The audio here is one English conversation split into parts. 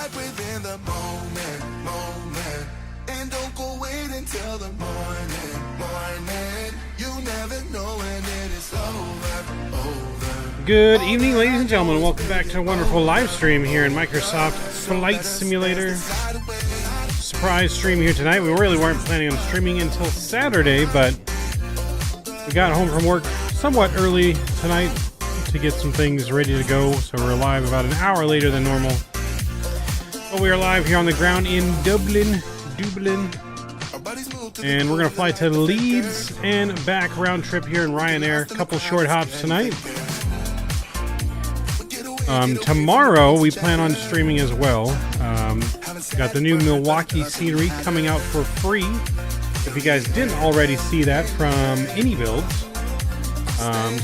life within the moment. And don't go wait until the morning. You never know when it is over. Good evening, ladies and gentlemen. Welcome back to a wonderful live stream here in Microsoft Flight Simulator. Surprise stream here tonight. We really weren't planning on streaming until Saturday, but we got home from work somewhat early tonight to get some things ready to go, so we're live about an hour later than normal. But we are live here on the ground in Dublin, and we're going to fly to Leeds and back round trip here in Ryanair. A couple short hops tonight. Tomorrow we plan on streaming as well. Got the new Milwaukee scenery coming out for free. If you guys didn't already see that from Any Builds.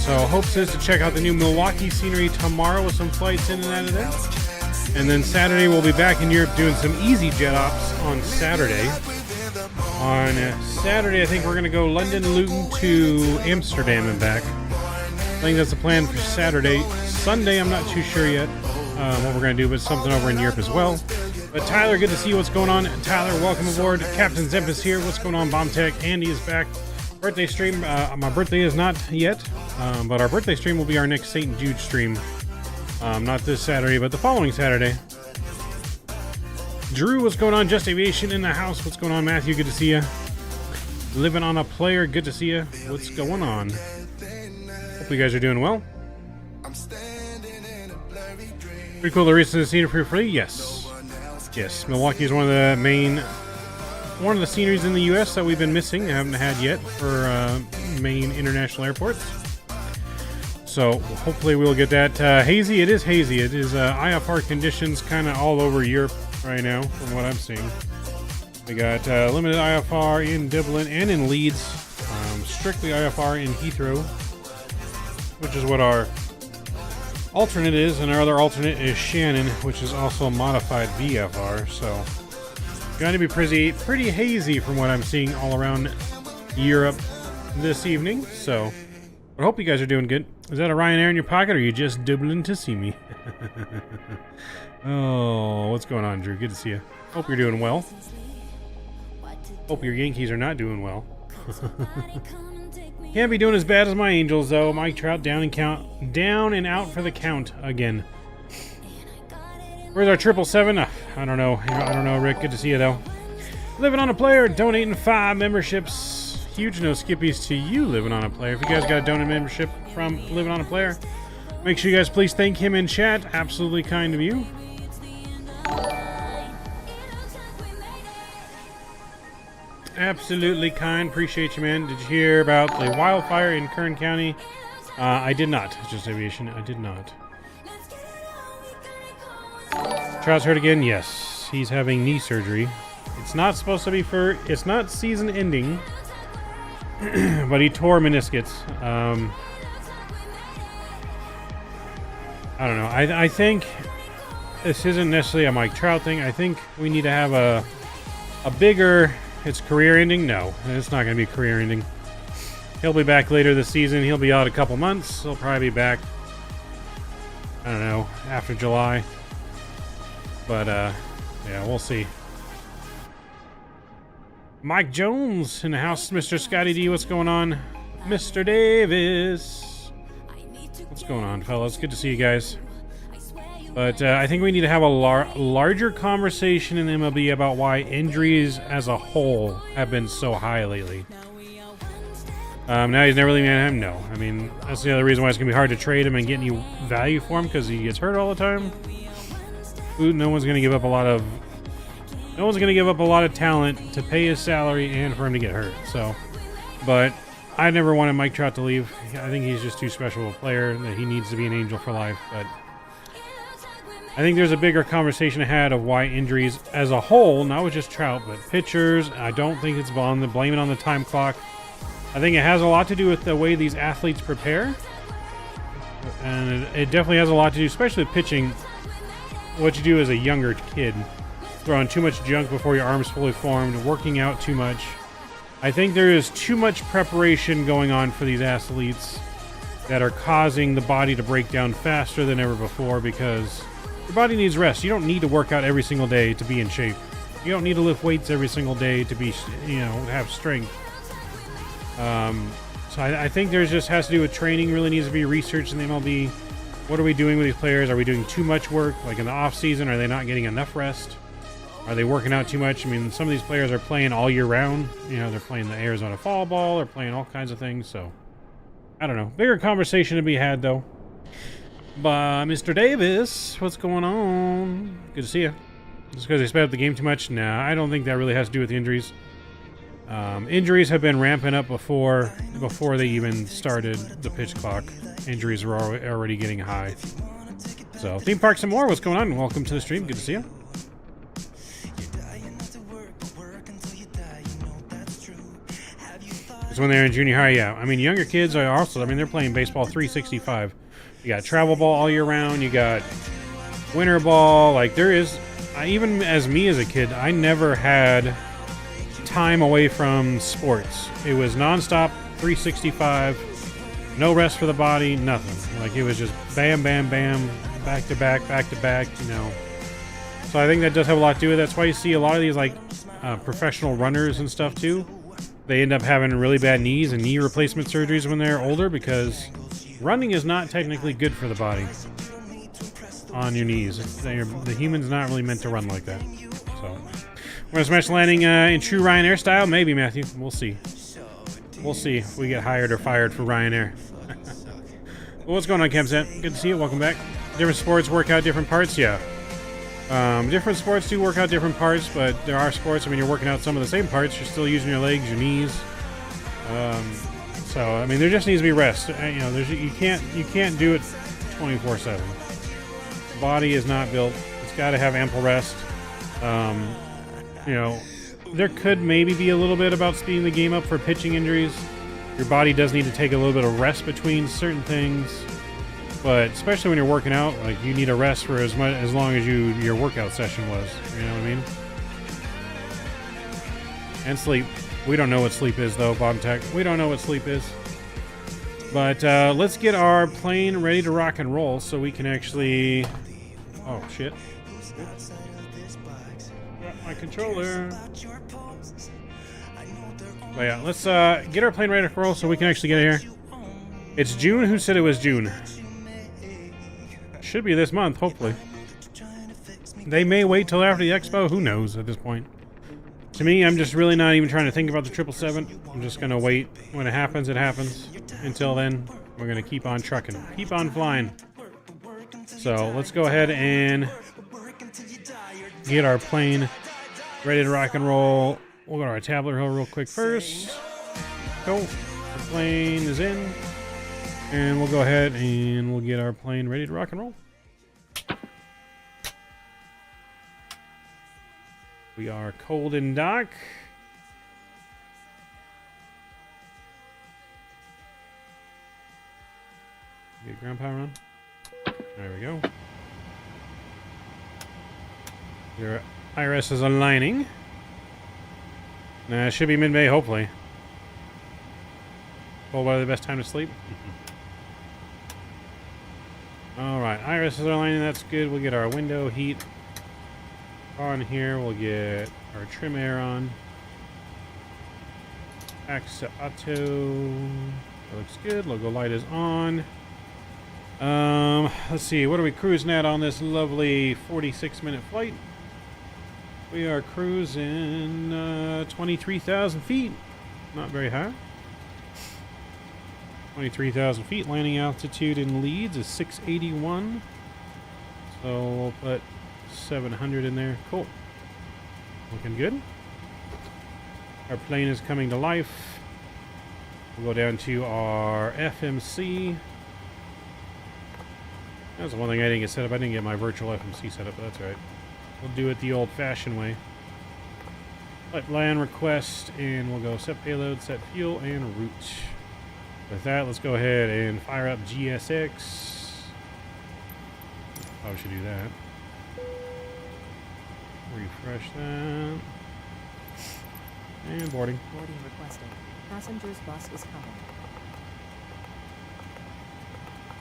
So hopes is to check out the new Milwaukee scenery tomorrow with some flights in and out of there. And then Saturday we'll be back in Europe doing some easy jet ops on Saturday. On Saturday I think we're going to go London, Luton to Amsterdam and back. I think that's the plan for Saturday. Sunday I'm not too sure yet what we're going to do, but something over in Europe as well. But Tyler, good to see you. What's going on? Tyler, welcome aboard. Captain Zempis here. What's going on? Bomb Tech. Andy is back. Birthday stream. My birthday is not yet, but our birthday stream will be our next St. Jude stream. Not this Saturday, but the following Saturday. Drew, what's going on? Just Aviation in the house. What's going on, Matthew? Good to see you. Living on a Player. Good to see you. What's going on? Hope you guys are doing well. Pretty cool to recently seen it for free. Yes. Milwaukee is one of the sceneries in the U.S. that we've been missing. Haven't had yet for main international airports. So hopefully we'll get that. Hazy. It is hazy. It is IFR conditions kind of all over Europe right now, from what I'm seeing. We got limited IFR in Dublin and in Leeds. Strictly IFR in Heathrow, which is what our alternate is, and our other alternate is Shannon, which is also a modified VFR. So going to be pretty hazy from what I'm seeing all around Europe this evening. So I hope you guys are doing good. Is that a Ryanair in your pocket, or are you just Dublin to see me? Oh, what's going on, Drew? Good to see you. Hope you're doing well. Hope your Yankees are not doing well. Can't be doing as bad as my Angels, though. Mike Trout down and out for the count again. Where's our 777? I don't know, Rick. Good to see you, though. Living on a Player, donating 5 memberships. Huge no skippies to you, Living on a Player. If you guys got a donate membership from Living on a Player, make sure you guys please thank him in chat. Absolutely kind of you. Absolutely kind. Appreciate you, man. Did you hear about the wildfire in Kern County? I did not. Just Aviation. I did not. Trout's hurt again? Yes. He's having knee surgery. It's not supposed to be it's not season ending, but he tore meniscus. I don't know. I think this isn't necessarily a Mike Trout thing. I think we need to have a bigger... It's career ending? No, it's not going to be career ending. He'll be back later this season. He'll be out a couple months. He'll probably be back, I don't know, after July. But, yeah, we'll see. Mike Jones in the house. Mr. Scotty D, what's going on? Mr. Davis. What's going on, fellas? Good to see you guys. But I think we need to have a larger conversation in MLB about why injuries as a whole have been so high lately. Now he's never leaving him. No, I mean that's the other reason why it's gonna be hard to trade him and get any value for him, because he gets hurt all the time. No one's gonna give up a lot of talent to pay his salary and for him to get hurt. So, but I never wanted Mike Trout to leave. I think he's just too special a player that he needs to be an Angel for life. But I think there's a bigger conversation ahead of why injuries as a whole, not with just Trout, but pitchers. I don't think it's blame it on the time clock. I think it has a lot to do with the way these athletes prepare. And it definitely has a lot to do, especially with pitching, what you do as a younger kid. Throwing too much junk before your arm's fully formed, working out too much. I think there is too much preparation going on for these athletes that are causing the body to break down faster than ever before, because Your body needs rest. You don't need to work out every single day to be in shape. You don't need to lift weights every single day to be, you know, have strength. So I think there's just has to do with training. Really needs to be researched in the MLB. What are we doing with these players? Are we doing too much work? Like in the off season, are they not getting enough rest? Are they working out too much? I mean, some of these players are playing all year round. You know, they're playing the Arizona fall ball. They're playing all kinds of things. So I don't know. Bigger conversation to be had though. But Mr. Davis, what's going on? Good to see you. Just because they sped up the game too much? Nah, I don't think that really has to do with the injuries. Injuries have been ramping up before they even started the pitch clock. Injuries were already getting high. So, Theme Park some more. What's going on? Welcome to the stream. Good to see you. It's when they're in junior high, yeah. I mean, younger kids are also, I mean, they're playing baseball 365. You got travel ball all year round. You got winter ball. Like, there is, even as me as a kid, I never had time away from sports. It was nonstop 365, no rest for the body, nothing. Like, it was just bam, bam, bam, back to back, you know. So I think that does have a lot to do with it. That's why you see a lot of these, like, professional runners and stuff, too. They end up having really bad knees and knee replacement surgeries when they're older because running is not technically good for the body on your knees. The human's not really meant to run like that. So we're gonna smash landing in true Ryanair style. Maybe, Matthew. We'll see. We'll see if we get hired or fired for Ryanair. Well, what's going on, Kemset? Good to see you. Welcome back. Different sports work out different parts. Yeah. Different sports do work out different parts, but there are sports, I mean, you're working out some of the same parts. You're still using your legs, your knees. So, I mean, there just needs to be rest. You know, you can't do it 24/7. Body is not built. It's got to have ample rest. You know, there could maybe be a little bit about speeding the game up for pitching injuries. Your body does need to take a little bit of rest between certain things. But especially when you're working out, like, you need a rest for as long as your workout session was. You know what I mean? And sleep. We don't know what sleep is, though, Bomb Tech. We don't know what sleep is. But let's get our plane ready to rock and roll so we can actually... Oh, shit. Got my controller. But yeah, let's get our plane ready to roll so we can actually get here. It's June. Who said it was June? Should be this month, hopefully. They may wait till after the expo. Who knows at this point? To me, I'm just really not even trying to think about the 777. I'm just going to wait. When it happens, it happens. Until then, we're going to keep on trucking. Keep on flying. So, let's go ahead and get our plane ready to rock and roll. We'll go to our tablet real quick first. Go. The plane is in. And we'll go ahead and we'll get our plane ready to rock and roll. We are cold in dock. Get ground power on. There we go. Your iris is aligning. Nah, it should be mid-May, hopefully. Cold weather, the best time to sleep. Alright, irises are aligning, that's good. We'll get our window heat on here. We'll get our trim air on. Axe to auto. That looks good. Logo light is on. Let's see, what are we cruising at on this lovely 46-minute flight? We are cruising 23,000 feet. Not very high. 23,000 feet. Landing altitude in Leeds is 681. So we'll put 700 in there. Cool. Looking good. Our plane is coming to life. We'll go down to our FMC. That's the one thing I didn't get set up. I didn't get my virtual FMC set up, but that's all right. We'll do it the old-fashioned way. Let land request, and we'll go set payload, set fuel, and route. With that, let's go ahead and fire up GSX. Probably should do that. Refresh that. And boarding. Boarding requested. Passengers bus is coming.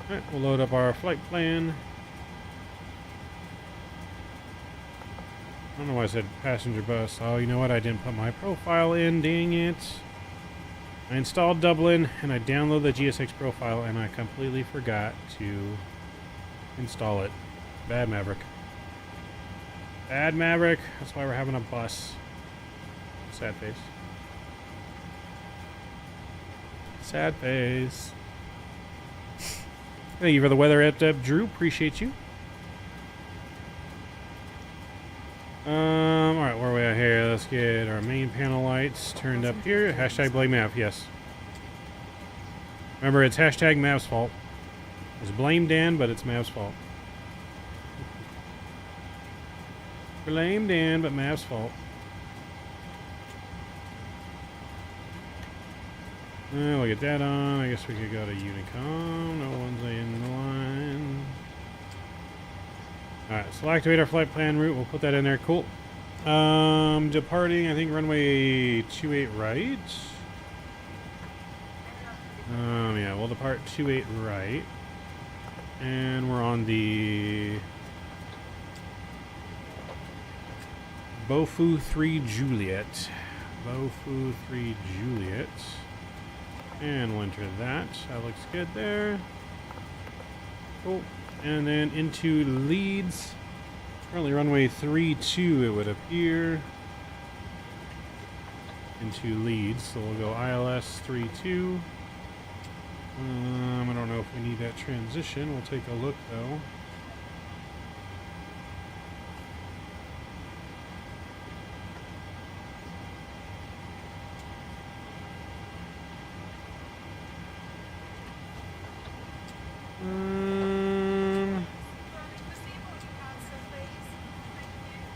Alright, we'll load up our flight plan. don't know why I said passenger bus. Oh, you know what? I didn't put my profile in. Dang it. I installed Dublin and I downloaded the GSX profile and I completely forgot to install it. Bad Maverick. Bad Maverick. That's why we're having a bus. Sad face. Sad face. Thank you for the weather up, Drew. Appreciate you. Alright, where are we at here? Let's get our main panel lights turned up here. Hashtag blame Mav, yes. Remember, it's hashtag Mav's fault. It's blame Dan, but it's Mav's fault. Blame Dan, but Mav's fault. We'll get that on. I guess we could go to Unicom. No one's in the line. Alright, so we'll activate our flight plan route. We'll put that in there. Cool. Departing, I think runway 28 right. Yeah, we'll depart 28 right. And we're on the Bofu 3 Juliet. Bofu 3 Juliet. And we'll enter that. That looks good there. Cool. And then into Leeds. Currently runway 32, it would appear. Into Leeds. So we'll go ILS 32. I don't know if we need that transition. We'll take a look though.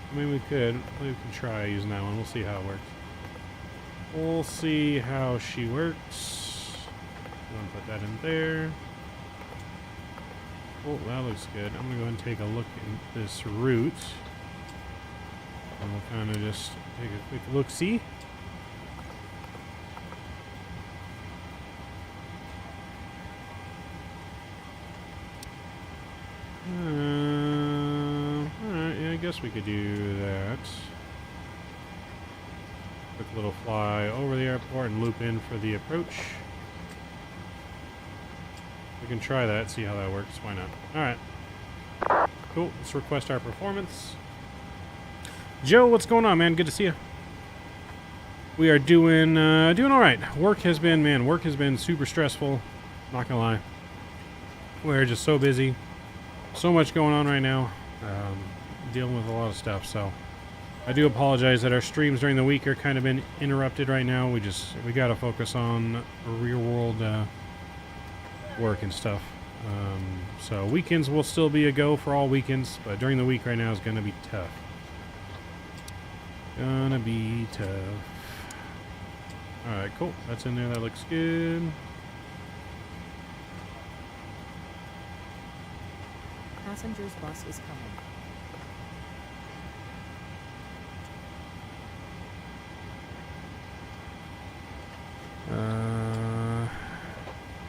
I mean, we can try using that one. We'll see how it works. We'll see how she works. I'm gonna put that in there. Oh, that looks good. I'm gonna go ahead and take a look at this route. And we'll kind of just take a quick look-see. Alright, yeah, I guess we could do that. Quick little fly over the airport and loop in for the approach. We can try that, see how that works. Why not? Alright. Cool. Let's request our performance. Joe, what's going on, man? Good to see you. We are doing alright. Work has been super stressful. Not gonna lie. We're just so busy. So much going on right now. Dealing with a lot of stuff, so I do apologize that our streams during the week are kind of been interrupted right now. We gotta focus on real world work and stuff. So weekends will still be a go for all weekends, but during the week right now is gonna be tough. Gonna be tough. Alright, cool. That's in there. That looks good. Passengers bus is coming.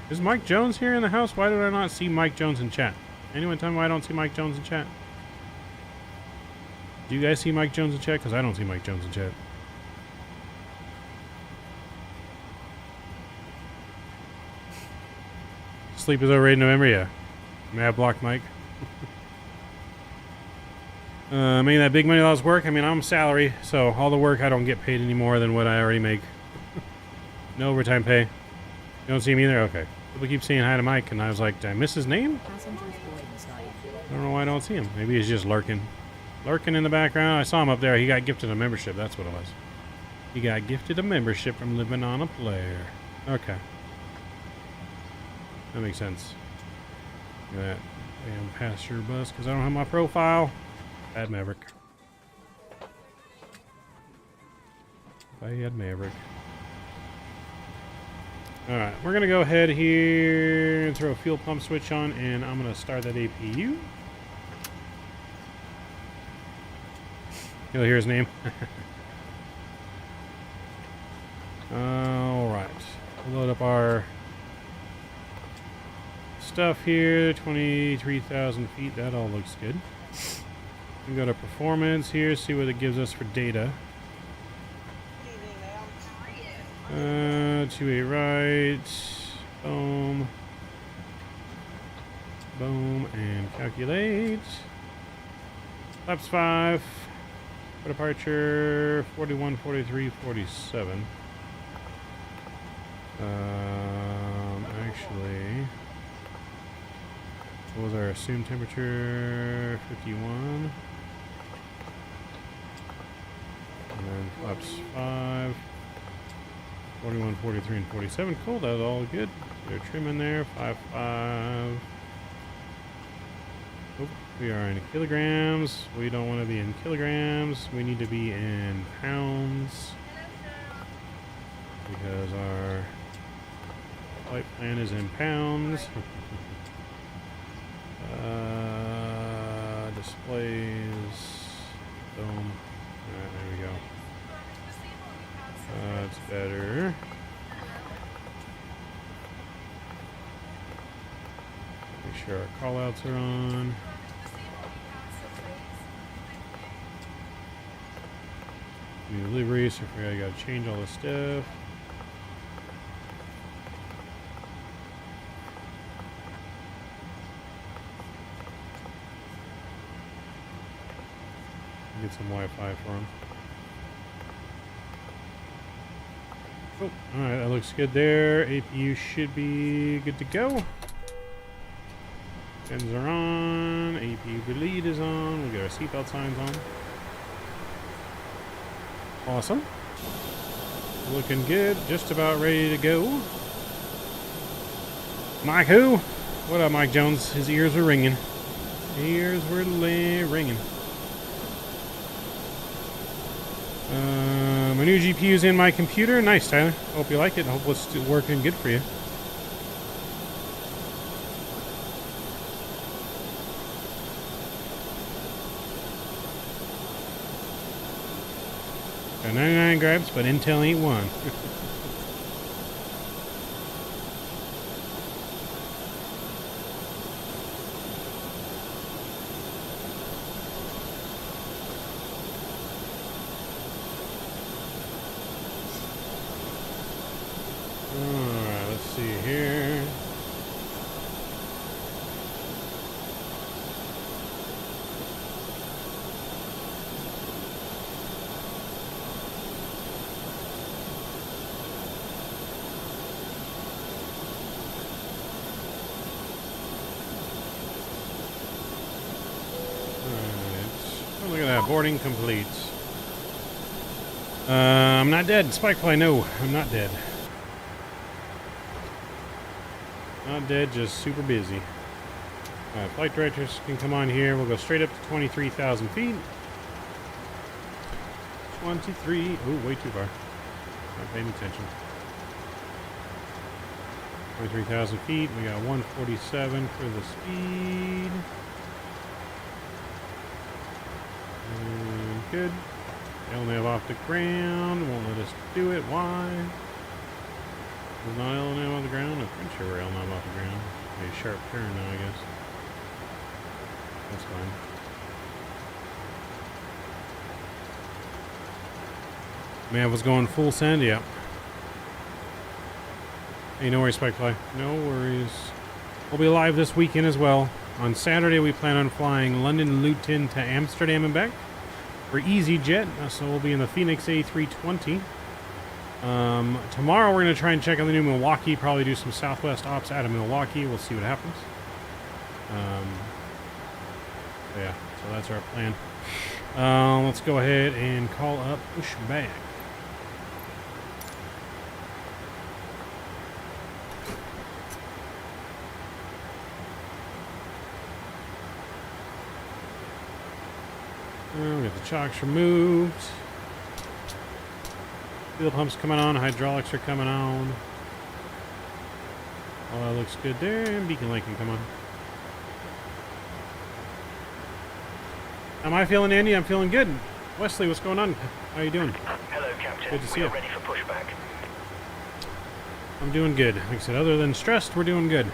Is Mike Jones here in the house? Why did I not see Mike Jones in chat? Anyone tell me why I don't see Mike Jones in chat? Do you guys see Mike Jones in chat? Because I don't see Mike Jones in chat. Sleep is overrated in November, yeah. Mad block Mike. Making that big money loss work. I mean, I'm salary, so all the work I don't get paid any more than what I already make. No overtime pay. You don't see him either? Okay. People keep saying hi to Mike, and I was like, did I miss his name? Passengers boarding sign. I don't know why I don't see him. Maybe he's just lurking. Lurking in the background. I saw him up there. He got gifted a membership. That's what it was. He got gifted a membership from Living on a Player. Okay. That makes sense. Look at that. Damn passenger bus, because I don't have my profile. Bad Maverick. Bad Maverick. Alright, we're going to go ahead here and throw a fuel pump switch on, and I'm going to start that APU. You'll hear his name. Alright. Load up our stuff here. 23,000 feet. That all looks good. We can go to performance here, see what it gives us for data. 28 right. Boom. Boom. And calculate. Flaps 5. For departure 41, 43, 47. Actually, what was our assumed temperature? 51. And then flaps 5. 41, 43, and 47. Cool, that's all good. There's trim in there. 5, 5. Oh, we are in kilograms. We don't want to be in kilograms. We need to be in pounds. Because our flight plan is in pounds. Displays. Boom. Alright, there we go. That's better. Make sure our callouts are on. New livery, so I gotta change all this stuff. Get some Wi-Fi for him. Oh, alright, that looks good there. APU should be good to go. Fins are on. APU lead is on. We'll get our seatbelt signs on. Awesome. Looking good. Just about ready to go. Mike who? What up, Mike Jones? His ears were ringing. Ears were ringing. My new GPU is in my computer. Nice, Tyler. Hope you like it. Hope it's working good for you. Got 99 grabs, but Intel ain't one. Alright, let's see here. Oh, look at that, boarding complete. I'm not dead. Spikefly, no, I'm not dead. Not dead, just super busy. Alright, flight directors can come on here. We'll go straight up to 23,000 feet. 23. Oh, way too far. Not paying attention. 23,000 feet. We got 147 for the speed. And good. LNAV off the ground. Won't let us do it. Why? Is not LNAV off the ground? I'm pretty sure we're LNAV off the ground. A sharp turn now, I guess. That's fine. Man was going full send, yeah. Hey, no worries, Spikefly. No worries. We'll be live this weekend as well. On Saturday, we plan on flying London Luton to Amsterdam and back for EasyJet. So we'll be in the Phoenix A320. Tomorrow, we're going to try and check on the new Milwaukee. Probably do some Southwest ops out of Milwaukee. We'll see what happens. Yeah, so that's our plan. Let's go ahead and call up pushback. We got the chocks removed. Fuel pumps coming on. Hydraulics are coming on. All that looks good there. And beacon light can come on. How am I feeling, Andy? I'm feeling good. Wesley, what's going on? How are you doing? Hello, Captain. Good to see we you. are ready for pushback. I'm doing good. Like I said, other than stressed, we're doing good.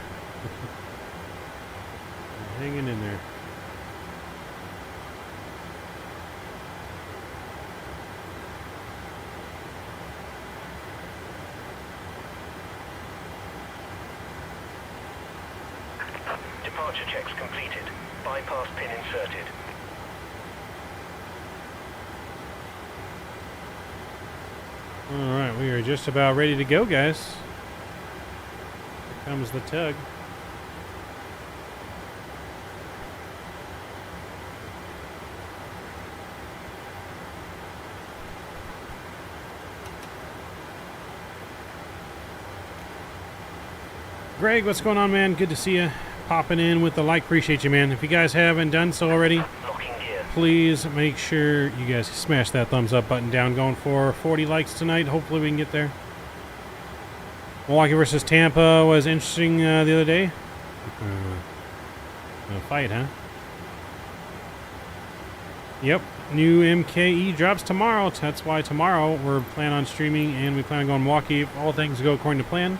Hanging in there. Departure checks completed. Bypass pin inserted. Alright, we are just about ready to go, guys. Here comes the tug. Greg, what's going on, man? Good to see you. Popping in with the like. Appreciate you, man. If you guys haven't done so already, Locking gear. please make sure you guys smash that thumbs up button down. Going for 40 likes tonight. Hopefully we can get there. Milwaukee versus Tampa was interesting the other day. A fight, huh? Yep. New MKE drops tomorrow. That's why tomorrow we're planning on streaming and we plan on going to Milwaukee if all things go according to plan.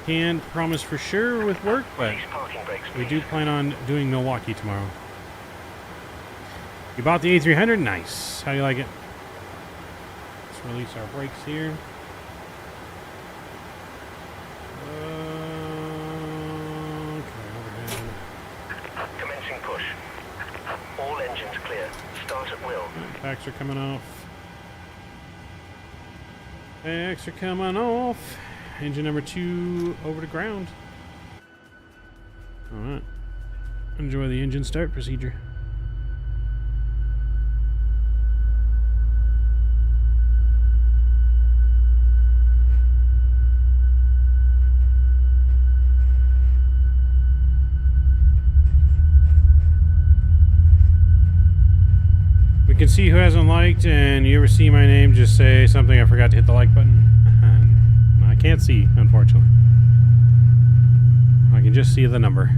Can't promise for sure with work, but Release parking brakes, we please. do plan on doing Milwaukee tomorrow. You bought the A300? Nice. How do you like it? Let's release our brakes here. Okay, overhead. Commencing push. All engines clear. Start at will. Packs are coming off. Packs are coming off. Engine number 2 over to ground. Alright. Enjoy the engine start procedure. We can see who hasn't liked, and you ever see my name, just say something, I forgot to hit the like button. I can't see, unfortunately. I can just see the number.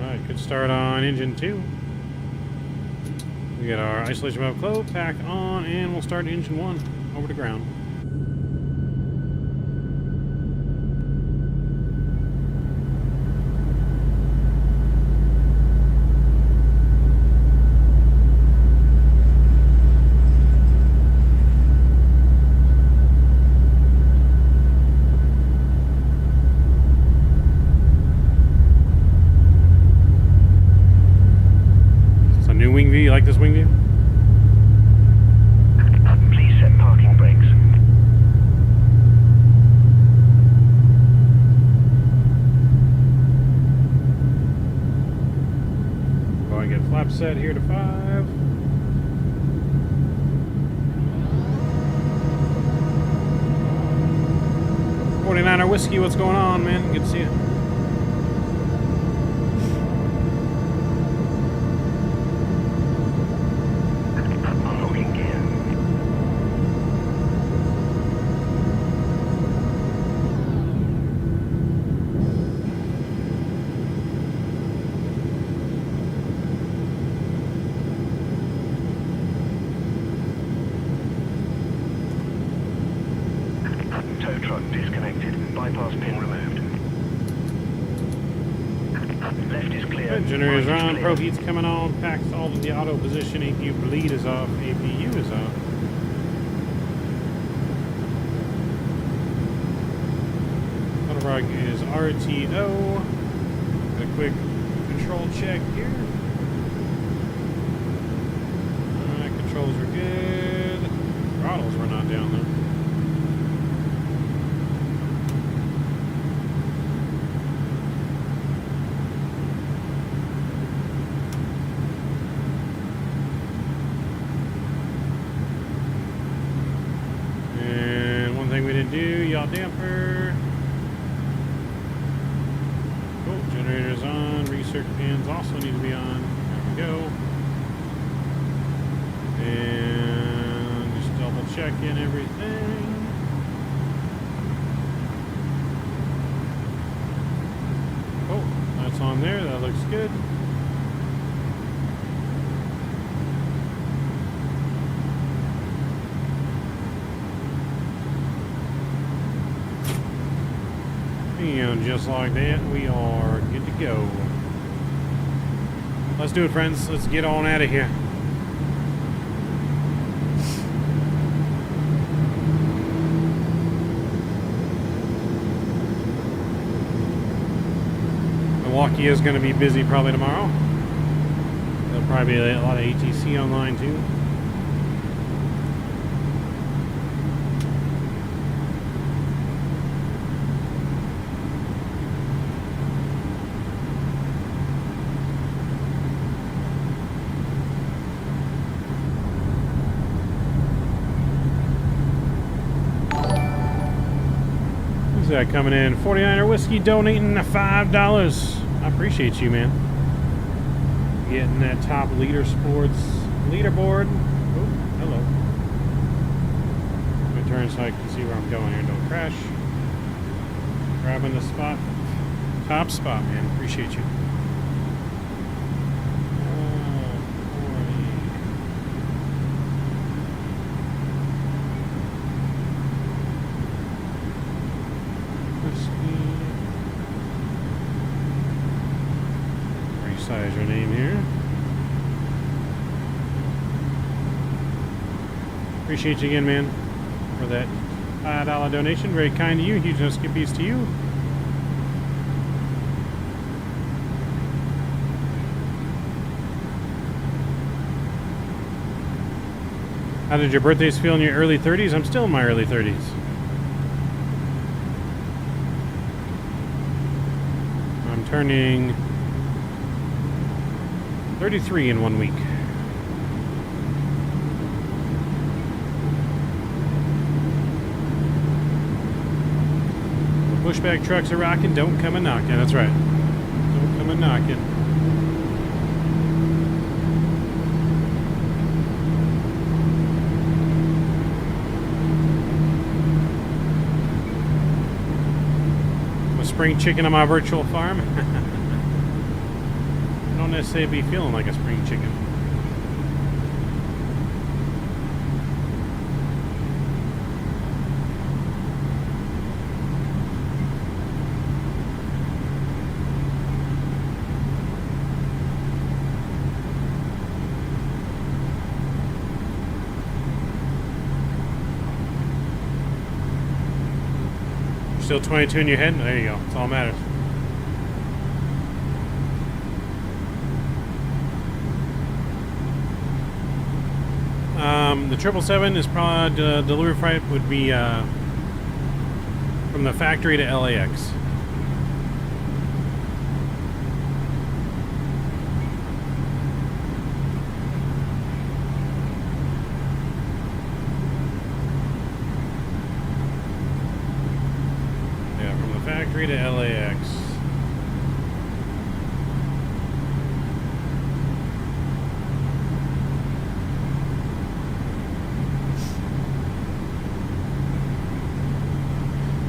Alright, good start on engine 2. We got our isolation valve closed, pack on, and we'll start engine 1 over to ground. It's a new wing view. You like this wing view? Please set parking brakes. Go and get flap set here to 5. '49er Whiskey, what's going on, man? Good to see you. Unlocking gear. Tow truck disconnected. Bypass pin removed. Left is clear. Good, generators Right are is on, clear. pro heat's coming on, packs all of the auto positioning, APU bleed is off, APU is off. Rug is RTO. A quick control check here. Alright, controls are good. Throttles were not down though. And one thing we didn't do, yaw damper. Cool, generator's on, recircuit pins also need to be on. There we go. And just double checking everything. Oh, that's on there, that looks good. And just like that, we are good to go. Let's do it, friends. Let's get on out of here. Milwaukee is going to be busy probably tomorrow. There'll probably be a lot of ATC online too. Who's that coming in? 49er Whiskey donating $5. I appreciate you, man. Getting that top leaderboard. Oh, hello. Let me turn so I can see where I'm going here. Don't crash. Grabbing the spot. Top spot, man. Appreciate you. Resize your name here. Appreciate you again, man, for that $5 donation. Very kind to you. Huge no skippies to you. How did your birthdays feel in your early 30s? I'm still in my early 30s. I'm turning 33 in 1 week. Pushback trucks are rocking. Don't come a knocking. That's right. Don't come a knocking. I'm a spring chicken on my virtual farm. I don't necessarily be feeling like a spring chicken. Still 22 in your head? There you go. That's all that matters. The 777 is probably delivery flight would be from the factory to LAX. Yeah, from the factory to LAX.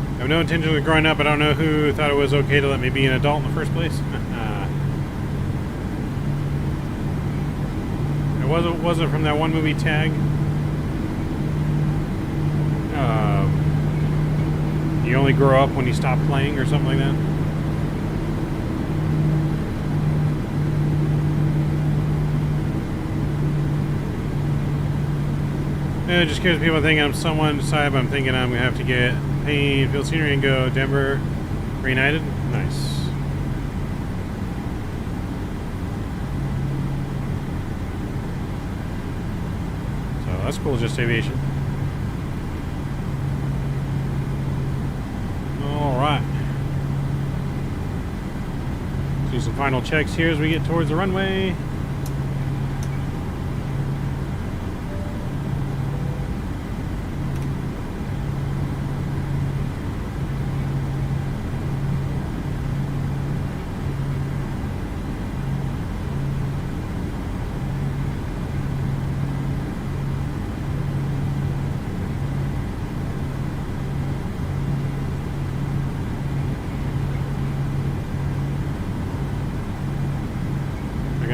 I have no intention of growing up. I don't know who thought it was okay to let me be an adult in the first place. It wasn't from that one movie, Tag. You only grow up when you stop playing or something like that. It just gives people thinking I'm someone decide I'm thinking I'm gonna have to get paid, field scenery, and go Denver reunited. Nice. So that's cool, just aviation. All right. Do some final checks here as we get towards the runway.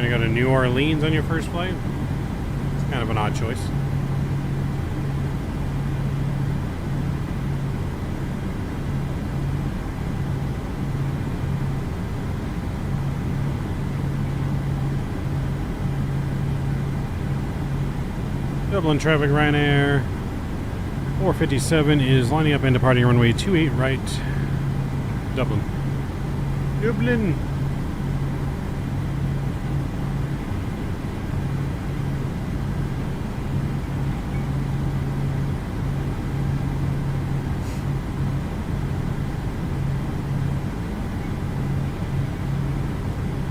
Go to New Orleans on your first flight. It's kind of an odd choice. Dublin traffic, Ryanair 457 is lining up and departing runway 28 right, Dublin. Dublin.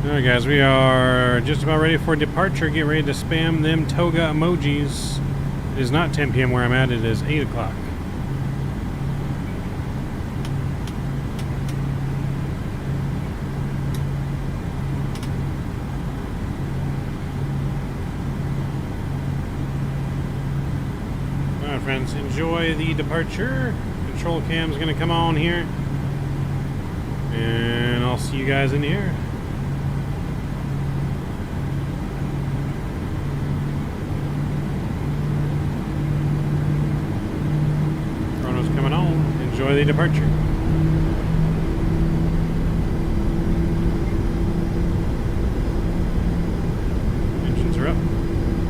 Alright guys, we are just about ready for departure. Get ready to spam them toga emojis. It is not 10 p.m. where I'm at, it is 8 o'clock. Alright friends, enjoy the departure. Control cam's gonna come on here. And I'll see you guys in the air. Coming on. Enjoy the departure. Engines are up.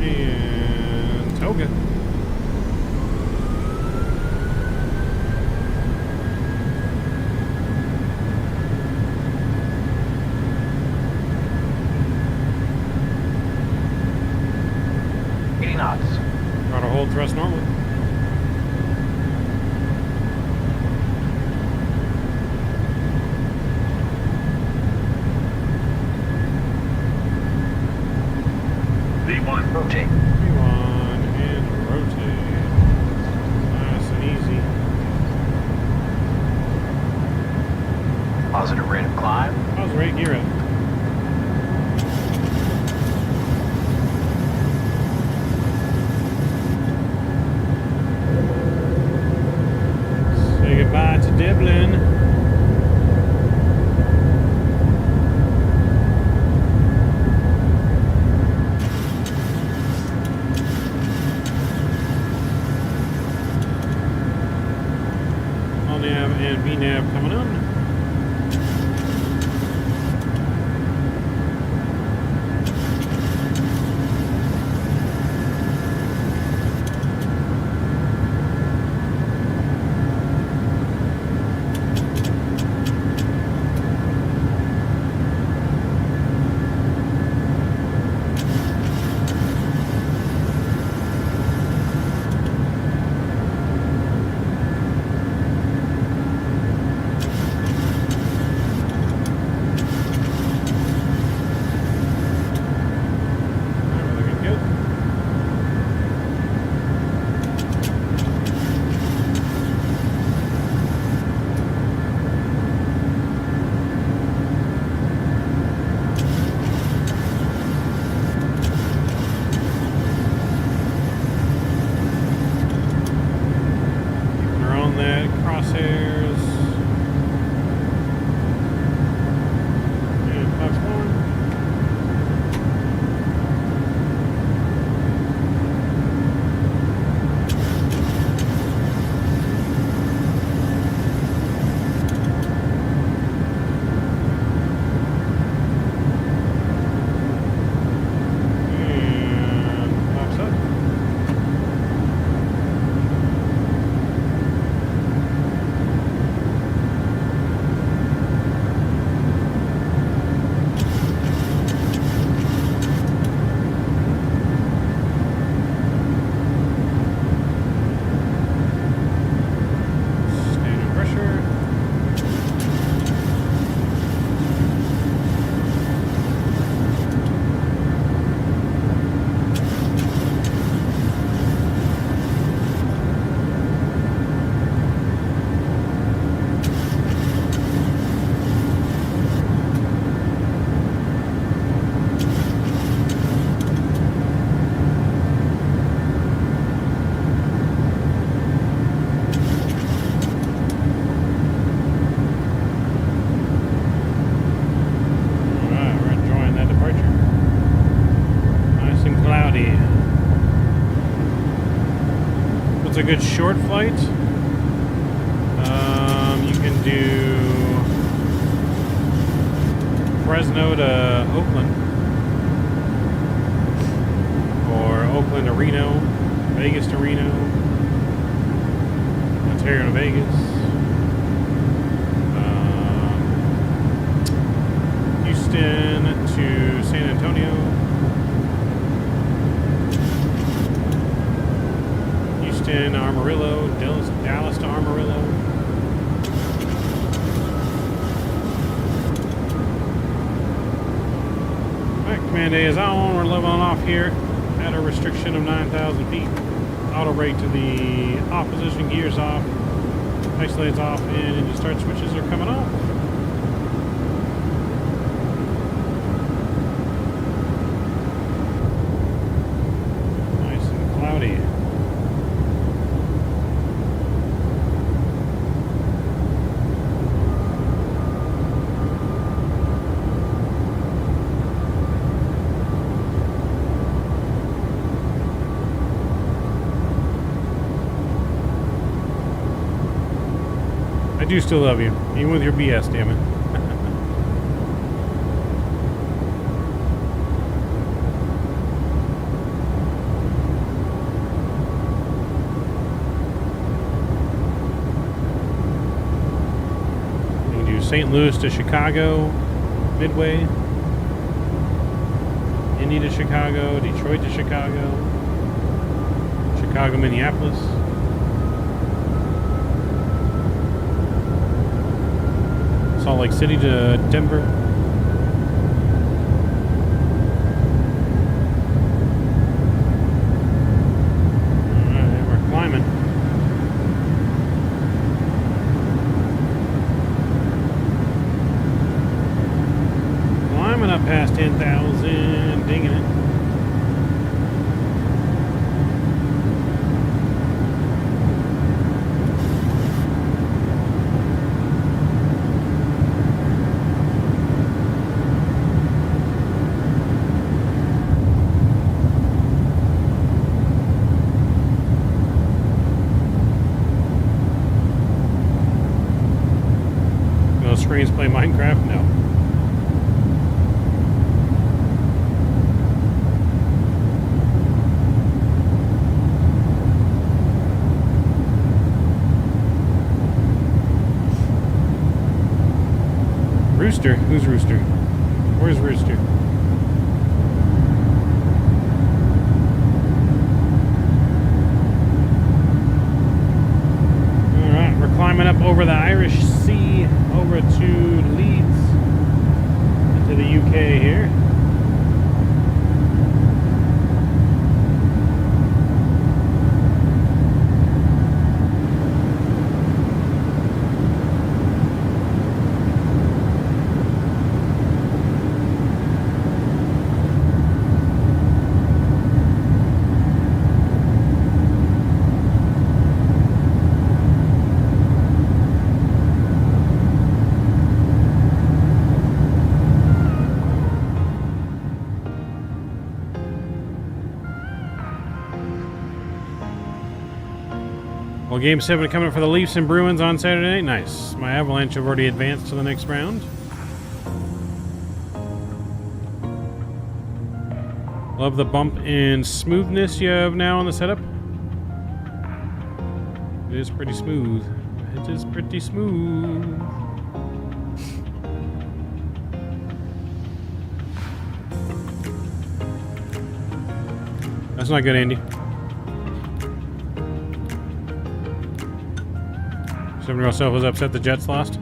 And toga. Throttle hold, thrust normal. Rotate. V1 and rotate. Nice and easy. Positive rate of climb. How's rate gear up? Say goodbye to Dublin. And VNAV coming on. a good short flight. You can do Fresno to Oakland, or Oakland to Reno. Vegas to Reno, Ontario to Vegas, Houston to San Antonio, Houston, Amarillo, Dallas to Amarillo. Alright, Command A is on. We're leveling off here at a restriction of 9,000 feet. Auto brake to the off position, gears off, ice off, and engine start switches are coming off. Nice and cloudy. I do still love you, even with your BS, damn it. We can do St. Louis to Chicago, Midway, Indy to Chicago, Detroit to Chicago, Chicago, Minneapolis. Salt Lake City to Denver. Alright, we're climbing. Climbing up past 10,000, dinging it. Screens play Minecraft? No. Rooster? Who's Rooster? Where's Rooster? Alright, we're climbing up over the Irish Sea, over to Leeds, into the UK here. Well, Game 7 coming for the Leafs and Bruins on Saturday. Nice. My Avalanche have already advanced to the next round. Love the bump in smoothness you have now on the setup. It is pretty smooth. It is pretty smooth. That's not good, Andy. Somebody myself was upset the Jets lost.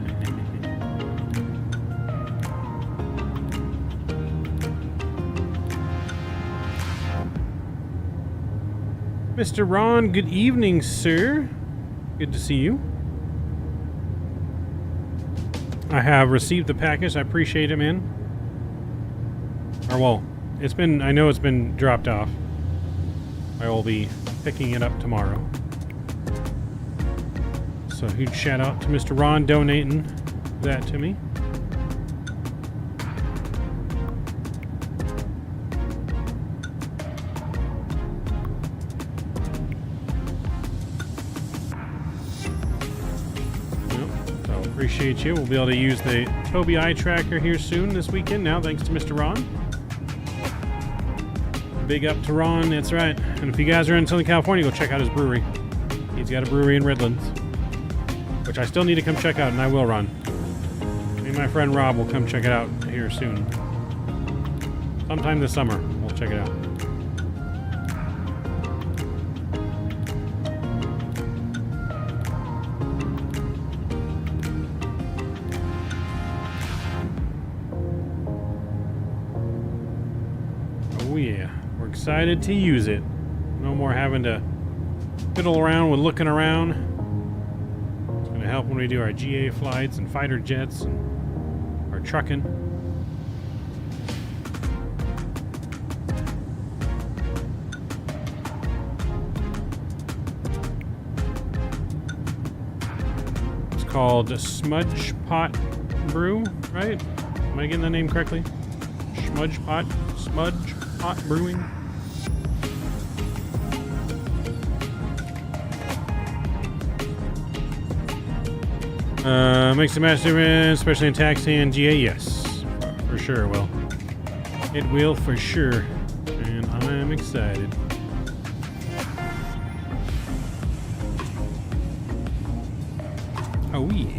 Mr. Ron, good evening, sir. Good to see you. I have received the package. I appreciate it, man. Or, well, it's been, I know it's been dropped off. I will be picking it up tomorrow. So huge shout out to Mr. Ron donating that to me. Yep, so appreciate you. We'll be able to use the Tobii eye tracker here soon this weekend now, thanks to Mr. Ron. Big up to Ron, that's right. And if you guys are in Southern California, go check out his brewery. He's got a brewery in Redlands, which I still need to come check out, and I will, Ron. Me and my friend Rob will come check it out here soon. Sometime this summer, we'll check it out. Oh yeah, we're excited to use it. No more having to fiddle around with looking around. It's going to help when we do our GA flights and fighter jets and our trucking. It's called Smudge Pot Brew, right? Am I getting the name correctly? Smudge Pot Brewing. Makes a massive difference, especially in taxi and GA. Yes, for sure it will. It will for sure, and I'm excited. Oh yeah.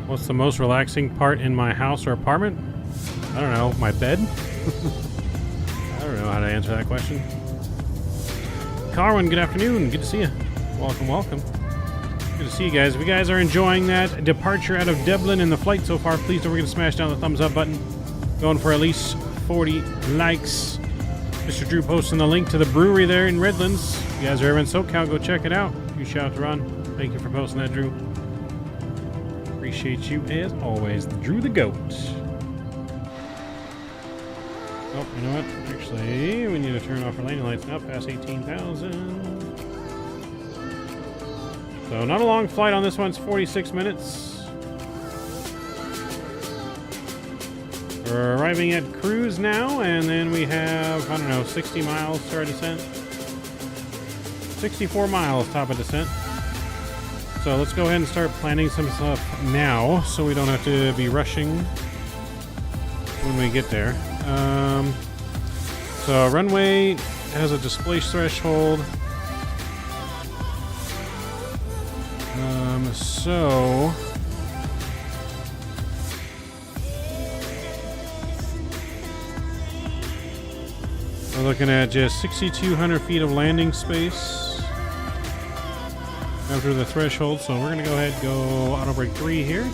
What's the most relaxing part in my house or apartment? I don't know, my bed? I don't know how to answer that question. Carwin, good afternoon. Good to see you. Welcome, welcome. Good to see you guys. If you guys are enjoying that departure out of Dublin and the flight so far, please don't forget to smash down the thumbs up button. Going for at least 40 likes. Mr. Drew posting the link to the brewery there in Redlands. If you guys are ever in SoCal, go check it out. You shout out to Ron. Thank you for posting that, Drew. Appreciate you as always, Drew the Goat. Oh, you know what? Actually, we need to turn off our landing lights now, past 18,000. So, not a long flight on this one. It's 46 minutes. We're arriving at cruise now, and then we have, I don't know, 60 miles to our descent. 64 miles top of descent. So let's go ahead and start planning some stuff now so we don't have to be rushing when we get there. So runway has a displace threshold. So we're looking at just 6,200 feet of landing space after the threshold, so we're going to go ahead and go auto brake 3 here.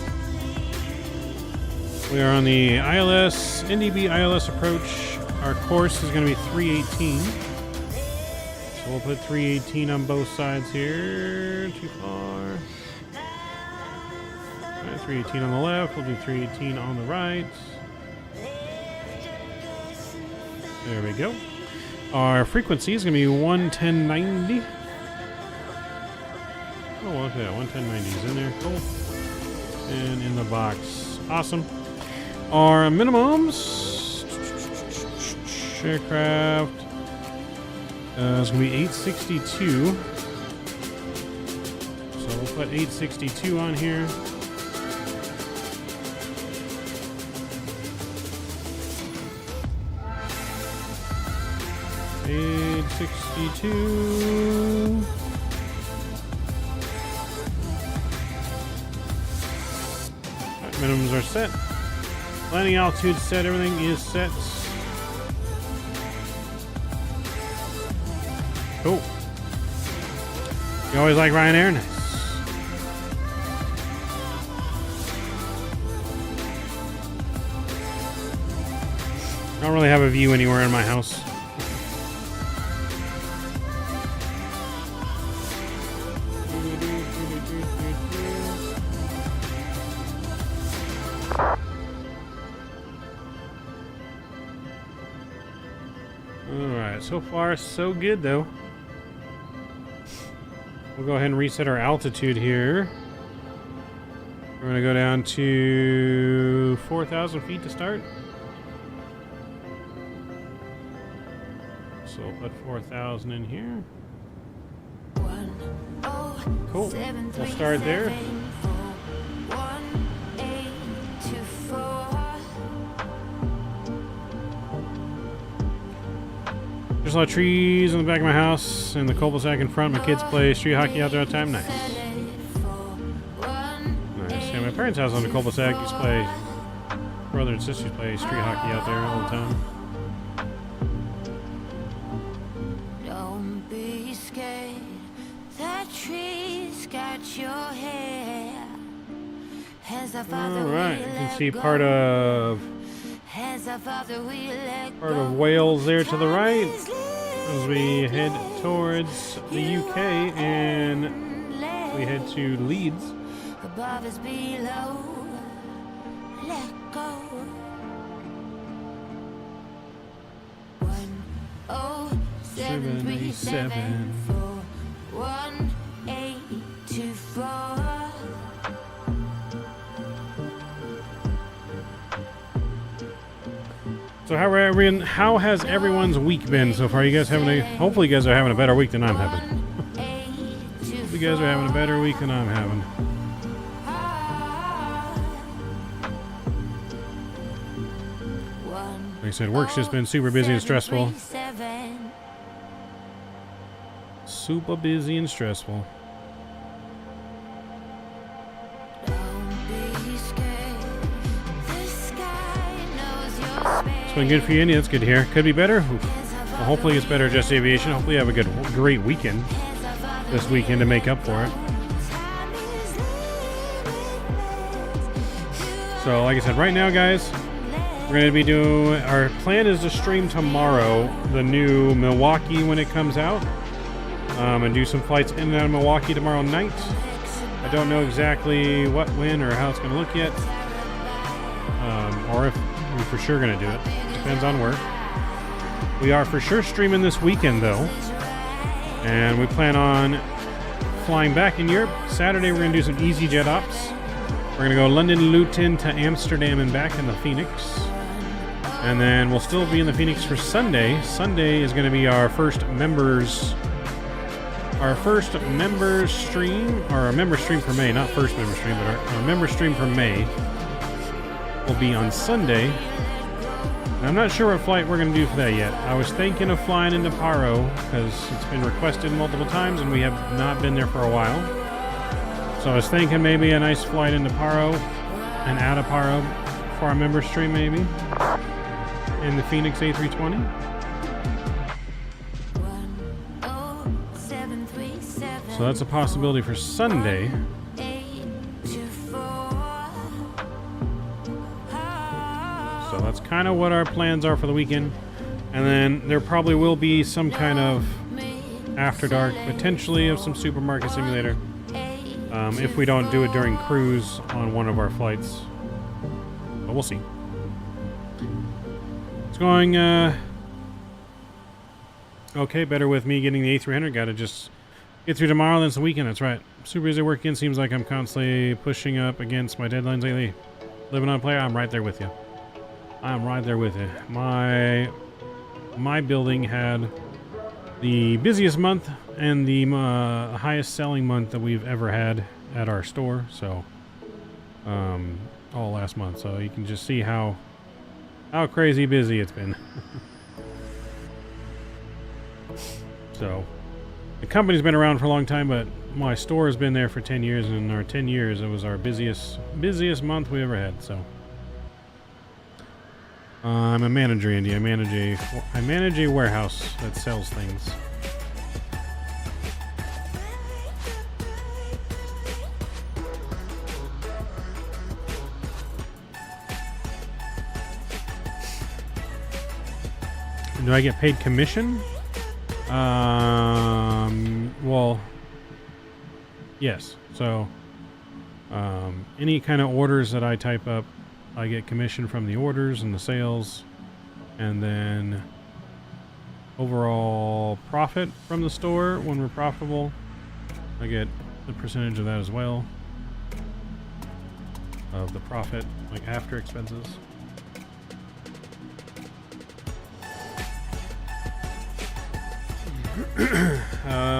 We are on the ILS, NDB ILS approach. Our course is going to be 318. So we'll put 318 on both sides here. Too far. Alright, 318 on the left. We'll do 318 on the right. There we go. Our frequency is going to be 110.90. Oh, well, look at that. 110.90 is in there. Cool. And in the box. Awesome. Our minimums. Aircraft. It's going to be 862. So we'll put 862 on here. $862. Minimums are set. Landing altitude set. Everything is set. Cool. You always like Ryanair? Nice. don't really have a view anywhere in my house. Alright, so far so good though. We'll go ahead and reset our altitude here. We're going to go down to 4,000 feet to start. So we'll put 4,000 in here. Cool. We'll start there. There's a lot of trees in the back of my house and the cul-de-sac in front. My kids play street hockey out there all the time. Nice. Nice. Yeah, my parents' house on the cul-de-sac used to play. Brother and sisters play street hockey out there all the time. Don't be scared. That tree's got your hair. All right, you can see part of Wales there to the right as we head towards the UK and we head to Leeds. Above is below. Let go. 737 1824. So how has everyone's week been so far? You guys hopefully you guys are having a better week than I'm having. Hope you guys are having a better week than I'm having. Like I said, work's just been super busy and stressful. Super busy and stressful. It's been good for you, Andy. That's good to hear. Could be better. Well, hopefully it's better Just Aviation. Hopefully you have a great weekend this weekend to make up for it. So, like I said, right now, guys, we're going to be doing... Our plan is to stream tomorrow the new Milwaukee when it comes out. And do some flights in and out of Milwaukee tomorrow night. I don't know exactly what, when, or how it's going to look yet. Or if we're for sure going to do it. Depends on work. We are for sure streaming this weekend, though. And we plan on flying back in Europe. Saturday, we're going to do some EasyJet ops. We're going to go London, Luton to Amsterdam and back in the Phoenix. And then we'll still be in the Phoenix for Sunday. Sunday is going to be our first members stream, or our member stream for May, not first member stream, but our member stream for May will be on Sunday. And I'm not sure what flight we're going to do for that yet. I was thinking of flying into Paro because it's been requested multiple times and we have not been there for a while. So I was thinking maybe a nice flight into Paro and out of Paro for our member stream maybe in the Phoenix A320. So that's a possibility for Sunday. So that's kind of what our plans are for the weekend. And then there probably will be some kind of after dark, potentially of some supermarket simulator. If we don't do it during cruise on one of our flights. But we'll see. It's going okay, better with me getting the A300. Gotta just get through tomorrow, then it's the weekend. That's right. Super busy working. Seems like I'm constantly pushing up against my deadlines lately. Living on player, I'm right there with you. I'm right there with you. My building had the busiest month and the highest selling month that we've ever had at our store. So, all last month. So you can just see how crazy busy it's been. So. The company's been around for a long time, but my store has been there for 10 years, and in our 10 years, it was our busiest month we ever had. So, I'm a manager, Andy. I manage a warehouse that sells things. Do I get paid commission? Well, yes. So, any kind of orders that I type up, I get commission from the orders and the sales, and then overall profit from the store when we're profitable. I get the percentage of that as well, of the profit, like after expenses.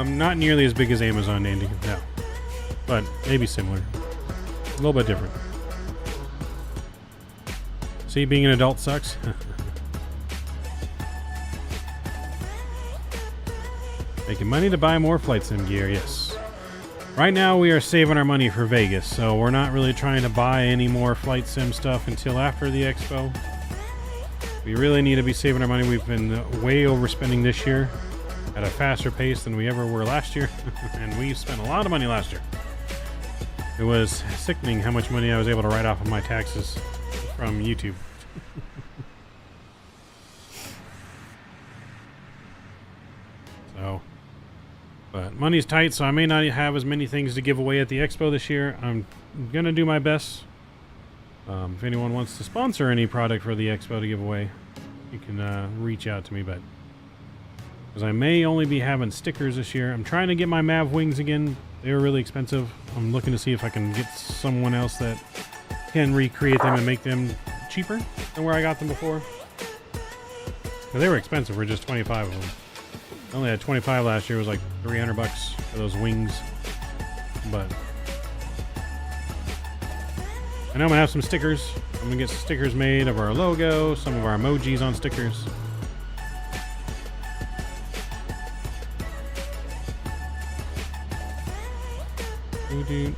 Not nearly as big as Amazon, Andy. No, but maybe similar. A little bit different. See, being an adult sucks. Making money to buy more flight sim gear, yes. Right now we are saving our money for Vegas, so we're not really trying to buy any more flight sim stuff until after the expo. We really need to be saving our money. We've been way overspending this year at a faster pace than we ever were last year, and we spent a lot of money last year. It was sickening how much money I was able to write off of my taxes from YouTube. So, but money's tight, so I may not have as many things to give away at the expo this year. I'm gonna do my best. If anyone wants to sponsor any product for the expo to give away, you can reach out to me, but because I may only be having stickers this year. I'm trying to get my MAV wings again. They were really expensive. I'm looking to see if I can get someone else that can recreate them and make them cheaper than where I got them before. Because they were expensive for just 25 of them. I only had 25 last year. It was like 300 bucks for those wings. But I know I'm gonna have some stickers. I'm gonna get some stickers made of our logo, some of our emojis on stickers. Many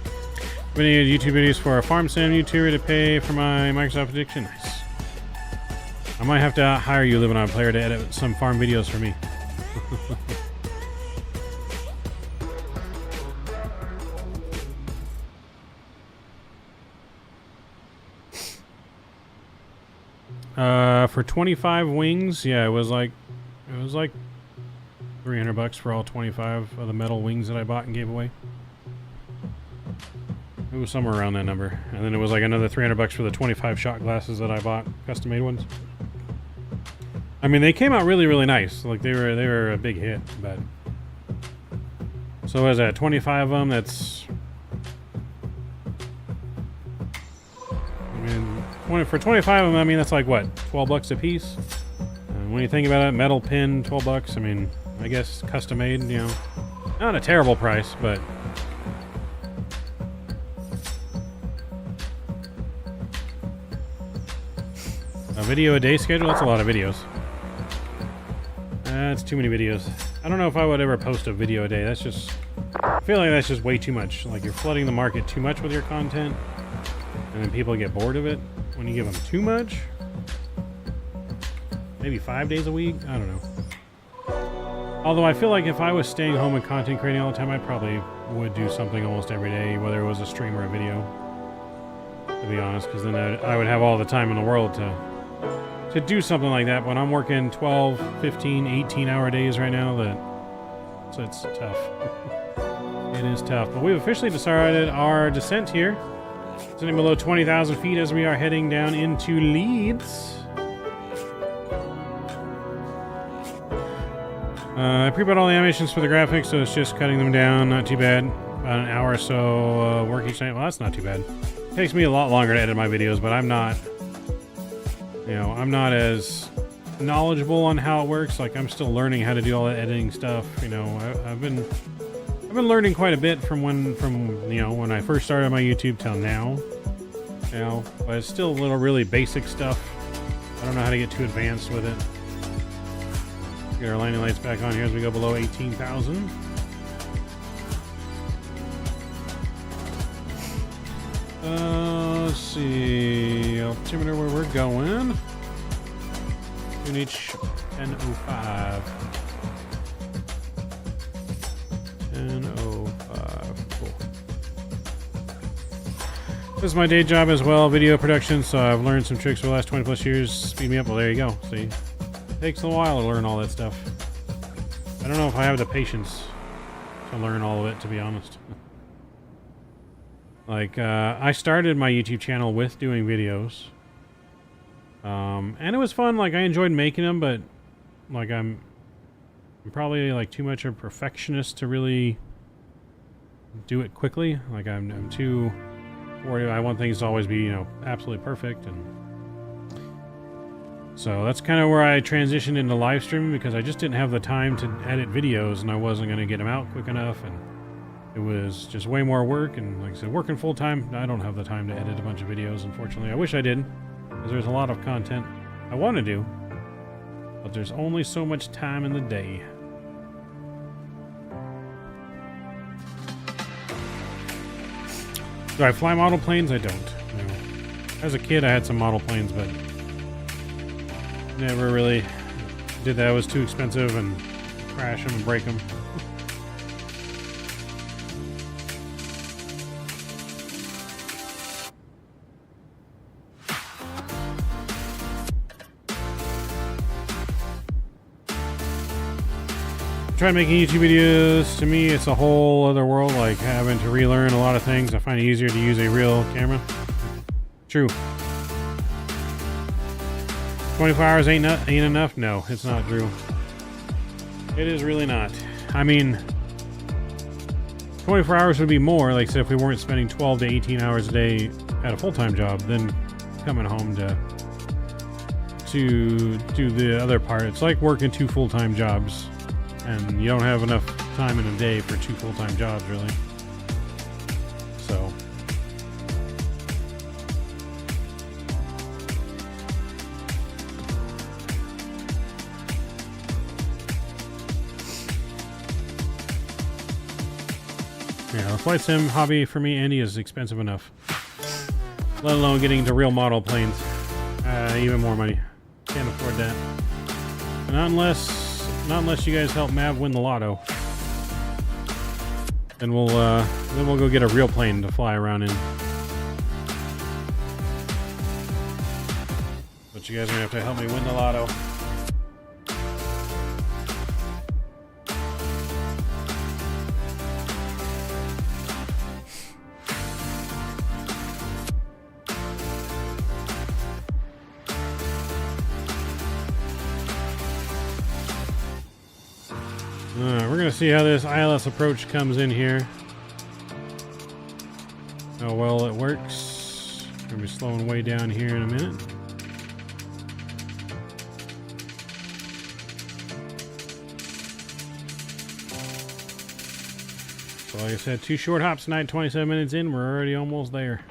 YouTube videos for a farm sim YouTuber to pay for my Microsoft addiction. Nice. I might have to hire you, living on a player, to edit some farm videos for me. For 25 wings, yeah, it was like 300 bucks for all 25 of the metal wings that I bought and gave away. It was somewhere around that number. And then it was like another 300 bucks for the 25 shot glasses that I bought, custom made ones. I mean, they came out really, really nice. Like they were a big hit, but so was that 25 of them? That's, I mean, for 25 of them, I mean, that's like what, 12 bucks a piece? And when you think about it, metal pin, 12 bucks. I mean, I guess custom made, you know, not a terrible price, but a video a day schedule? That's a lot of videos. That's too many videos. I don't know if I would ever post a video a day. That's just, I feel like that's just way too much. Like you're flooding the market too much with your content, and then people get bored of it when you give them too much. Maybe 5 days a week? I don't know. Although I feel like if I was staying home and content creating all the time, I probably would do something almost every day, whether it was a stream or a video, to be honest, because then I would have all the time in the world to do something like that. When I'm working 12, 15, 18-hour days right now, so it's tough. It is tough. But we've officially started our descent here, sitting below 20,000 feet as we are heading down into Leeds. I pre-bought all the animations for the graphics, so it's just cutting them down. Not too bad. About an hour or so work each night. Well, that's not too bad. It takes me a lot longer to edit my videos, but I'm not, you know, I'm not as knowledgeable on how it works. Like, I'm still learning how to do all the editing stuff. You know, I've been learning quite a bit from you know, when I first started my YouTube till now. You know, but it's still a little really basic stuff. I don't know how to get too advanced with it. Get our landing lights back on here as we go below 18,000. Let's see, altimeter where we're going. UNH 1005. 1005. Cool. This is my day job as well, video production. So I've learned some tricks for the last 20 plus years. Speed me up. Well, there you go. See. Takes a while to learn all that stuff. I don't know if I have the patience to learn all of it, to be honest. Like, I started my YouTube channel with doing videos. And it was fun, like, I enjoyed making them, but, like, I'm probably, like, too much of a perfectionist to really do it quickly. Like, I'm too worried. I want things to always be, you know, absolutely perfect, and so that's kind of where I transitioned into live streaming, because I just didn't have the time to edit videos, and I wasn't going to get them out quick enough, and it was just way more work. And like I said, working full time, I don't have the time to edit a bunch of videos, unfortunately. I wish I did, because there's a lot of content I want to do, but there's only so much time in the day. Do I fly model planes? I don't. No. As a kid, I had some model planes, but never really did that. It was too expensive, and crash them and break them. Try making YouTube videos. To me, it's a whole other world, like having to relearn a lot of things. I find it easier to use a real camera. True. 24 hours ain't enough? No, it's not true. It is really not. I mean, 24 hours would be more, like, say, if we weren't spending 12 to 18 hours a day at a full-time job, then coming home to do the other part. It's like working 2 full-time jobs, and you don't have enough time in a day for 2 full-time jobs, really. So yeah, the flight sim hobby for me, Andy, is expensive enough. Let alone getting into real model planes. Even more money. Can't afford that. Not unless you guys help Mav win the lotto. Then we'll go get a real plane to fly around in. But you guys are gonna have to help me win the lotto. We're going to see how this ILS approach comes in here. How well it works. Going to be slowing way down here in a minute. So like I said, 2 short hops tonight, 27 minutes in. We're already almost there.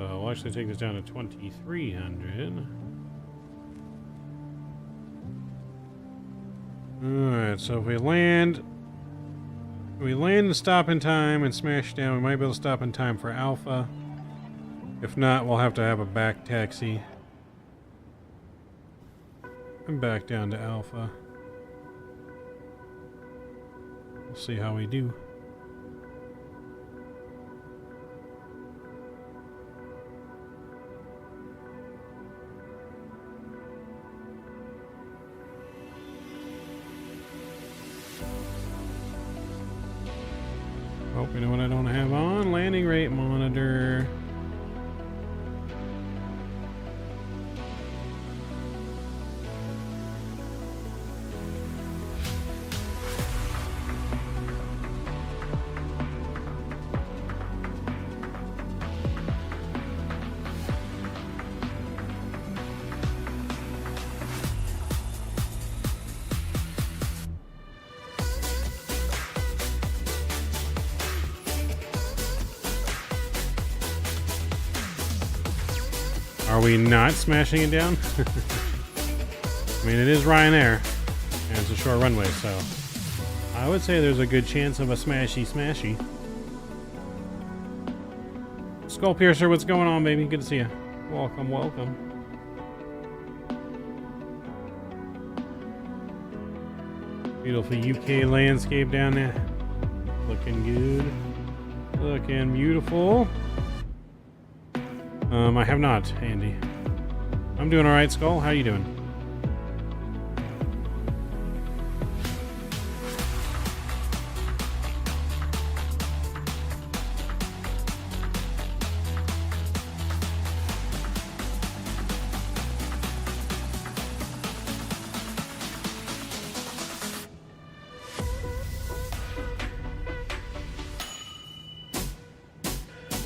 We'll actually take this down to 2,300. Alright, so if we land and stop in time and smash down, we might be able to stop in time for Alpha. If not, we'll have to have a back taxi. And back down to Alpha. We'll see how we do. Hope you know what I don't have on. Landing rate monitor. Are we not smashing it down? I mean, it is Ryanair, and it's a short runway, so I would say there's a good chance of a smashy. Skull Piercer, what's going on, baby? Good to see you. Welcome. Beautiful UK landscape down there. Looking good. Looking beautiful. I have not, Andy. I'm doing alright, Skull. How you doing?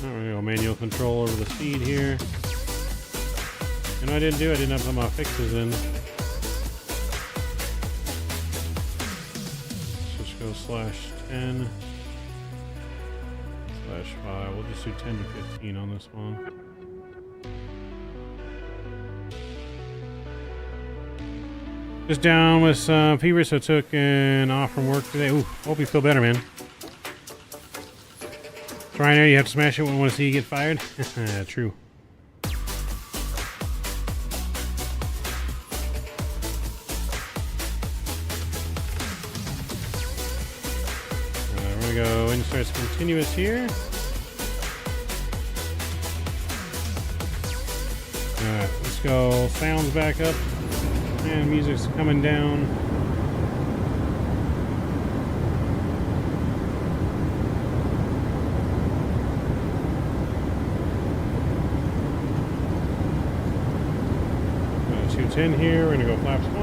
There we go, manual control over the speed here. You know, I didn't have put my fixes in. Let's just go /10 /5. We'll just do 10 to 15 on this one. Just down with some fever, so took an off from work today. Ooh, hope you feel better, man. Ryanair, you have to smash it when we want to see you get fired. True. We're gonna go insert continuous here. Alright, let's go. Sounds back up. And music's coming down. In here, we're gonna go flaps 1.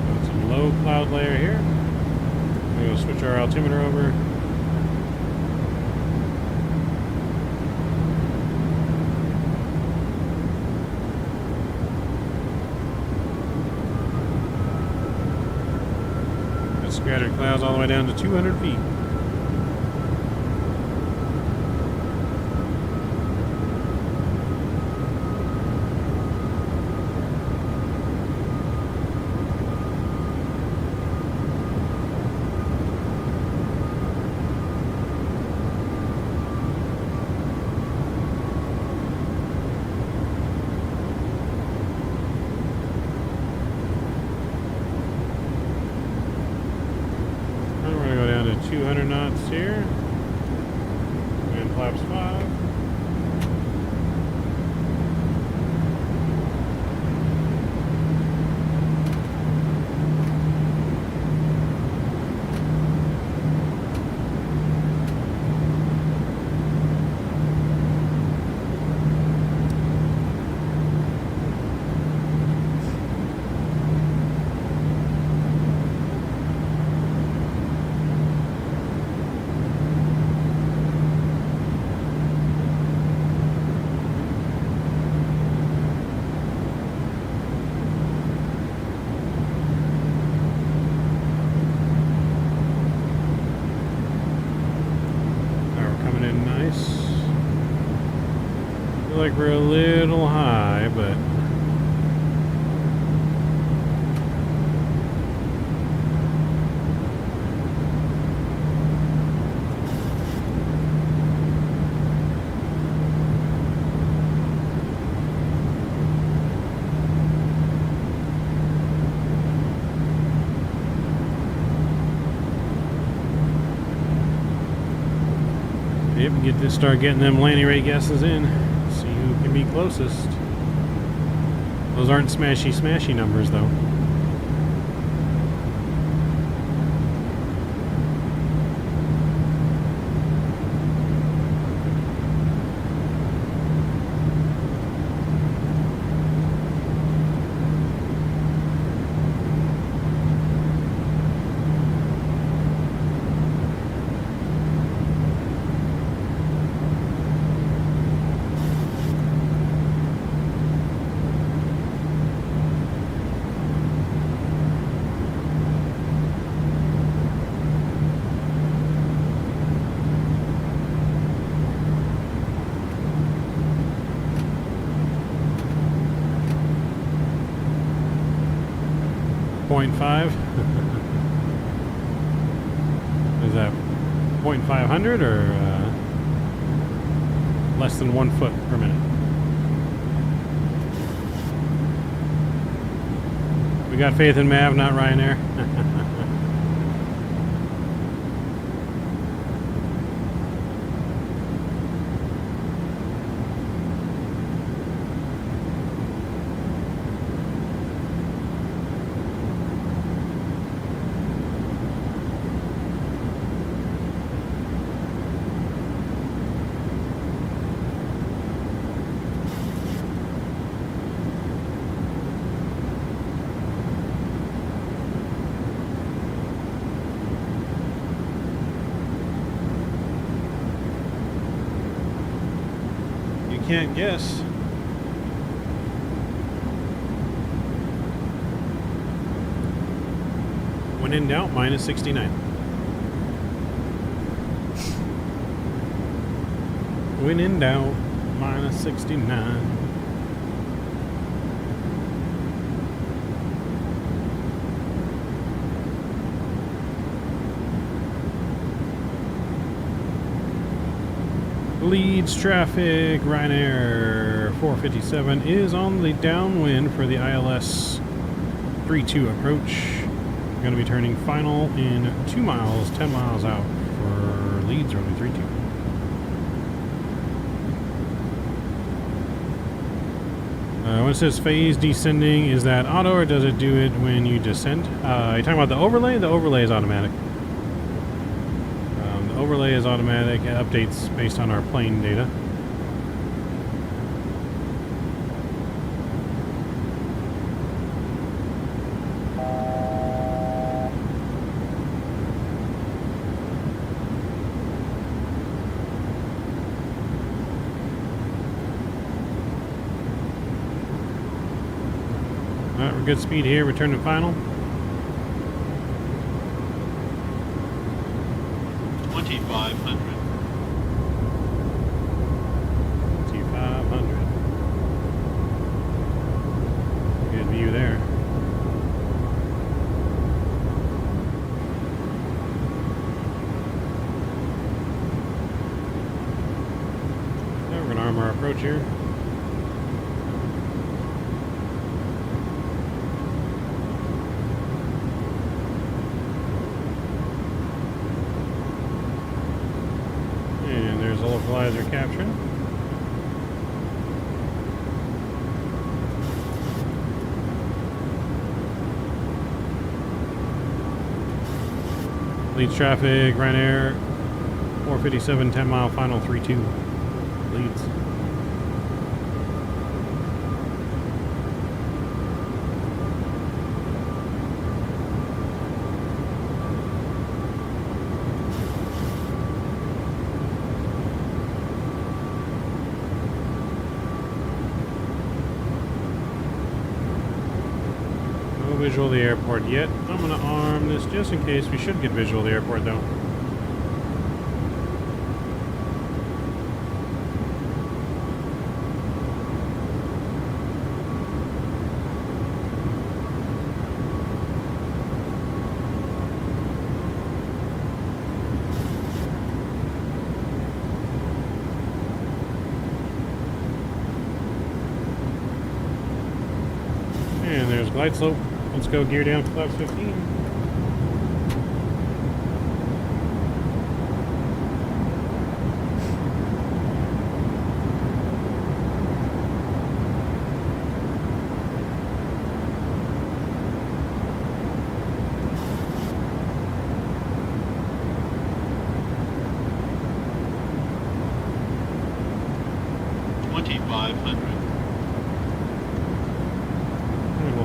Got some low cloud layer here. We're gonna switch our altimeter over. Scattered clouds all the way down to 200 feet. Here and flaps 5. Like we're a little high, but yep, start getting them landing rate guesses in. Can be closest. Those aren't smashy numbers though. 0.5. Is that 0.500 or less than 1 foot per minute? We got faith in Mav, not Ryanair. Can't guess. When in doubt, minus 69. When in doubt, minus 69. Leads traffic, Ryanair 457 is on the downwind for the ILS 32 approach. Going to be turning final in 2 miles, 10 miles out for Leeds runway 32. When it says phase descending, is that auto or does it do it when you descend? You're talking about the overlay? The overlay is automatic. Overlay is automatic. It updates based on our plane data. Alright, we're good speed here. Return to final. 2,500. 2,500. Good view there. Now we're going to arm our approach here. Localizer capturing. Leads traffic, Ryanair 457, 10 mile final 32. Leads. Visual of the airport yet. I'm going to arm this just in case. We should get visual of the airport though. And there's glide slope. Let's go gear down to flaps 15.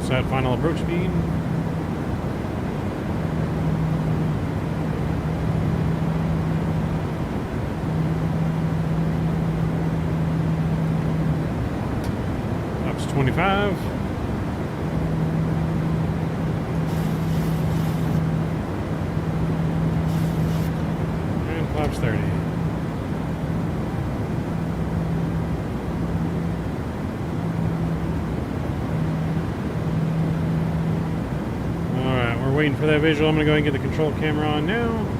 Set final approach speed. Flaps 25. And flaps 30. we're waiting for that visual, I'm going to go ahead and get the control camera on now.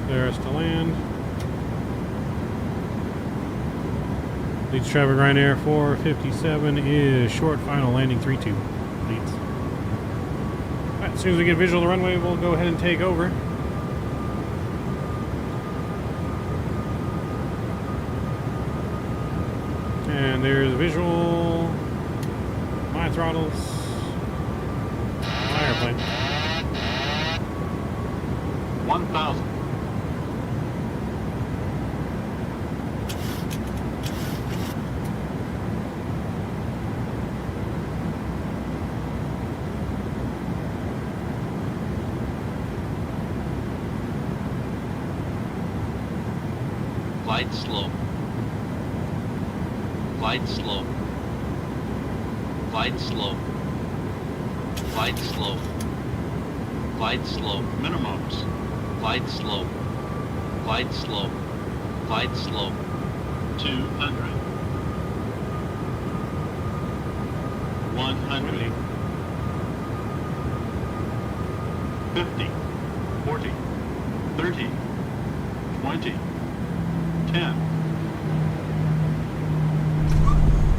Clear us to land. Leads traffic Ryanair 457 is short final landing 3-2. Leads. Alright, as soon as we get visual of the runway, we'll go ahead and take over. And there's visual. My throttles. My airplane. 1,000. Glide slow. Glide slow. Glide slow. Glide slow. Glide slow. Minimums. Glide slow. Glide slow. Glide slow. 200. 100. 50. 40. 30. 20. 10.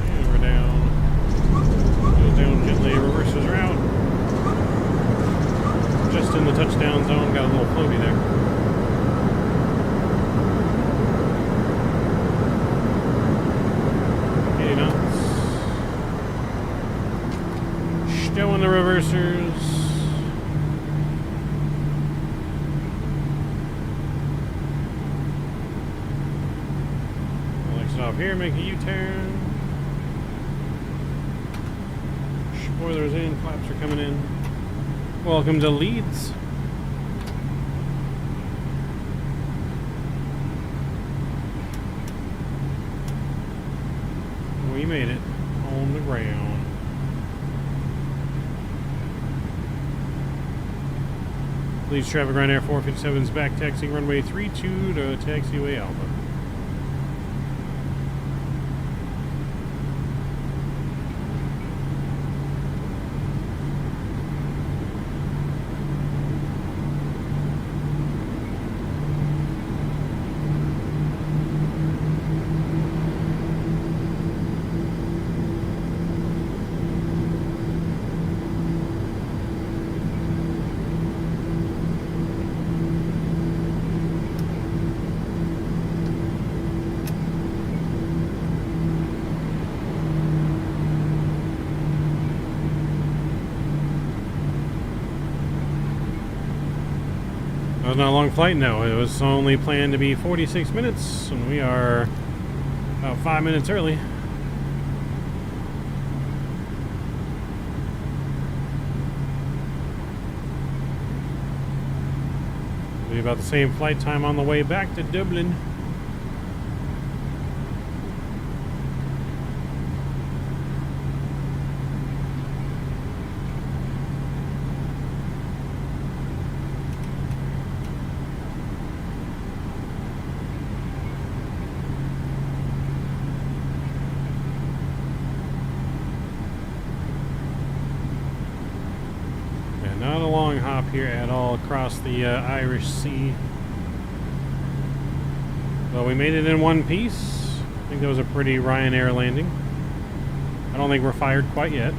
And we're down. Goes down gently, reverses route. Just in the touchdown zone, got a little floaty there. Okay, knots. Showing the reversers. Off here, make a U-turn. Spoilers in, flaps are coming in. Welcome to Leeds. We made it on the ground. Leeds traffic Ryanair 457 is back taxiing runway 32 to taxiway Alpha. It was not a long flight, no. It was only planned to be 46 minutes, and we are about 5 minutes early. It'll be about the same flight time on the way back to Dublin. Not a long hop here at all across the Irish Sea. Well, we made it in one piece. I think that was a pretty Ryanair landing. I don't think we're fired quite yet.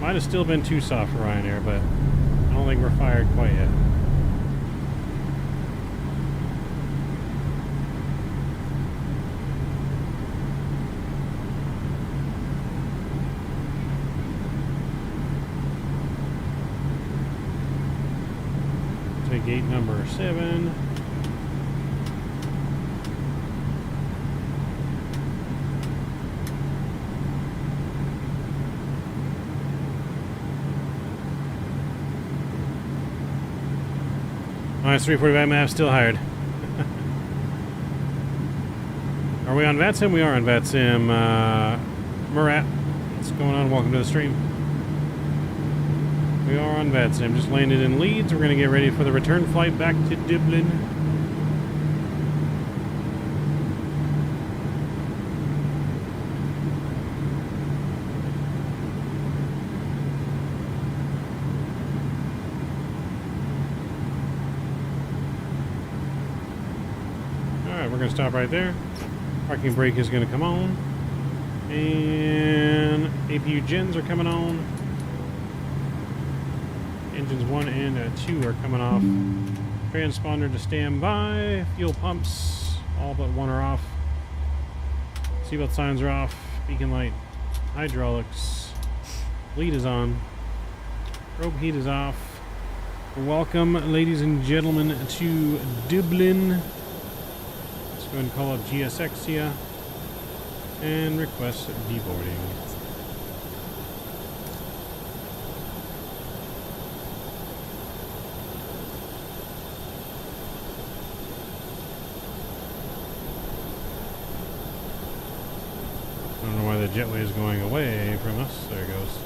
Might have still been too soft for Ryanair, but I don't think we're fired quite yet. Gate number 7. Minus 345 MAV still hired. Are we on Vatsim? We are on Vatsim. Murat, what's going on? Welcome to the stream. We are on Vatsim. Just landed in Leeds. We're going to get ready for the return flight back to Dublin. Alright, we're going to stop right there. Parking brake is going to come on. And APU gens are coming on. Engines 1 and 2 are coming off. Transponder to stand by. Fuel pumps, all but one are off. Seatbelt signs are off. Beacon light. Hydraulics. Lead is on. Probe heat is off. Welcome, ladies and gentlemen, to Dublin. Let's go ahead and call up GSX here and request deboarding. I don't know why the jetway is going away from us. There it goes.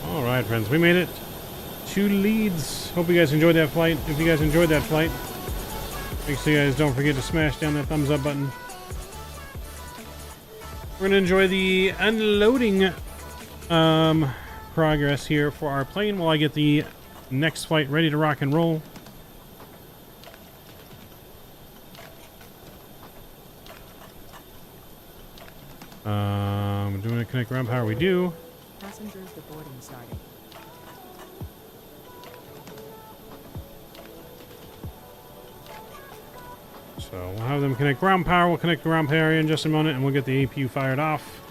All right, friends, we made it to Leeds. Hope you guys enjoyed that flight. If you guys enjoyed that flight, make sure you guys don't forget to smash down that thumbs up button. We're going to enjoy the unloading progress here for our plane while I get the next flight ready to rock and roll. Doing a connect ground power, we do. Passengers deboarding starting. So we'll have them connect ground power. We'll connect ground power in just a moment, and we'll get the APU fired off.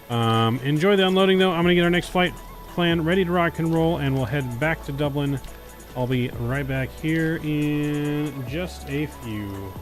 Enjoy the unloading, though. I'm going to get our next flight plan ready to rock and roll, and we'll head back to Dublin. I'll be right back here in just a few.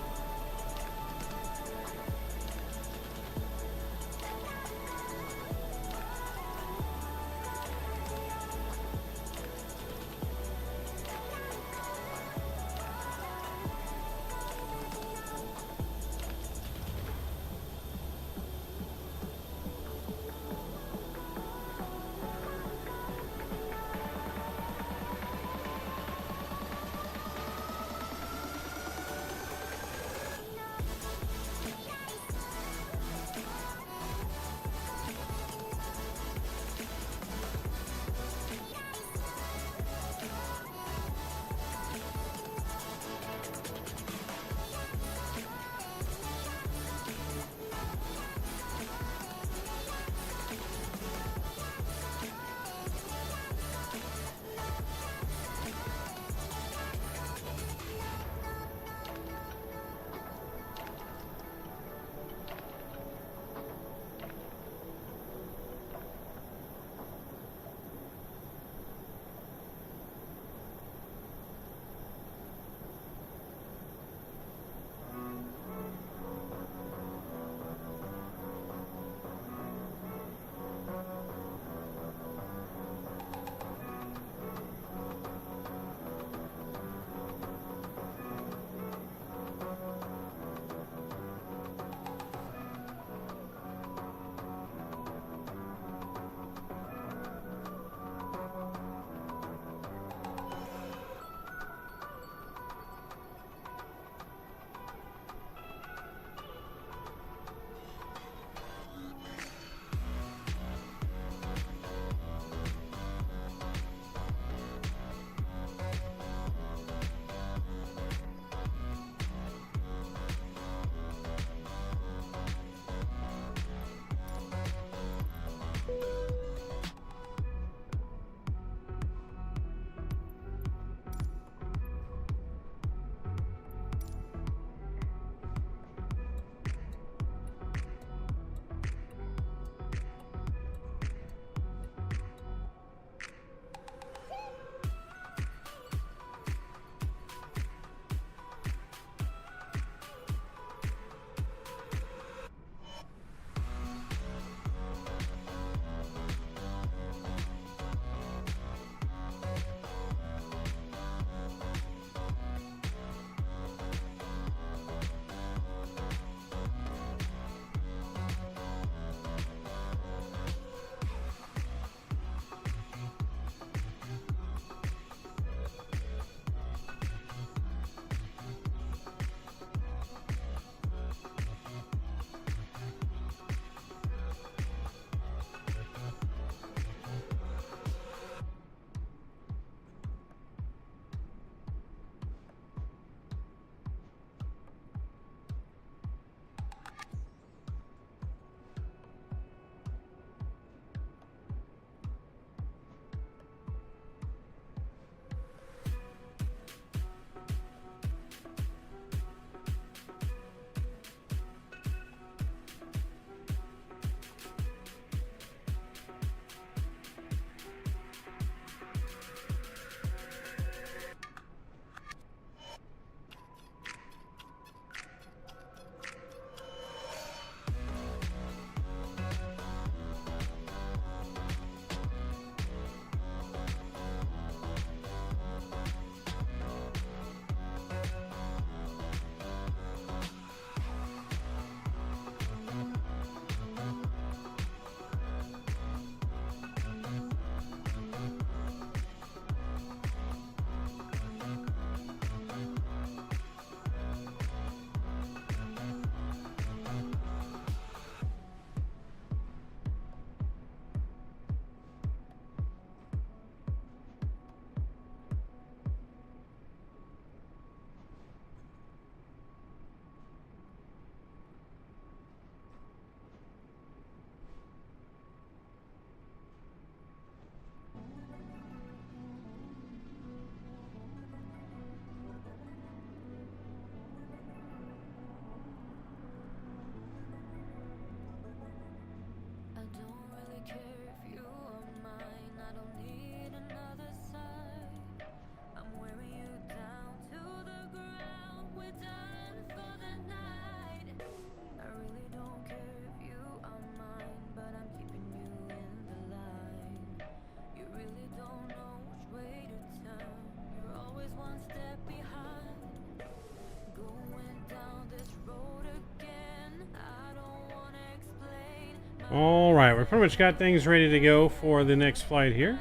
All right, we're pretty much got things ready to go for the next flight here.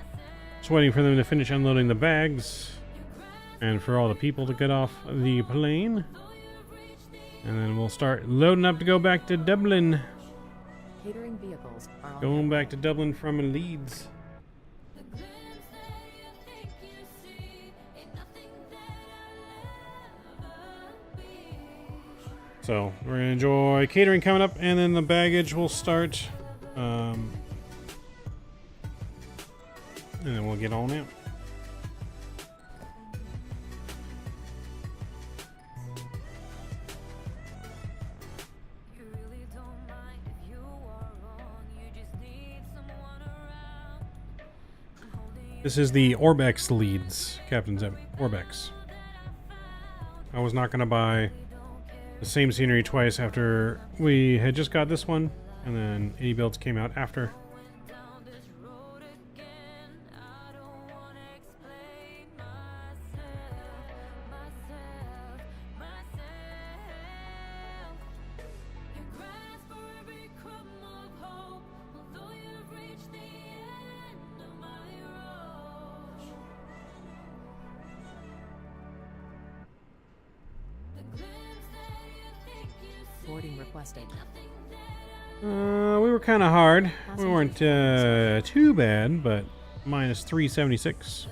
Just waiting for them to finish unloading the bags and for all the people to get off the plane. And then we'll start loading up to go back to Dublin. Catering vehicles are on Going back to Dublin from Leeds. So we're gonna enjoy catering coming up, and then the baggage will start, and then we'll get on out. This is the Orbx Leeds, Captain's Orbx. I was not gonna buy the same scenery twice after we had just got this one, and then any builds came out after. boarding requested. We were kind of hard. We weren't too bad, but minus 376.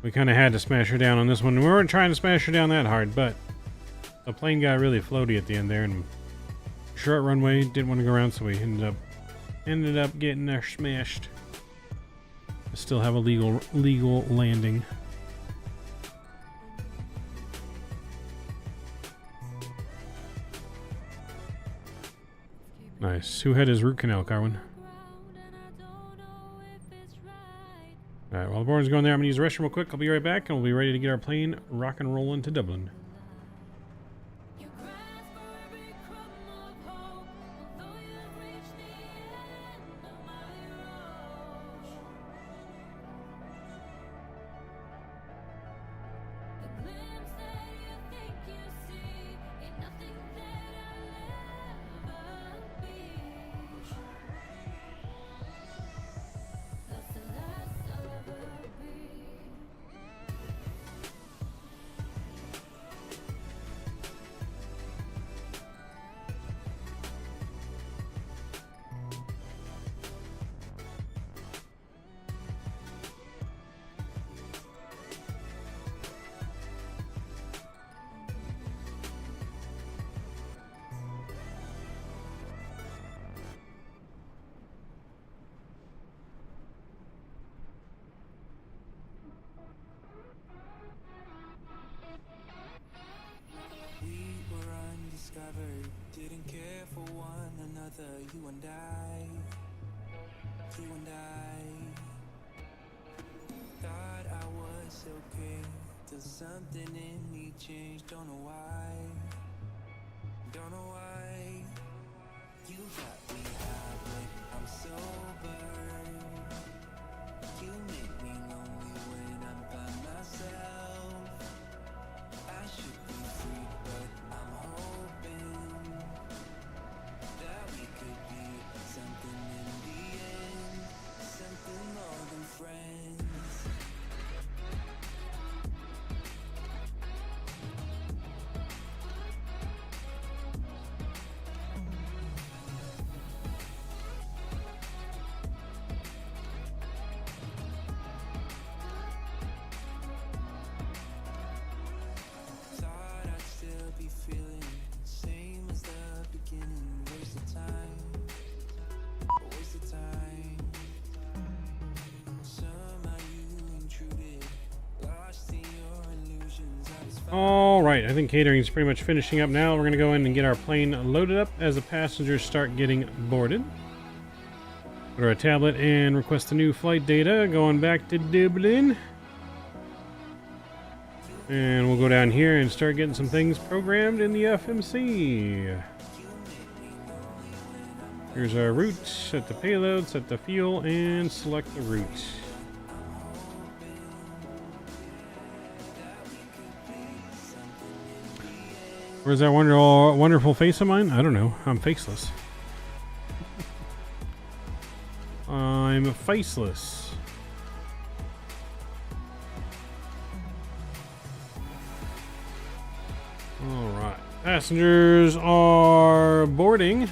We kind of had to smash her down on this one. We weren't trying to smash her down that hard, but the plane got really floaty at the end there, and short runway, didn't want to go around, so we ended up getting her smashed. Still have a legal landing. Nice. Who had his root canal, Carwin? Alright, while the boarding's going there, I'm going to use the restroom real quick. I'll be right back, and we'll be ready to get our plane rock and rolling to Dublin. Didn't care for one another, you and I. Thought I was okay, till something in me changed, don't know why. You got me high, but I'm sober. You make me lonely when I'm by myself. I should be free, but I'm hoping that we could be something in the end, something more than friends. Thought I'd still be feeling same as the beginning. Waste of time. Somehow you intruded, lost in your illusions. I was All right, I think catering's pretty much finishing up now. We're going to go in and get our plane loaded up as the passengers start getting boarded. Go to our tablet and request the new flight data going back to Dublin. And we'll go down here and start getting some things programmed in the FMC. Here's our route. Set the payload, set the fuel, and select the route. Where's that wonderful face of mine? I don't know. I'm faceless. I'm faceless. Alright. Passengers are boarding.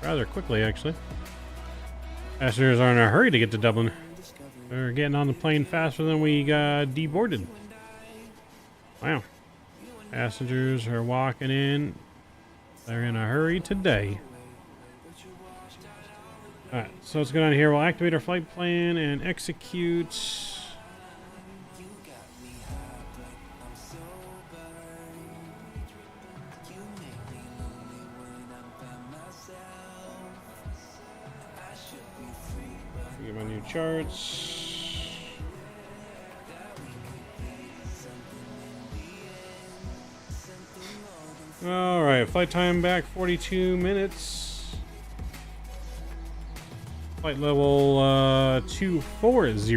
Rather quickly, actually. Passengers are in a hurry to get to Dublin. They're getting on the plane faster than we got deboarded. Wow. Passengers are walking in. They're in a hurry today. Alright, so let's go down here. We'll activate our flight plan and execute. Get my new charts. Alright, flight time back 42 minutes. Flight level 240. So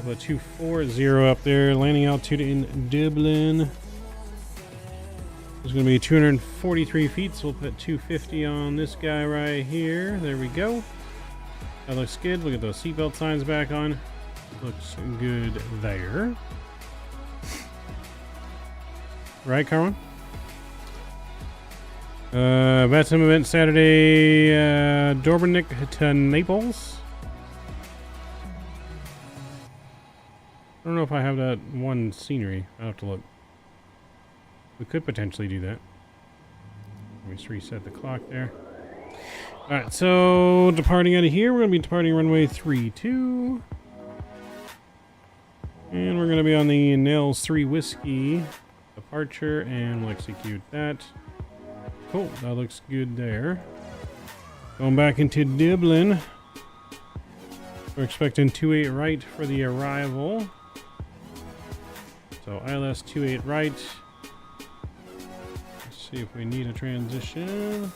the 240 up there, landing altitude in Dublin. It's going to be 243 feet, so we'll put 250 on this guy right here. There we go. That looks good. Look at those seatbelt signs back on. Looks good there. Right, Carmen? Vatsim event Saturday, Dorbernick to Naples. I don't know if I have that one scenery. I'll have to look. We could potentially do that. Let me just reset the clock there. Alright, so departing out of here, we're going to be departing runway 32. And we're going to be on the Nels 3 Whiskey departure, and we'll execute that. Cool, that looks good there. Going back into Dublin. We're expecting 28 right for the arrival. So ILS 28 right. Let's see if we need a transition.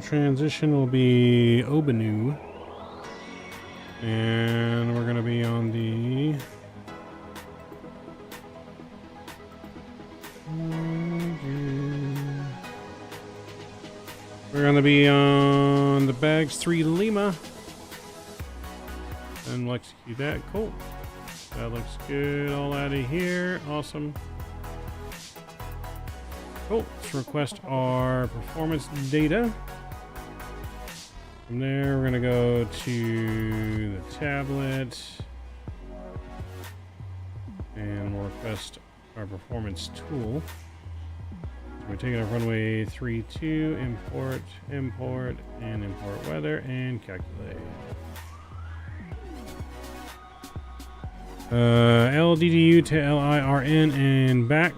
Transition will be Obanu, and we're going to be on the Bags 3 Lima, and we'll execute that. Cool, that looks good. All out of here. Awesome. Cool. Let's request our performance data. From there, we're going to go to the tablet. And we'll request our performance tool. So we're taking our runway 32, import, and import weather, and calculate. LDDU to LIRN and back.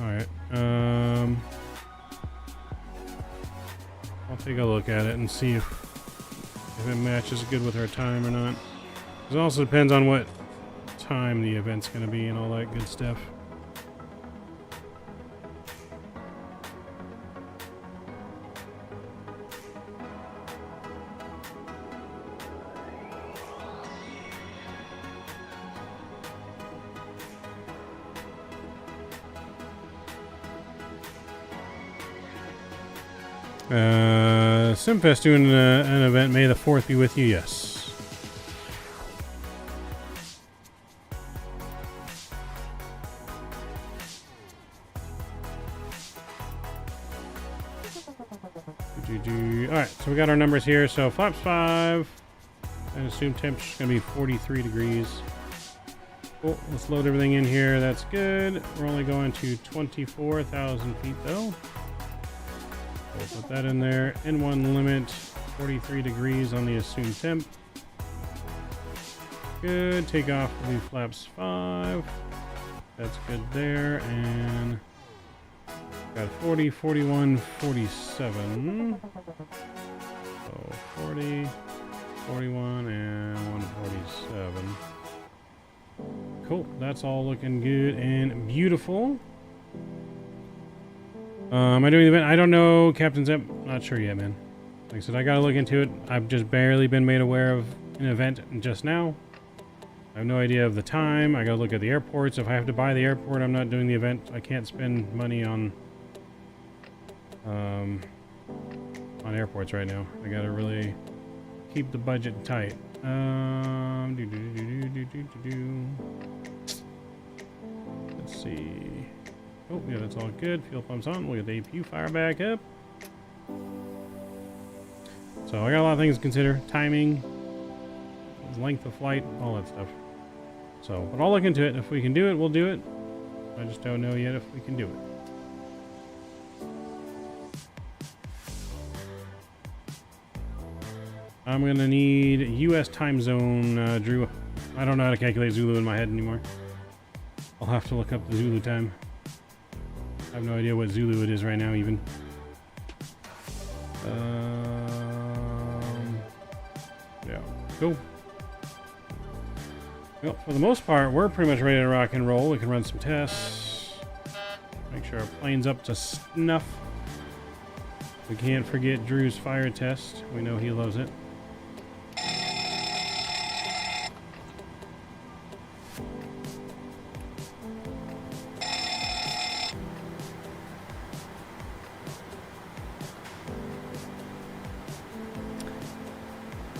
Alright. I'll take a look at it and see if it matches good with our time or not. It also depends on what time the event's going to be and all that good stuff. Simfest doing an event. May the 4th be with you. Yes. Alright, so we got our numbers here. So flaps 5. And assume temperature's going to be 43 degrees. Cool. Let's load everything in here. That's good. We're only going to 24,000 feet though. We'll put that in there. N1 limit, 43 degrees on the assumed temp. Good. Takeoff will be flaps 5. That's good there. And got 40, 41, 47. So 40, 41, and 147. Cool. That's all looking good and beautiful. Am I doing the event? I don't know, Captain Zip. Not sure yet, man. Like I said, I gotta look into it. I've just barely been made aware of an event just now. I have no idea of the time. I gotta look at the airports. If I have to buy the airport, I'm not doing the event. I can't spend money on airports right now. I gotta really keep the budget tight. Let's see. Oh, yeah, that's all good. Fuel pump's on. We'll get the APU fire back up. So I got a lot of things to consider. Timing, length of flight, all that stuff. So, but I'll look into it. If we can do it, we'll do it. I just don't know yet if we can do it. I'm going to need U.S. time zone, Drew. I don't know how to calculate Zulu in my head anymore. I'll have to look up the Zulu time. I have no idea what Zulu it is right now, even. Yeah, cool. Well, for the most part, we're pretty much ready to rock and roll. We can run some tests. Make sure our plane's up to snuff. We can't forget Drew's fire test. We know he loves it.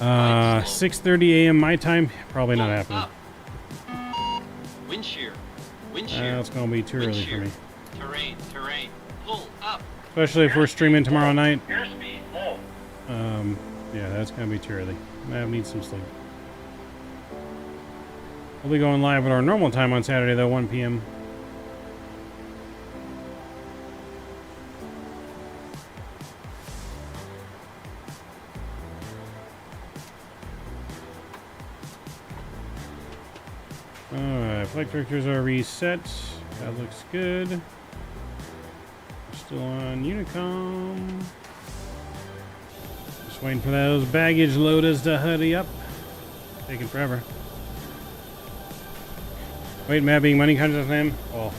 Uh, 6:30 a.m. my time. Probably not happening. Wind shear. Wind shear. It's gonna be too early for me. Terrain. Pull up. Especially if we're streaming tomorrow night. Airspeed low. Yeah, that's gonna be too early. Mav needs some sleep. We'll be going live at our normal time on Saturday, though, 1 p.m. Alright, flight directors are reset. That looks good. We're still on Unicom. Just waiting for those baggage loaders to hurry up. Taking forever. Wait, Matt being money conscious name? Well,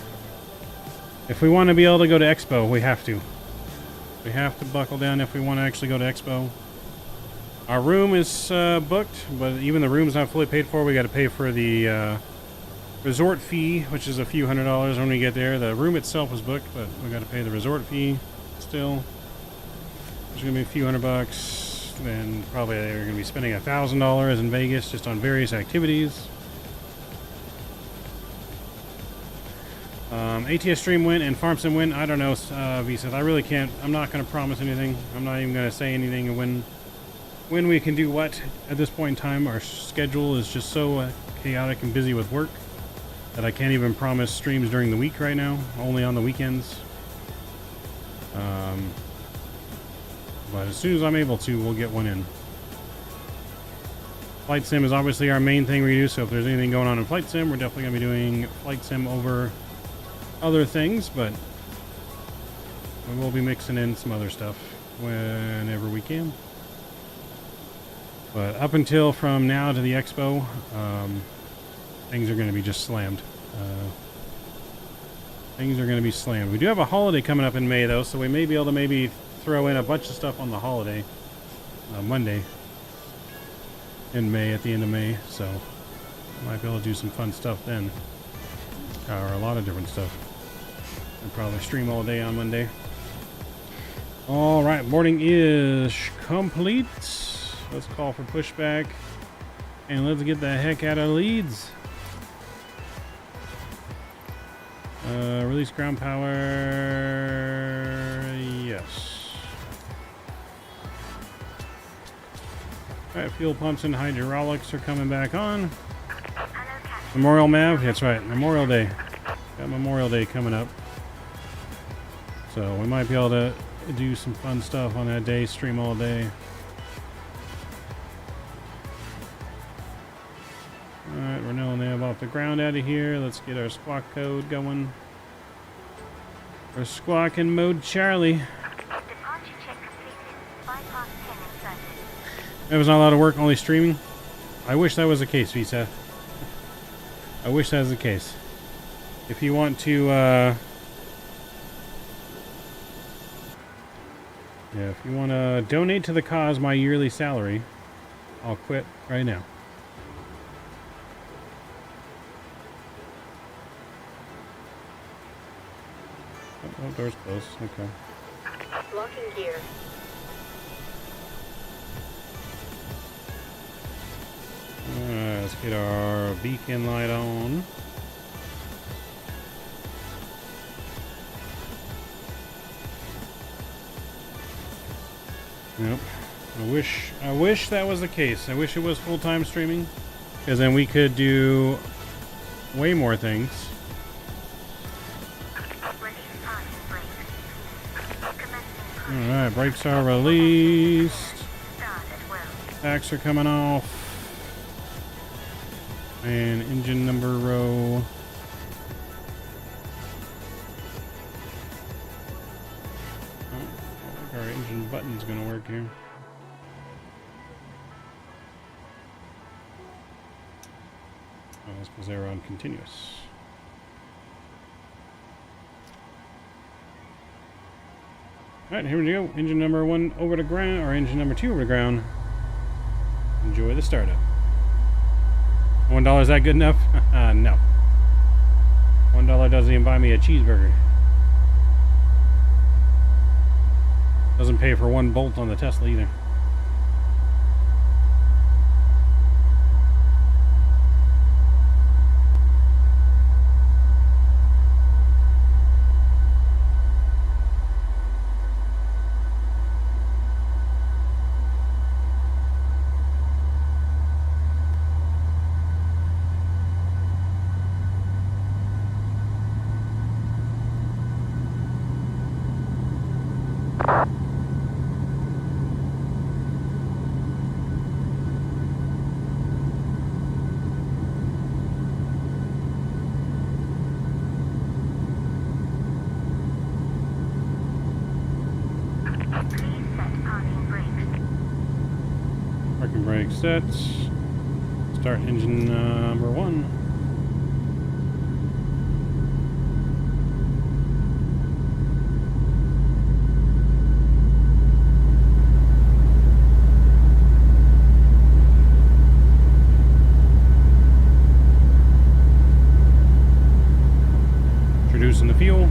if we want to be able to go to Expo, we have to. We have to buckle down if we want to actually go to Expo. Our room is booked, but even the room's not fully paid for. We got to pay for the resort fee, which is a few $100s when we get there. The room itself was booked, but we got to pay the resort fee still. There's gonna be a few $100, and probably they're gonna be spending $1,000 in Vegas just on various activities. ATS stream win and farm sim win. I don't know, Visa. I really can't. I'm not gonna promise anything. I'm not even gonna say anything when we can do what at this point in time. Our schedule is just so chaotic and busy with work that I can't even promise streams during the week right now, only on the weekends. But as soon as I'm able to, we'll get one in. Flight sim is obviously our main thing we do, so if there's anything going on in flight sim, we're definitely going to be doing flight sim over other things, but we will be mixing in some other stuff whenever we can. But up until from now to the expo, things are going to be just slammed. Things are going to be slammed. We do have a holiday coming up in May, though, so we may be able to maybe throw in a bunch of stuff on the holiday, Monday in May, at the end of May, so might be able to do some fun stuff then, or a lot of different stuff. I'll probably stream all day on Monday. All right, boarding is complete. Let's call for pushback, and let's get the heck out of Leeds. Release ground power. Yes. Alright, fuel pumps and hydraulics are coming back on. Memorial Mav? That's right, Memorial Day. Got Memorial Day coming up. So we might be able to do some fun stuff on that day, stream all day. Alright, we're nailing Nav off the ground out of here. Let's get our squawk code going. We're squawking mode Charlie. Departure check completed. Bypass 10 inserted. That was not a lot of work, only streaming. I wish that was the case, Visa. I wish that was the case. If you want to Yeah, if you want to donate to the cause my yearly salary, I'll quit right now. Oh, door's closed. Okay. Locking gear. Alright, let's get our beacon light on. Yep. I wish that was the case. I wish it was full-time streaming, because then we could do way more things. Release parking brakes. Commencing push. Alright, brakes are released. Start at will. Packs are coming off. And engine number row. Oh, I think our engine button's gonna work here. Oh, that's because they were on continuous. Alright, here we go. Engine number 1 over the ground, or engine number 2 over the ground. Enjoy the startup. $1, is that good enough? No. $1 doesn't even buy me a cheeseburger. Doesn't pay for 1 bolt on the Tesla either. Parking brake sets. Start engine number 1. Introducing the fuel.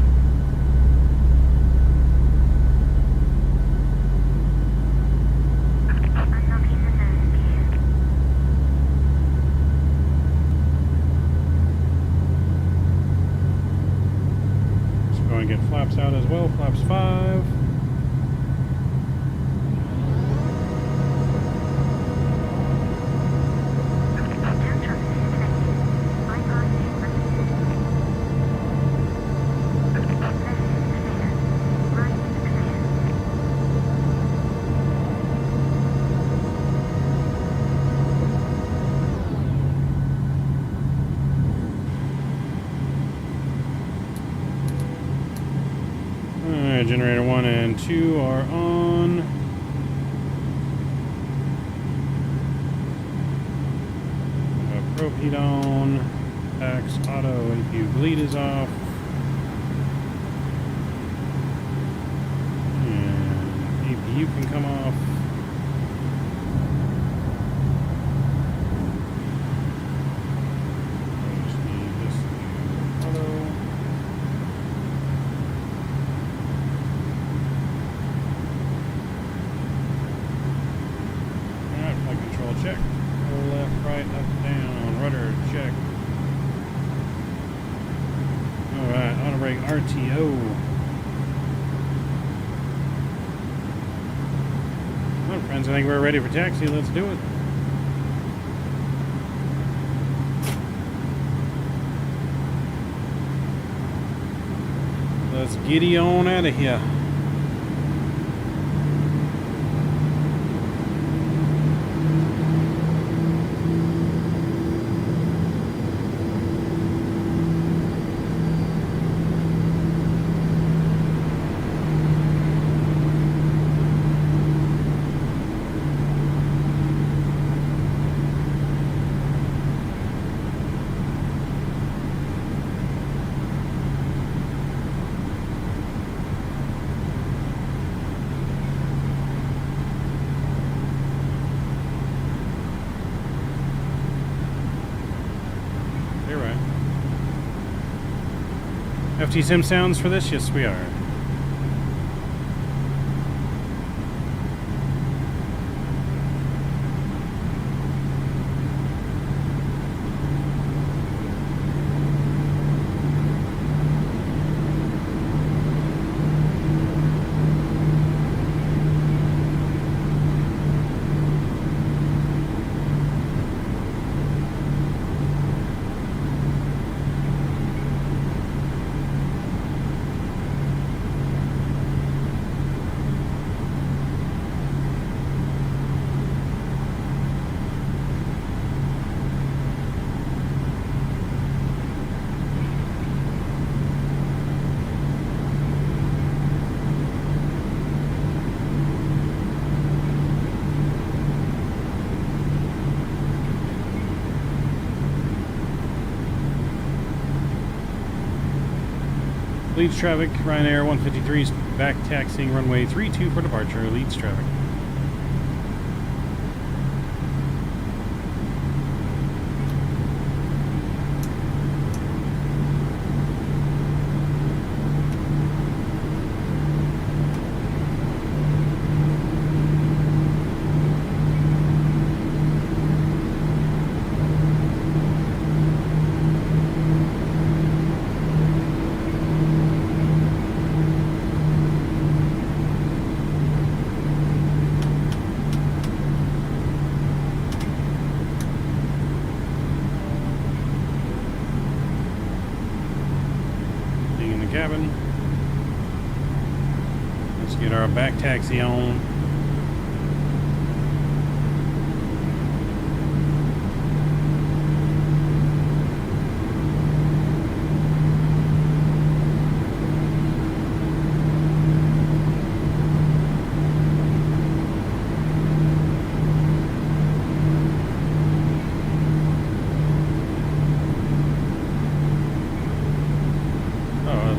Get flaps out as well. Flaps 5. Generator 1 and 2 are on. Probe heat on. Packs auto and view bleed is off. And APU can come off. I just need this to auto. Check. Left, right, up, down. Rudder, check. Alright, auto brake RTO. Well, friends, I think we're ready for taxi. Let's do it. Let's giddy on out of here. FT Sim sounds for this? Yes, we are. Leads traffic, Ryanair 153 is back taxiing runway 32 for departure. Leads traffic. Cabin. Let's get our back taxi on.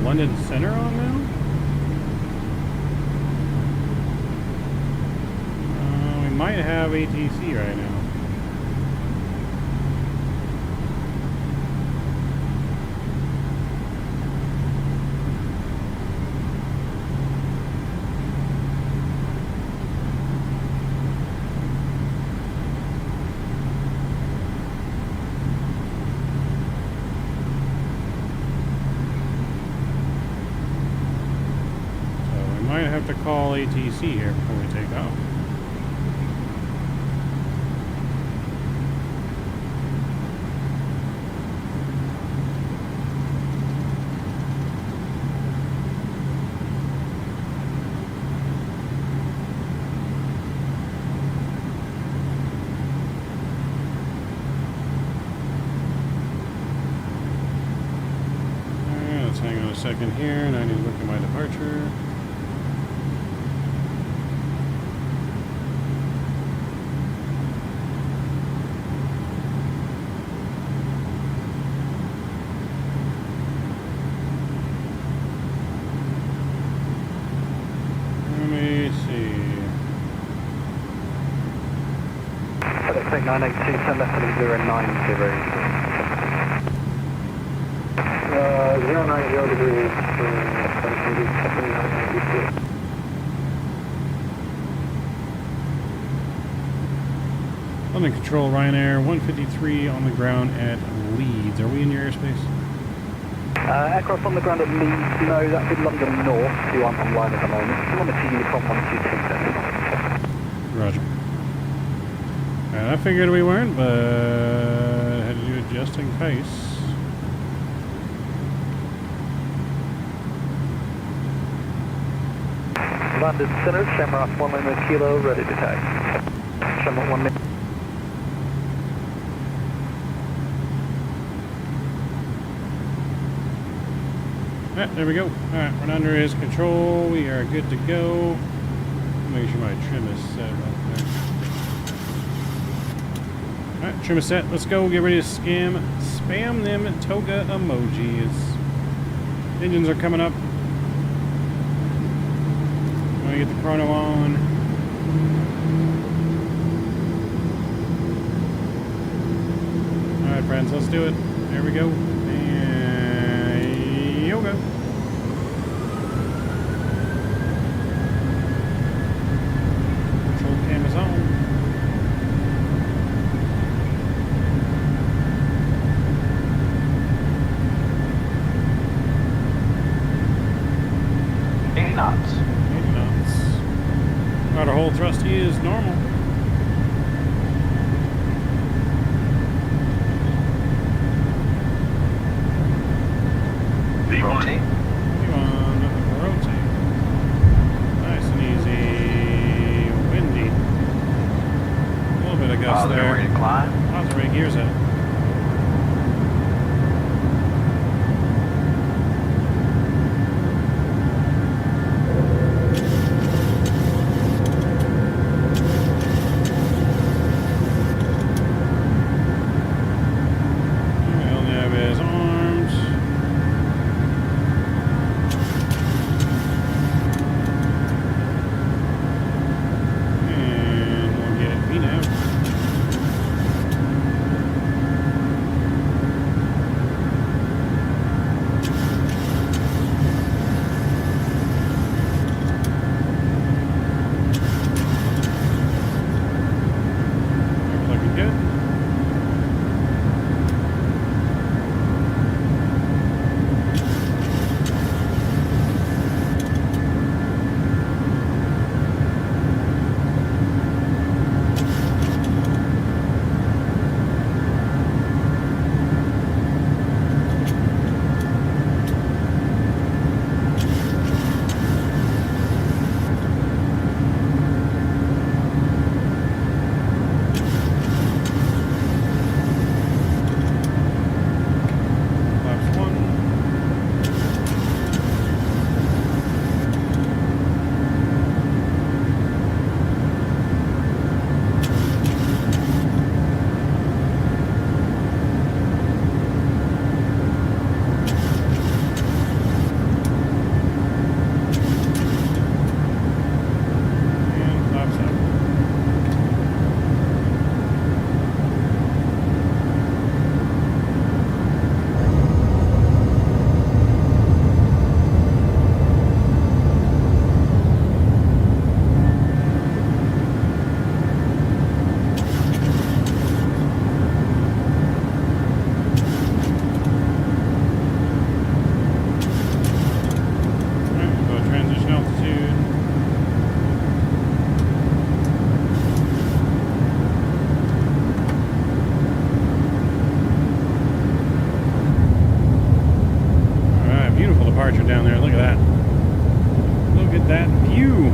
London Center on now? We might have ATC right now. To call ATC here before we take off. Let's hang on a second here, and I need to look at my departure. Take 982, turn left heading 090. 090 degrees, 982. London Control, Ryanair 153 on the ground at Leeds. Are we in your airspace? Aircraft on the ground at Leeds, no, that's in London North, you aren't online at the moment. Kilometer Uniform 126. Roger. I figured we weren't, but I had to do it just in case. London Center, Shamrock 1 Lima Kilo, ready to tag. Shamrock 1 minute. Alright, there we go. Alright, we're under his control. We are good to go. Make sure my trim is set right there. Alright, trim is set. Let's go. Get ready to spam them toga emojis. Engines are coming up. I'm gonna get the chrono on. Alright, friends, let's do it. There we go. And yoga. Okay. Control cam is on. Knots. 80 knots. Outer hold thrust is normal. Rotate. V1, rotate. Nice and easy. Windy. A little bit of gust there. Ready to climb. How's the right gears at? Down there, look at that. Look at that view.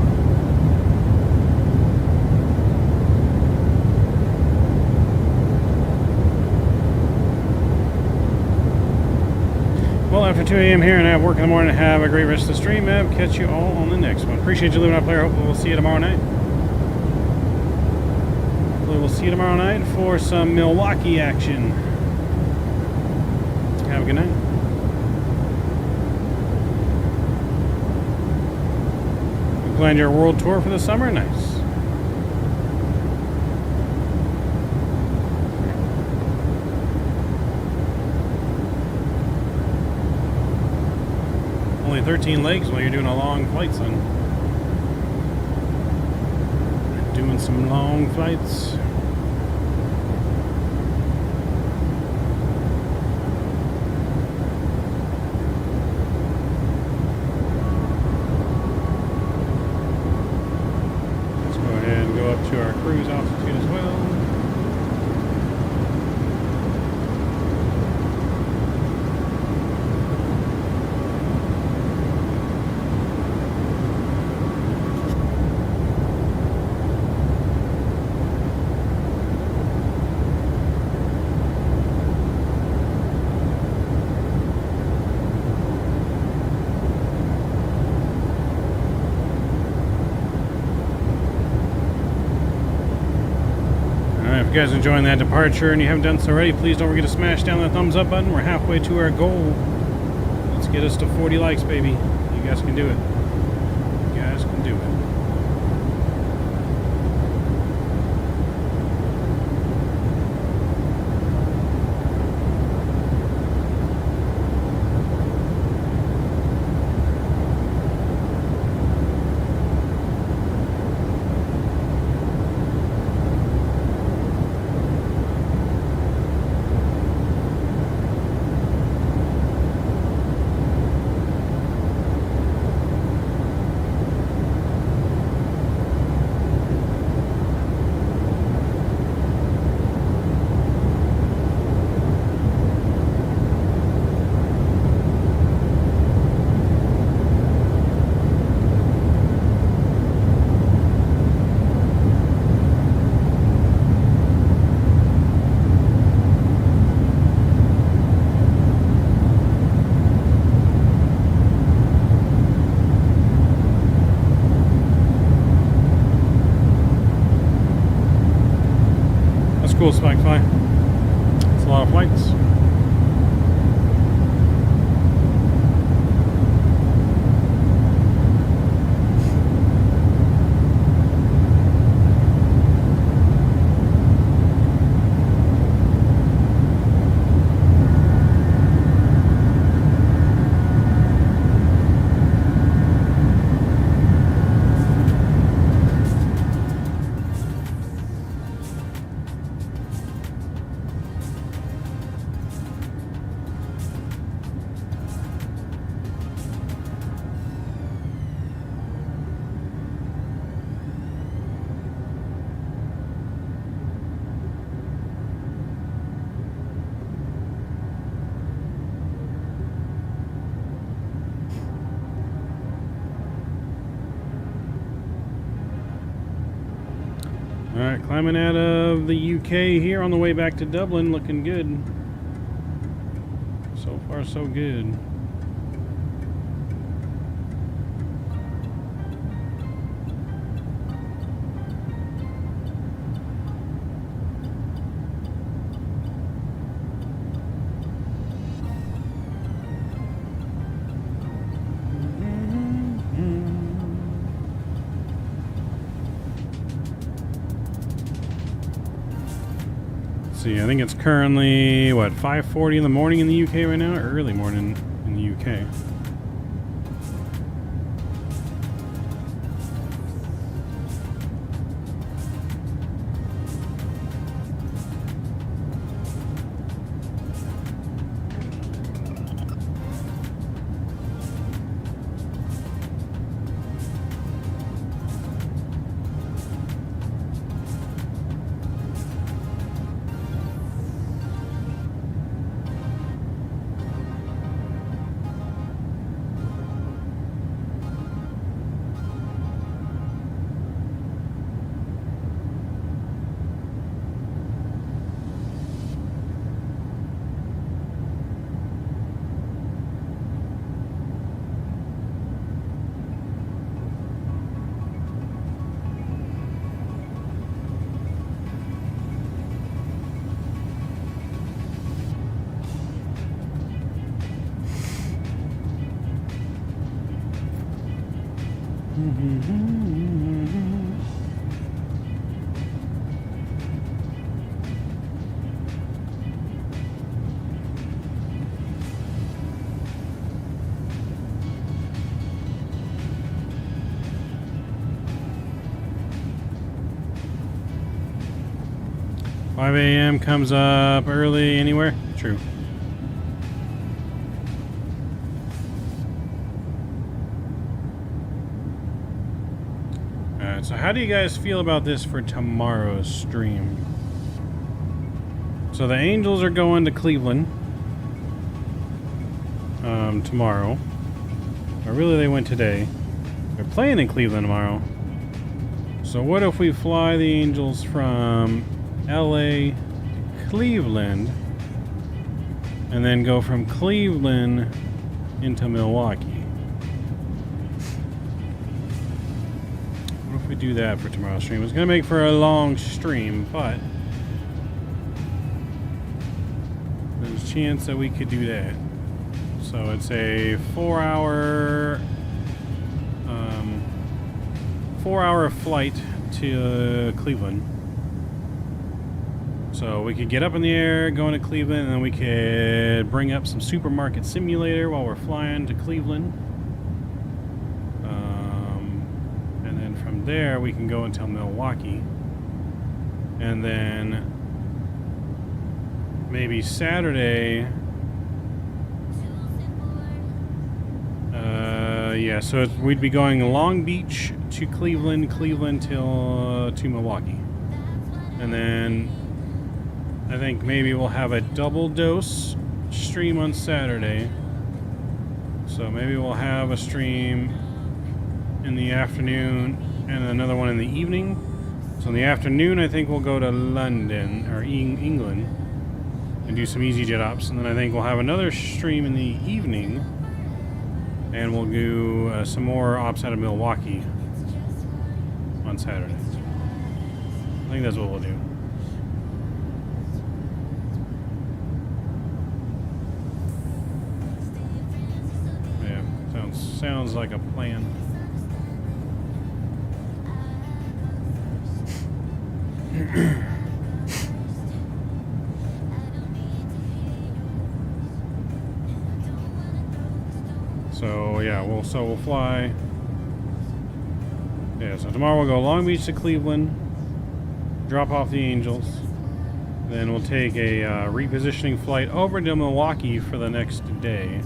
Well, after 2 a.m. here and I have work in the morning, have a great rest of the stream. Catch you all on the next one. Appreciate you living out, player. Hopefully we'll see you tomorrow night. Hopefully we'll see you tomorrow night for some Milwaukee action. Have a good night. Planned your world tour for the summer? Nice. Only 13 legs while you're doing a long flight, son. Doing some long flights. To our cruise altitude as well. If you guys are enjoying that departure and you haven't done so already, please don't forget to smash down that thumbs up button. We're halfway to our goal. Let's get us to 40 likes, baby. You guys can do it. You guys can do it. Yeah. It's a lot of flights. Alright, climbing out of the UK here on the way back to Dublin, looking good. So far, so good. See, I think it's currently, what, 5:40 in the morning in the UK right now? Or early morning in the UK. $5 a.m. comes up early anywhere? True. Alright, so how do you guys feel about this for tomorrow's stream? So the Angels are going to Cleveland tomorrow. Or really they went today. They're playing in Cleveland tomorrow. So what if we fly the Angels from LA to Cleveland and then go from Cleveland into Milwaukee? What if we do that for tomorrow's stream? It's going to make for a long stream, but there's a chance that we could do that. So it's a 4-hour flight to Cleveland. So we could get up in the air, go into Cleveland, and then we could bring up some supermarket simulator while we're flying to Cleveland. And then from there we can go until Milwaukee. And then maybe Saturday. Yeah, so we'd be going Long Beach to Cleveland, Cleveland to Milwaukee. And then I think maybe we'll have a double dose stream on Saturday. So maybe we'll have a stream in the afternoon and another one in the evening. So in the afternoon, I think we'll go to London or England and do some EasyJet ops. And then I think we'll have another stream in the evening and we'll do some more ops out of Milwaukee on Saturday. I think that's what we'll do. Sounds like a plan. So yeah, we'll fly. Yeah, so tomorrow we'll go Long Beach to Cleveland, drop off the Angels, then we'll take a repositioning flight over to Milwaukee for the next day,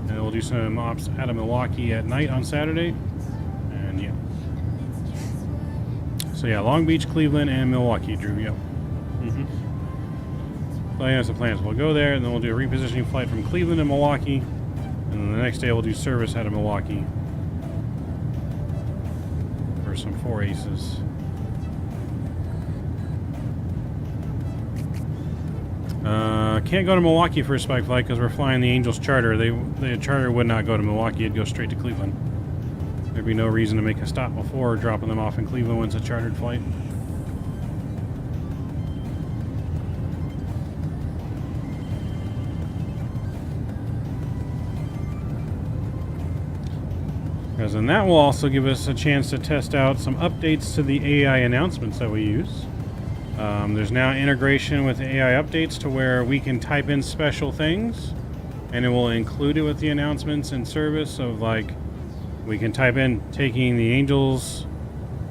and we'll do some ops out of Milwaukee at night on Saturday, and yeah. So yeah, Long Beach, Cleveland, and Milwaukee, Drew. Yep. So yeah, that's the plans. We'll go there, and then we'll do a repositioning flight from Cleveland to Milwaukee. And then the next day we'll do service out of Milwaukee for some 4 aces. Can't go to Milwaukee for a spike flight because we're flying the Angels charter. The charter would not go to Milwaukee, it'd go straight to Cleveland. There'd be no reason to make a stop before dropping them off in Cleveland when it's a chartered flight. Because then that will also give us a chance to test out some updates to the AI announcements that we use. There's now integration with AI updates to where we can type in special things and it will include it with the announcements and service of, like, we can type in taking the Angels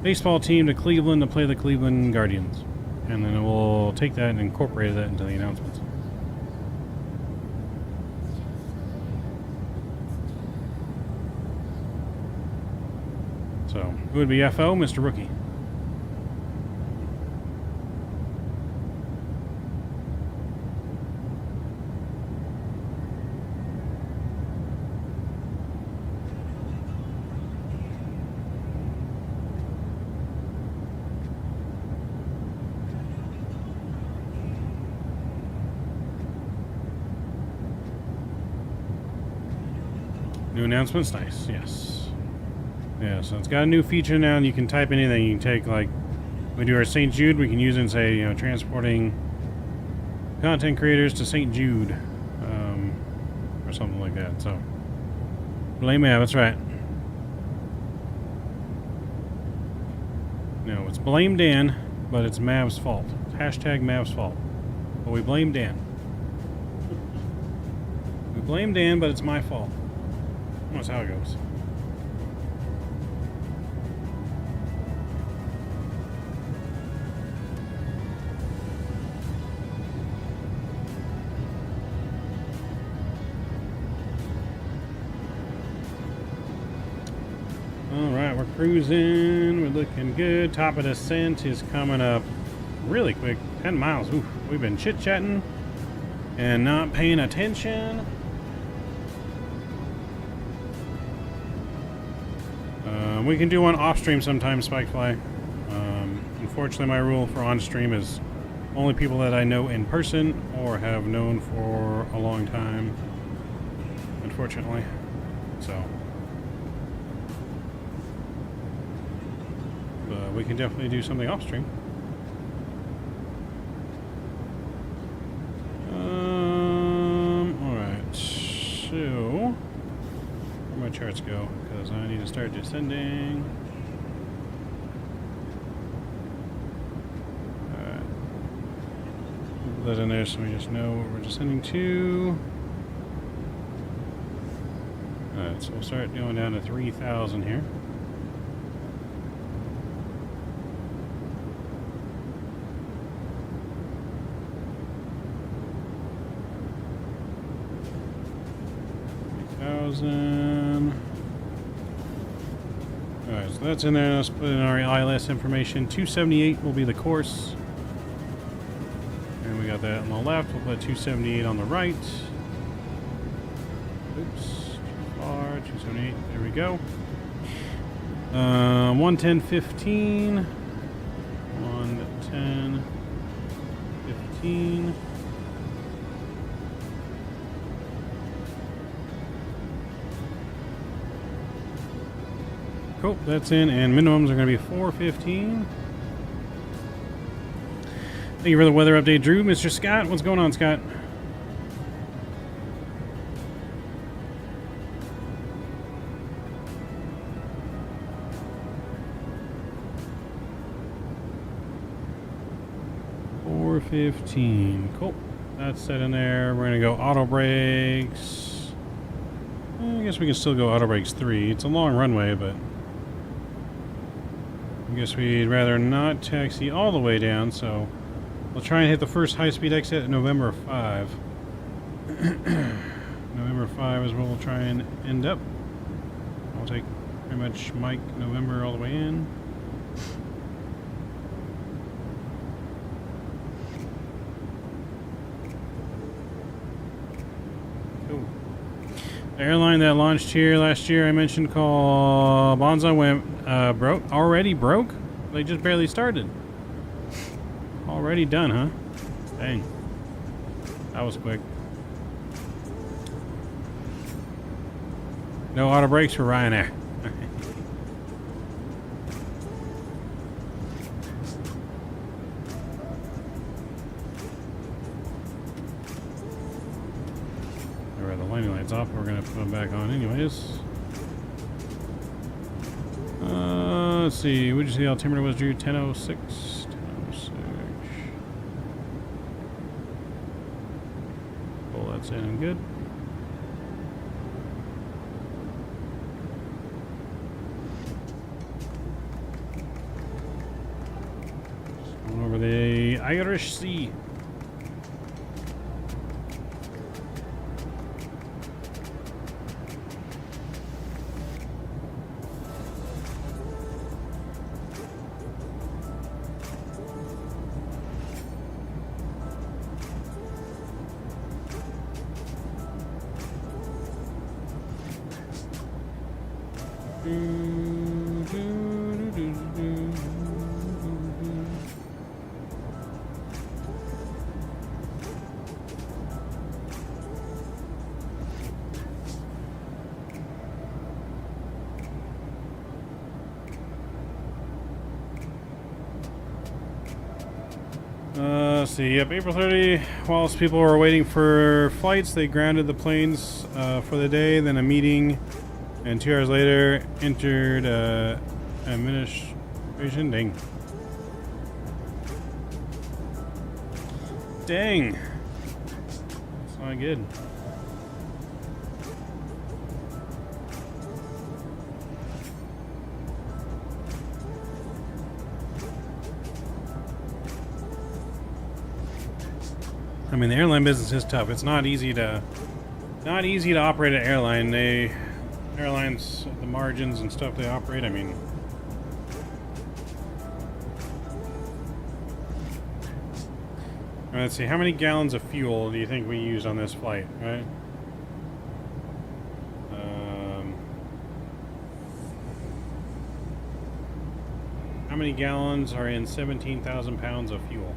baseball team to Cleveland to play the Cleveland Guardians, and then it will take that and incorporate that into the announcements. So, who would be FO? Mr. Rookie. New announcements? Nice, yes. Yeah, so it's got a new feature now, and you can type anything. You can take, like, we do our St. Jude, we can use it and say, you know, transporting content creators to St. Jude, or something like that. So, blame Mav, that's right. No, it's blame Dan, but it's Mav's fault. Hashtag Mav's fault. But we blame Dan. We blame Dan, but it's my fault. That's how it goes. Alright, we're cruising. We're looking good. Top of descent is coming up really quick. 10 miles. Oof. We've been chit-chatting and not paying attention. We can do one off-stream sometimes, Spikefly. Unfortunately, my rule for on-stream is only people that I know in person or have known for a long time, unfortunately. So, but we can definitely do something off-stream. Alright, so where my charts go? Because I need to start descending. Alright. Put that in there so we just know what we're descending to. Alright, so we'll start going down to 3,000 here. Alright, so that's in there. Let's put in our ILS information. 278 will be the course. And we got that on the left. We'll put 278 on the right. Oops, too far. 278. There we go. 110.15. 110.15. Cool, that's in, and minimums are going to be 415. Thank you for the weather update, Drew. Mr. Scott, what's going on, Scott? 15. Cool. That's set in there. We're gonna go auto brakes. I guess we can still go auto brakes 3. It's a long runway, but I guess we'd rather not taxi all the way down, so we'll try and hit the first high-speed exit at November 5. November 5 is where we'll try and end up. I'll take pretty much Mike November all the way in. Cool. The airline that launched here last year I mentioned called Bonza went broke. Already broke? They just barely started. Already done, huh? Dang. That was quick. No auto brakes for Ryanair. Alright, the landing lights off. We're going to put them back on anyways. Let's see. Would you see the altimeter was due 10:06? 10:06. Pull that's in good. Over the Irish Sea. Let's see, yep, April 30, whilst people were waiting for flights, they grounded the planes for the day, then a meeting, and 2 hours later entered administration. Dang. Dang. That's not good. I mean, the airline business is tough. It's not easy to operate an airline. Airlines, the margins and stuff they operate. I mean, let's see. How many gallons of fuel do you think we used on this flight? Right. How many gallons are in 17,000 pounds of fuel?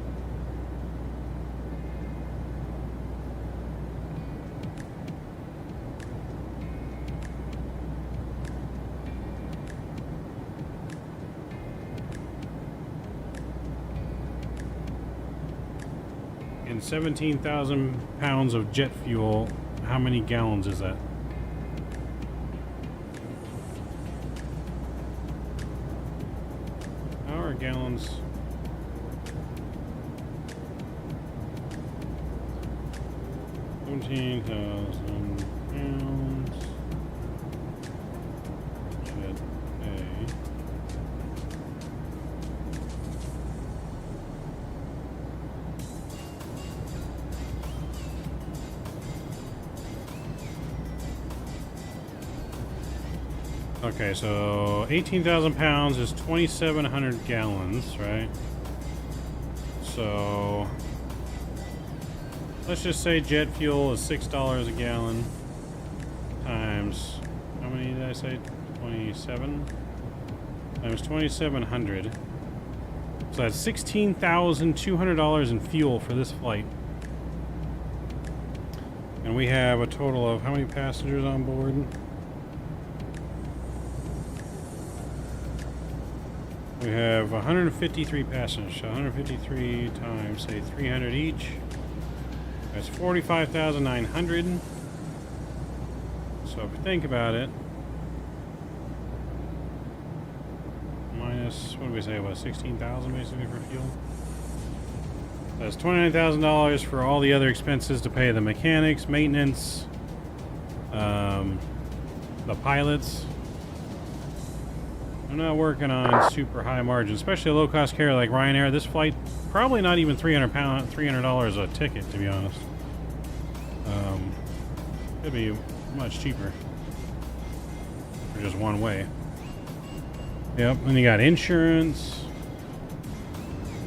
In 17,000 pounds of jet fuel, how many gallons is that? How are gallons? 17,000 pounds. Jet A. Okay, so 18,000 pounds is 2,700 gallons, right? So let's just say jet fuel is $6 a gallon times, how many did I say? 27 times 2,700. So that's $16,200 in fuel for this flight. And we have a total of how many passengers on board? We have 153 passengers, so 153 times, say, 300 each. That's 45,900. So if you think about it, minus, what did we say, what, 16,000 basically for fuel? That's $29,000 for all the other expenses to pay the mechanics, maintenance, the pilots. I'm not working on super high margins, especially a low-cost carrier like Ryanair. This flight probably not even $300 a ticket, to be honest. Could be much cheaper for just one way. Yep, and you got insurance,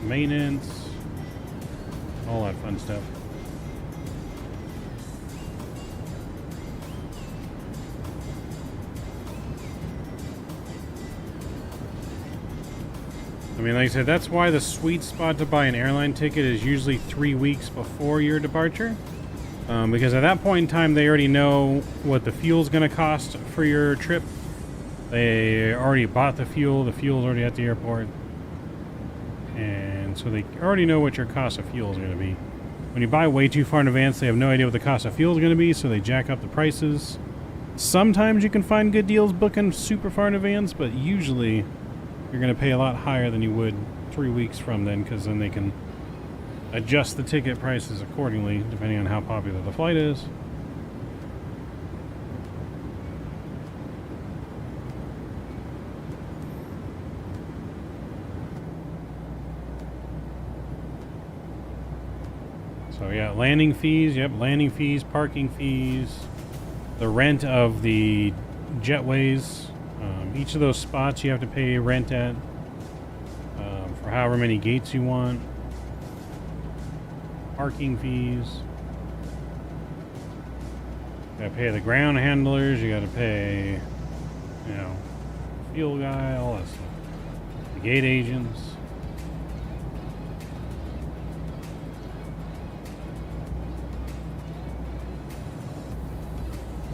maintenance, all that fun stuff. I mean, like I said, that's why the sweet spot to buy an airline ticket is usually 3 weeks before your departure. Because at that point in time, they already know what the fuel's going to cost for your trip. They already bought the fuel's already at the airport. And so they already know what your cost of fuel is going to be. When you buy way too far in advance, they have no idea what the cost of fuel is going to be, so they jack up the prices. Sometimes you can find good deals booking super far in advance, but usually you're going to pay a lot higher than you would 3 weeks from then, because then they can adjust the ticket prices accordingly, depending on how popular the flight is. So yeah, landing fees, yep, landing fees, parking fees, the rent of the jetways. Each of those spots you have to pay rent at for however many gates you want. Parking fees. You gotta pay the ground handlers, you gotta pay, you know, fuel guy, all that stuff. The gate agents.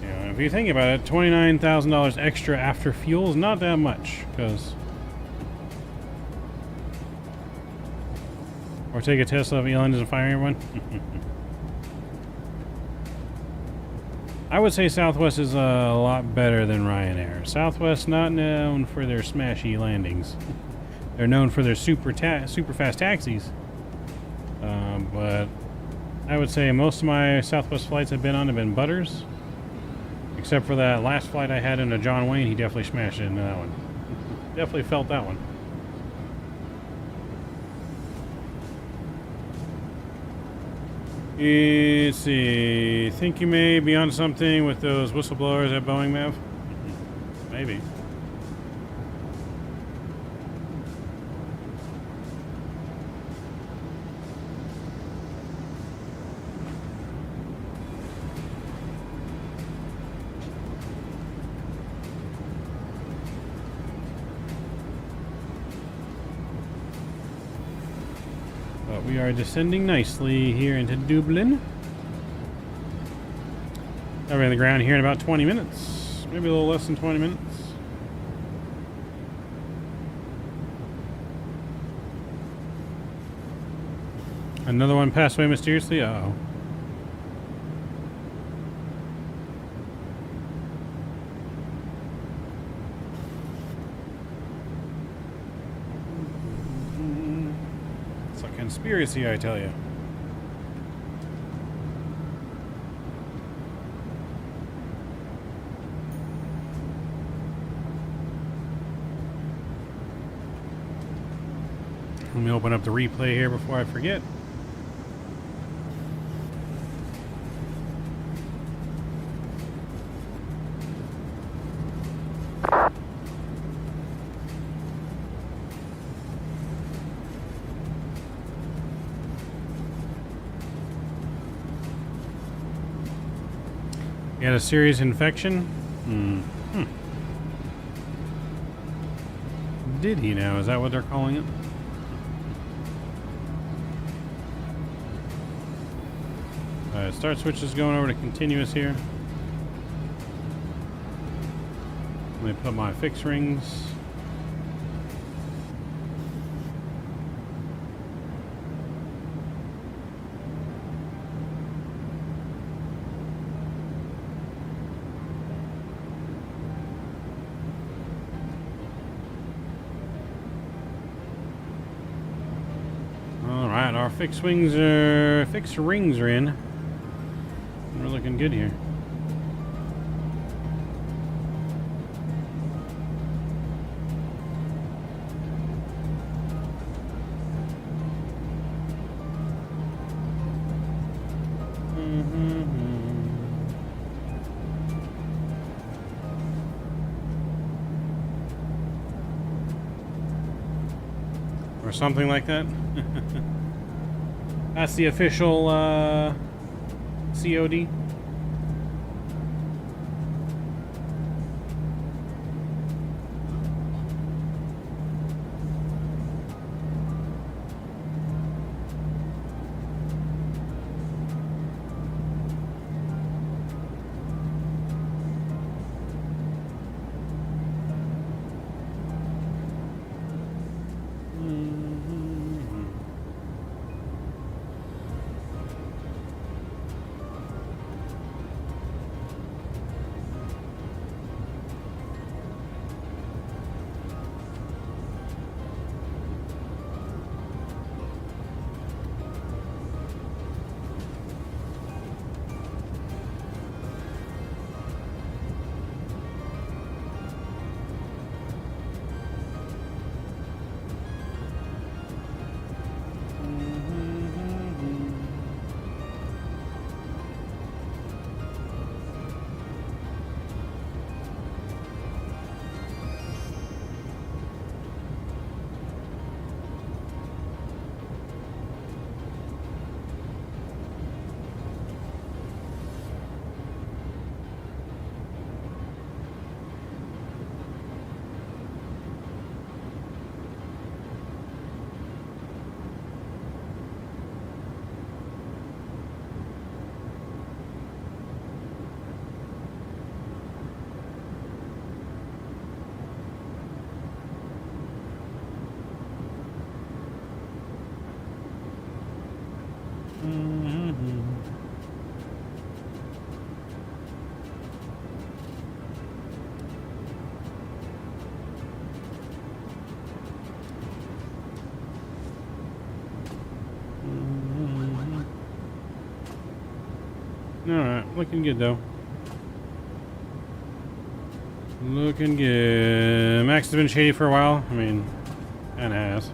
You know, and if you think about it, $29,000 extra after fuel is not that much, because or take a Tesla if Elon doesn't fire everyone. I would say Southwest is a lot better than Ryanair. Southwest not known for their smashy landings. They're known for their super fast taxis. But I would say most of my Southwest flights I've been on have been butters. Except for that last flight I had in a John Wayne, he definitely smashed it into that one. Definitely felt that one. Let's see. Think you may be on something with those whistleblowers at Boeing, Mav? Maybe. But we are descending nicely here into Dublin. I'll be on the ground here in about 20 minutes. Maybe a little less than 20 minutes. Another one passed away mysteriously. Uh-oh. It's a conspiracy, I tell you. Let me open up the replay here before I forget. You had a serious infection? Did he now? Is that what they're calling it? Start switch is going over to continuous here. Let me put my fix rings. Our fixed rings are in. We're looking good here. Or something like that. That's the official COD. Alright, looking good though. Looking good. Max has been shady for a while. I mean, kinda has.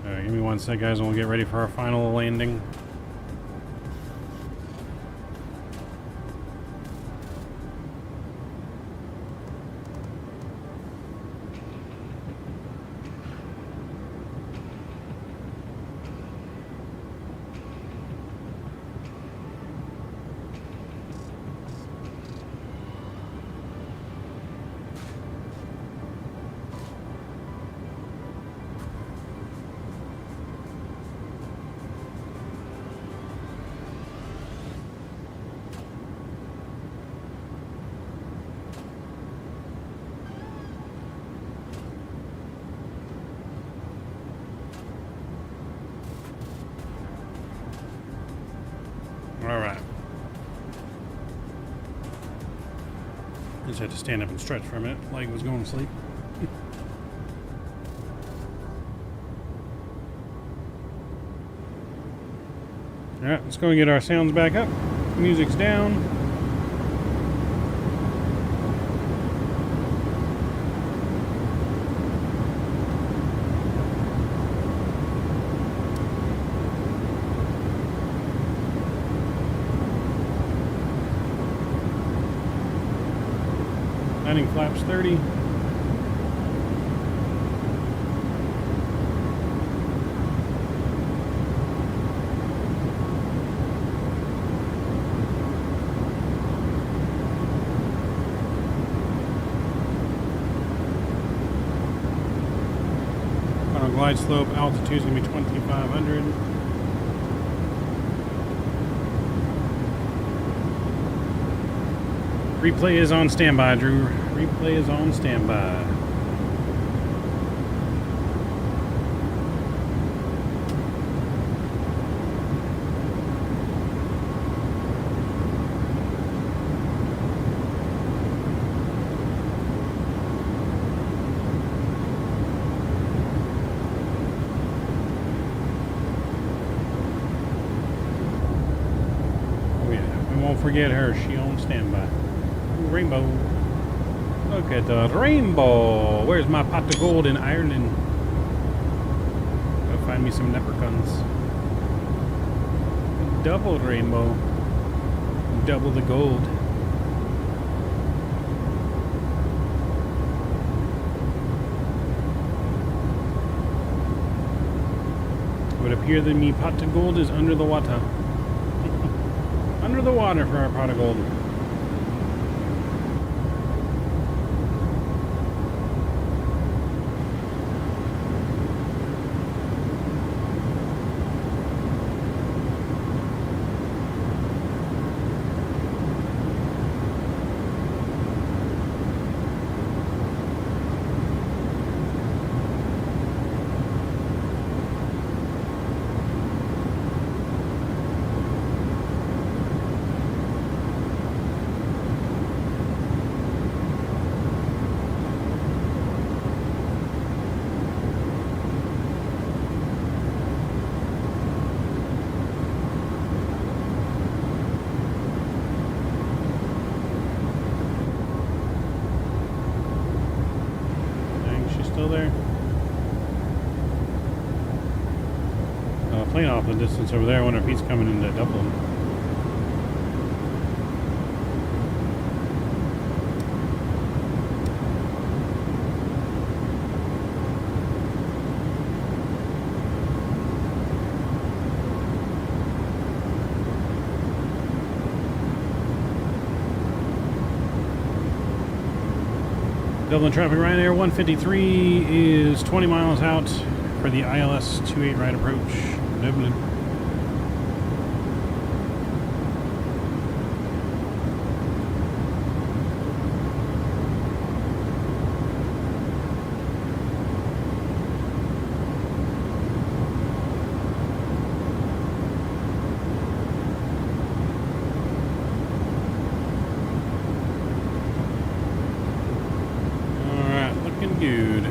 Alright, give me one sec, guys, and we'll get ready for our final landing. Alright. Just had to stand up and stretch for a minute. Leg was going to sleep. Alright, let's go and get our sounds back up. Music's down. Landing flaps 30. Final glide slope altitude is going to be 2,500. Replay is on standby, Drew. Replay is on standby. won't forget her. She on standby. Ooh, rainbow. Look at the rainbow. Where's my pot of gold in Ireland? Go find me some leprechauns. Double rainbow. Double the gold. It would appear that me pot of gold is under the water. Under the water for our pot of gold. Still there? Plane off the distance over there. I wonder if he's coming into Dublin. Dublin traffic, Ryanair 153 is 20 miles out for the ILS 28 right approach, Dublin. Good. I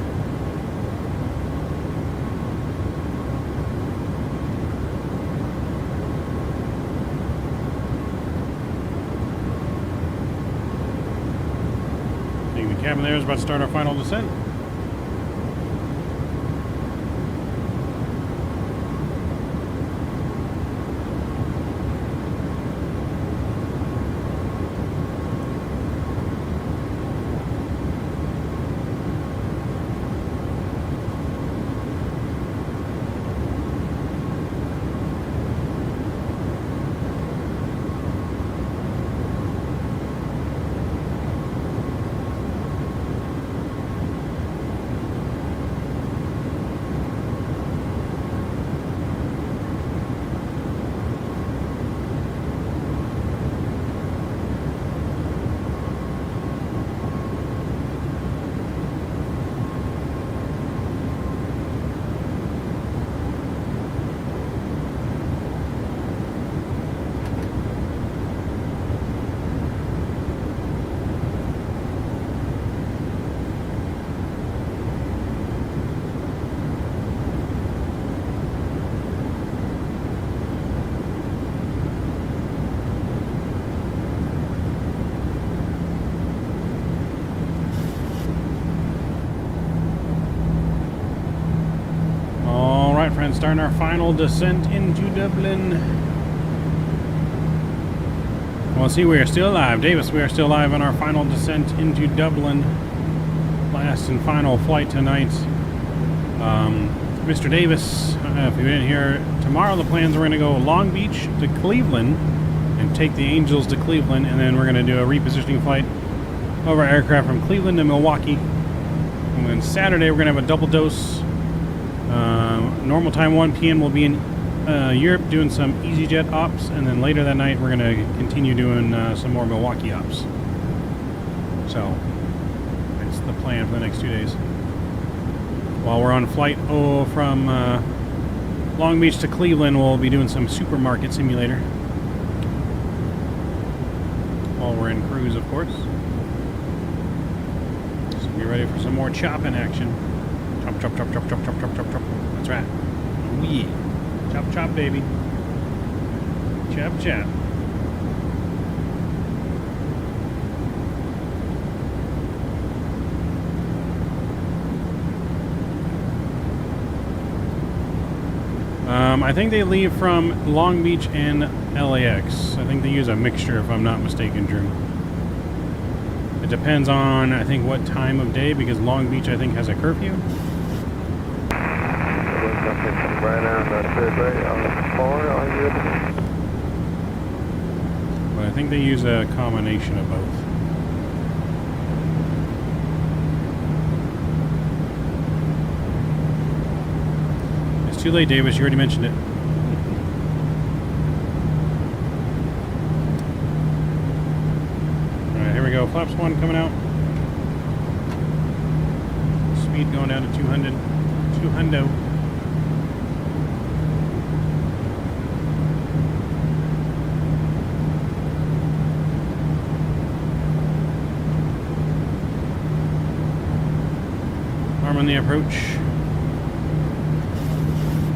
think the cabin there is about to start our final descent. Friends, starting our final descent into Dublin. Well, see, we are still alive. Davis, we are still alive on our final descent into Dublin. Last and final flight tonight. Mr. Davis, if you didn't hear, tomorrow the plans are going to go Long Beach to Cleveland and take the Angels to Cleveland, and then we're going to do a repositioning flight over aircraft from Cleveland to Milwaukee. And then Saturday we're going to have a double dose. Normal time 1 p.m. we'll be in Europe doing some EasyJet ops, and then later that night we're going to continue doing some more Milwaukee ops. So that's the plan for the next 2 days. While we're on flight from Long Beach to Cleveland, we'll be doing some supermarket simulator while we're in cruise, of course. So be ready for some more chopping action. Chop, chop, chop, chop, chop, chop, chop, chop, chop. That's right. Oh yeah. Chop, chop, baby. Chop, chop. I think they leave from Long Beach and LAX. I think they use a mixture, if I'm not mistaken, Drew. It depends on, I think, what time of day, because Long Beach, I think, has a curfew. But I think they use a combination of both. It's too late, Davis. You already mentioned it. Alright, here we go. Flaps 1 coming out. Speed going down to 200. 200. Arm on the approach.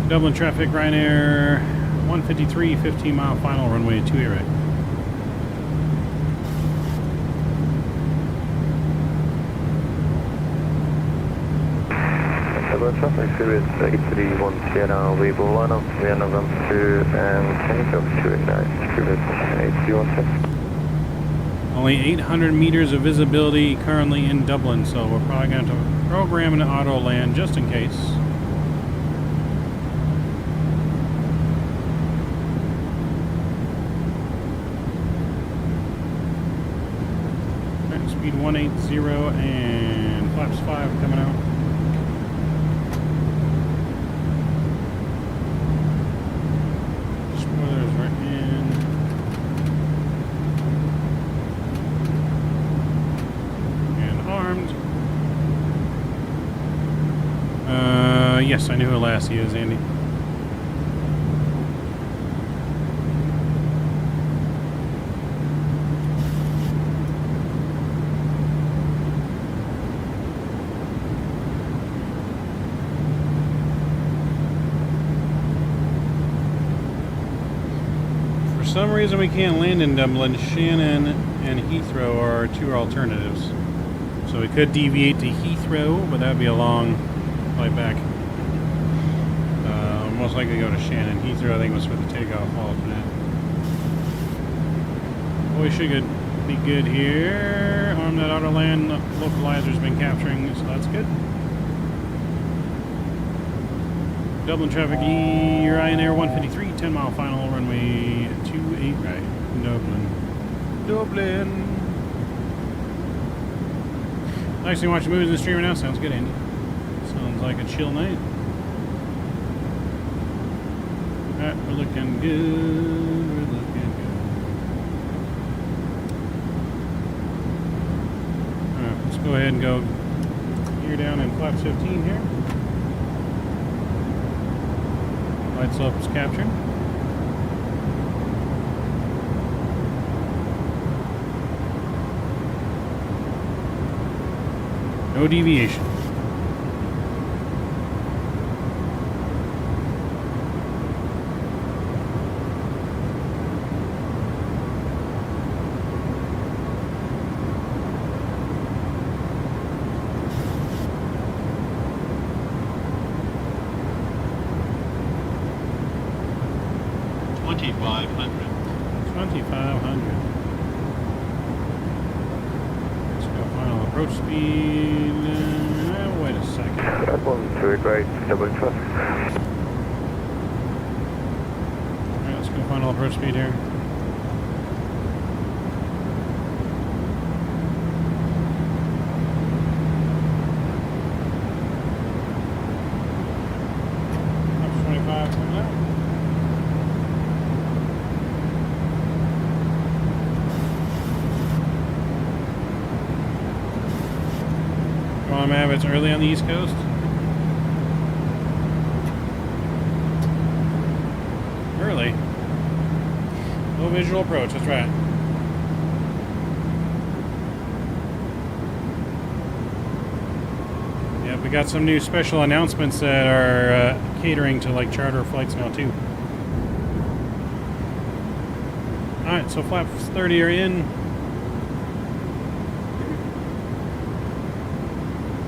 Dublin traffic, Ryanair 153, 15-mile final, runway 28 right. Dublin traffic, Series 831 Sierra, we will line up via November 2 and can you go to ignite, Series 831. Only 800 meters of visibility currently in Dublin, so we're probably going to program an auto land just in case. Right, speed 180 and flaps 5 coming out. Spoilers right in. And armed. Yes, I knew who Lassie is, Andy. For some reason we can't land in Dublin. Shannon and Heathrow are our two alternatives. So we could deviate to Heathrow, but that would be a long flight back. Most likely go to Shannon. Heathrow, I think, was for the takeoff alternate. Well, we should be good here. Arm that auto land. Localizer's been capturing, so that's good. Dublin traffic, Ryanair 153, 10-mile final, runway 28 right. Dublin. Dublin. Actually watching movies and streaming now. Sounds good, Andy. Sounds like a chill night. Alright, we're looking good. We're looking good. Alright, let's go ahead and go gear down in flaps 15 here. Light slope is captured. No deviation. Approach speed. Wait a second. That one's very great. Dublin traffic. Alright, let's go final approach speed here. Up 25 coming out. Mav, it's early on the East Coast. Early. Low visual approach, that's right. Yeah, we got some new special announcements that are catering to like charter flights now too. Alright, so flaps 30 are in.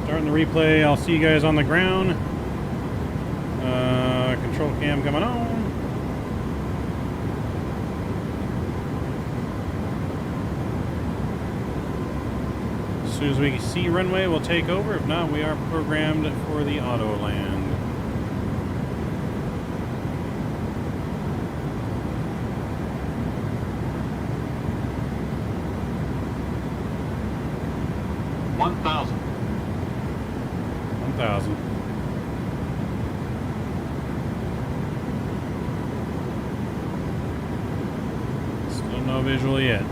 Starting the replay. I'll see you guys on the ground. control cam coming on. As soon as we see runway, we'll take over. If not, we are programmed for the auto land. $1,000. 1,000. Still no visual yet.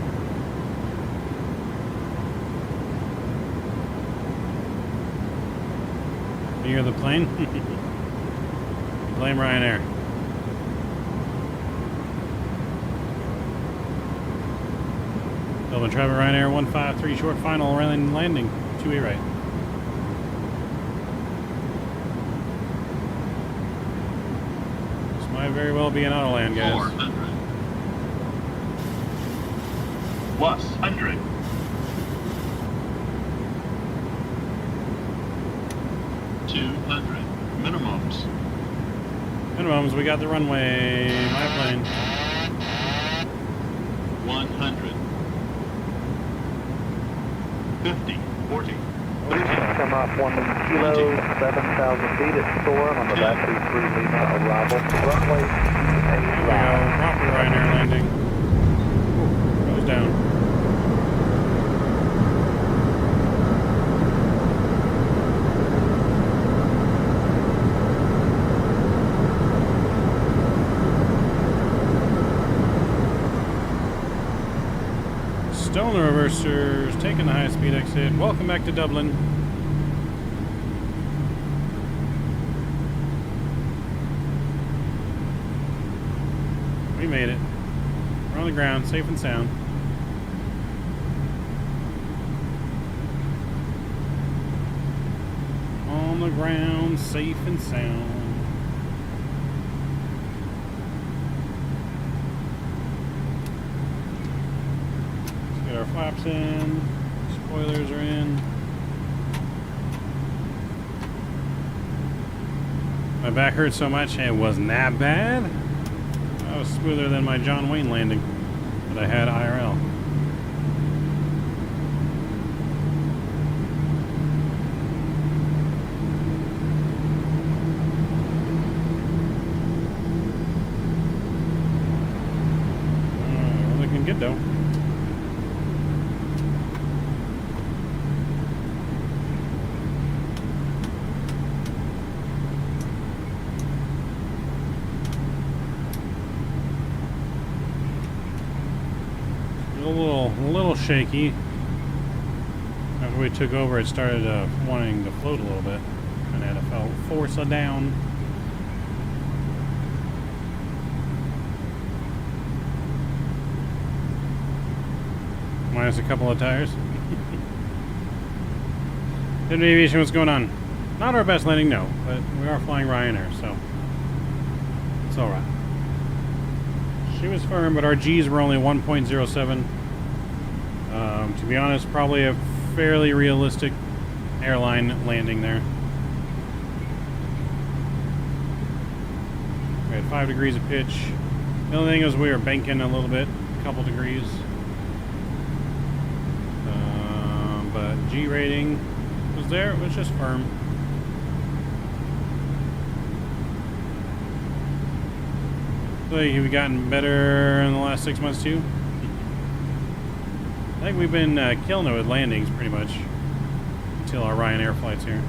You hear the plane? Blame Ryanair. Melbourne traffic Ryanair 153 short final landing 2A right. This might very well be an auto land, guys. 400. Was 100. 200. Minimums. Minimums, we got the runway. My plane. 100. 50. 40. Come off 1 kilo, 7,000 feet at Storm on the back 23 Lima arrival. Runway There we go. Proper Ryanair landing. Ooh, goes down. Still in the reversers, taking the high-speed exit. Welcome back to Dublin. We made it. We're on the ground, safe and sound. On the ground, safe and sound. Get our flaps in, spoilers are in. My back hurt so much, it wasn't that bad. That was smoother than my John Wayne landing that I had IRL. We're looking good though. A little shaky. After we took over, it started wanting to float a little bit, and had to force it down. Minus a couple of tires. Hidden Aviation, what's going on? Not our best landing, no, but we are flying Ryanair, so it's all right. She was firm, but our G's were only 1.07. To be honest, probably a fairly realistic airline landing there. We had 5 degrees of pitch. The only thing is we were banking a little bit, a couple degrees. But G rating was there, it was just firm. So have we gotten better in the last 6 months too? I think we've been killing it with landings pretty much until our Ryanair flights here.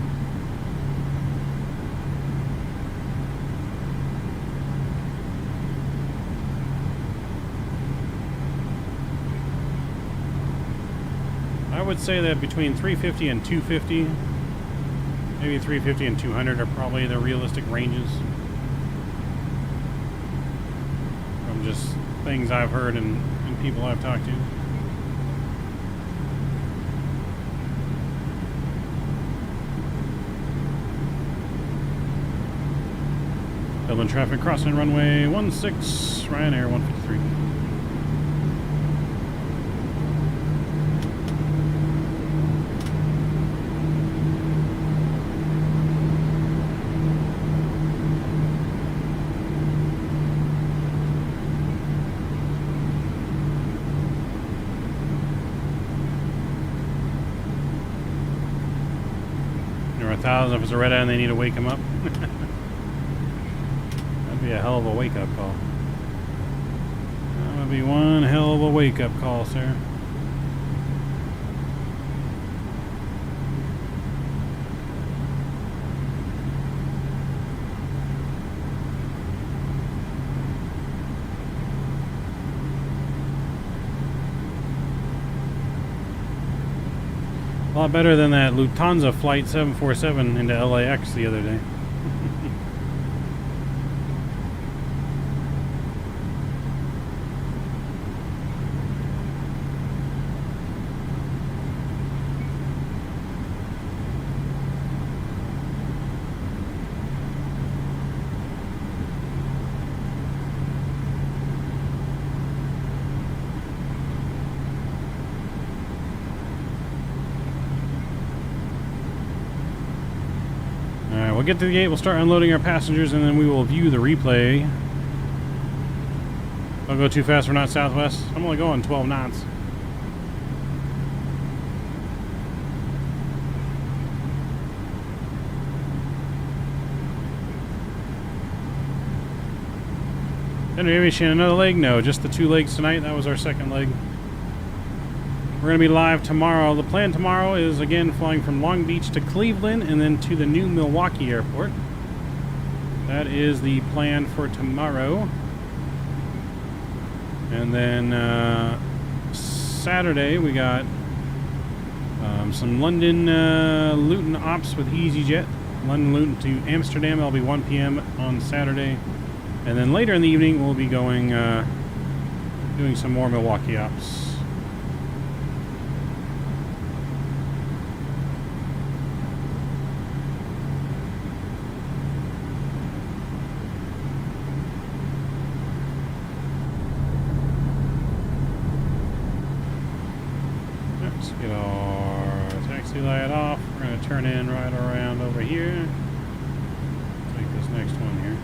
I would say that between 350 and 250, maybe 350 and 200 are probably the realistic ranges. From just things I've heard and people I've talked to. Dublin traffic crossing runway 16, Ryanair 153. 1,000 if it's a red eye and they need to wake him up. That'd be a hell of a wake-up call. That would be one hell of a wake-up call, sir. A lot better than that Lufthansa flight 747 into LAX the other day. We'll get to the gate, we'll start unloading our passengers, and then we will view the replay. Don't go too fast, we're not Southwest. I'm only going 12 knots. Henry Aviation, another leg? No, just the 2 legs tonight. That was our second leg. We're going to be live tomorrow. The plan tomorrow is, again, flying from Long Beach to Cleveland and then to the new Milwaukee airport. That is the plan for tomorrow. And then Saturday, we got some London Luton ops with EasyJet. London Luton to Amsterdam. That'll be 1 p.m. on Saturday. And then later in the evening, we'll be going doing some more Milwaukee ops. Turn in right around over here. Take this next one here.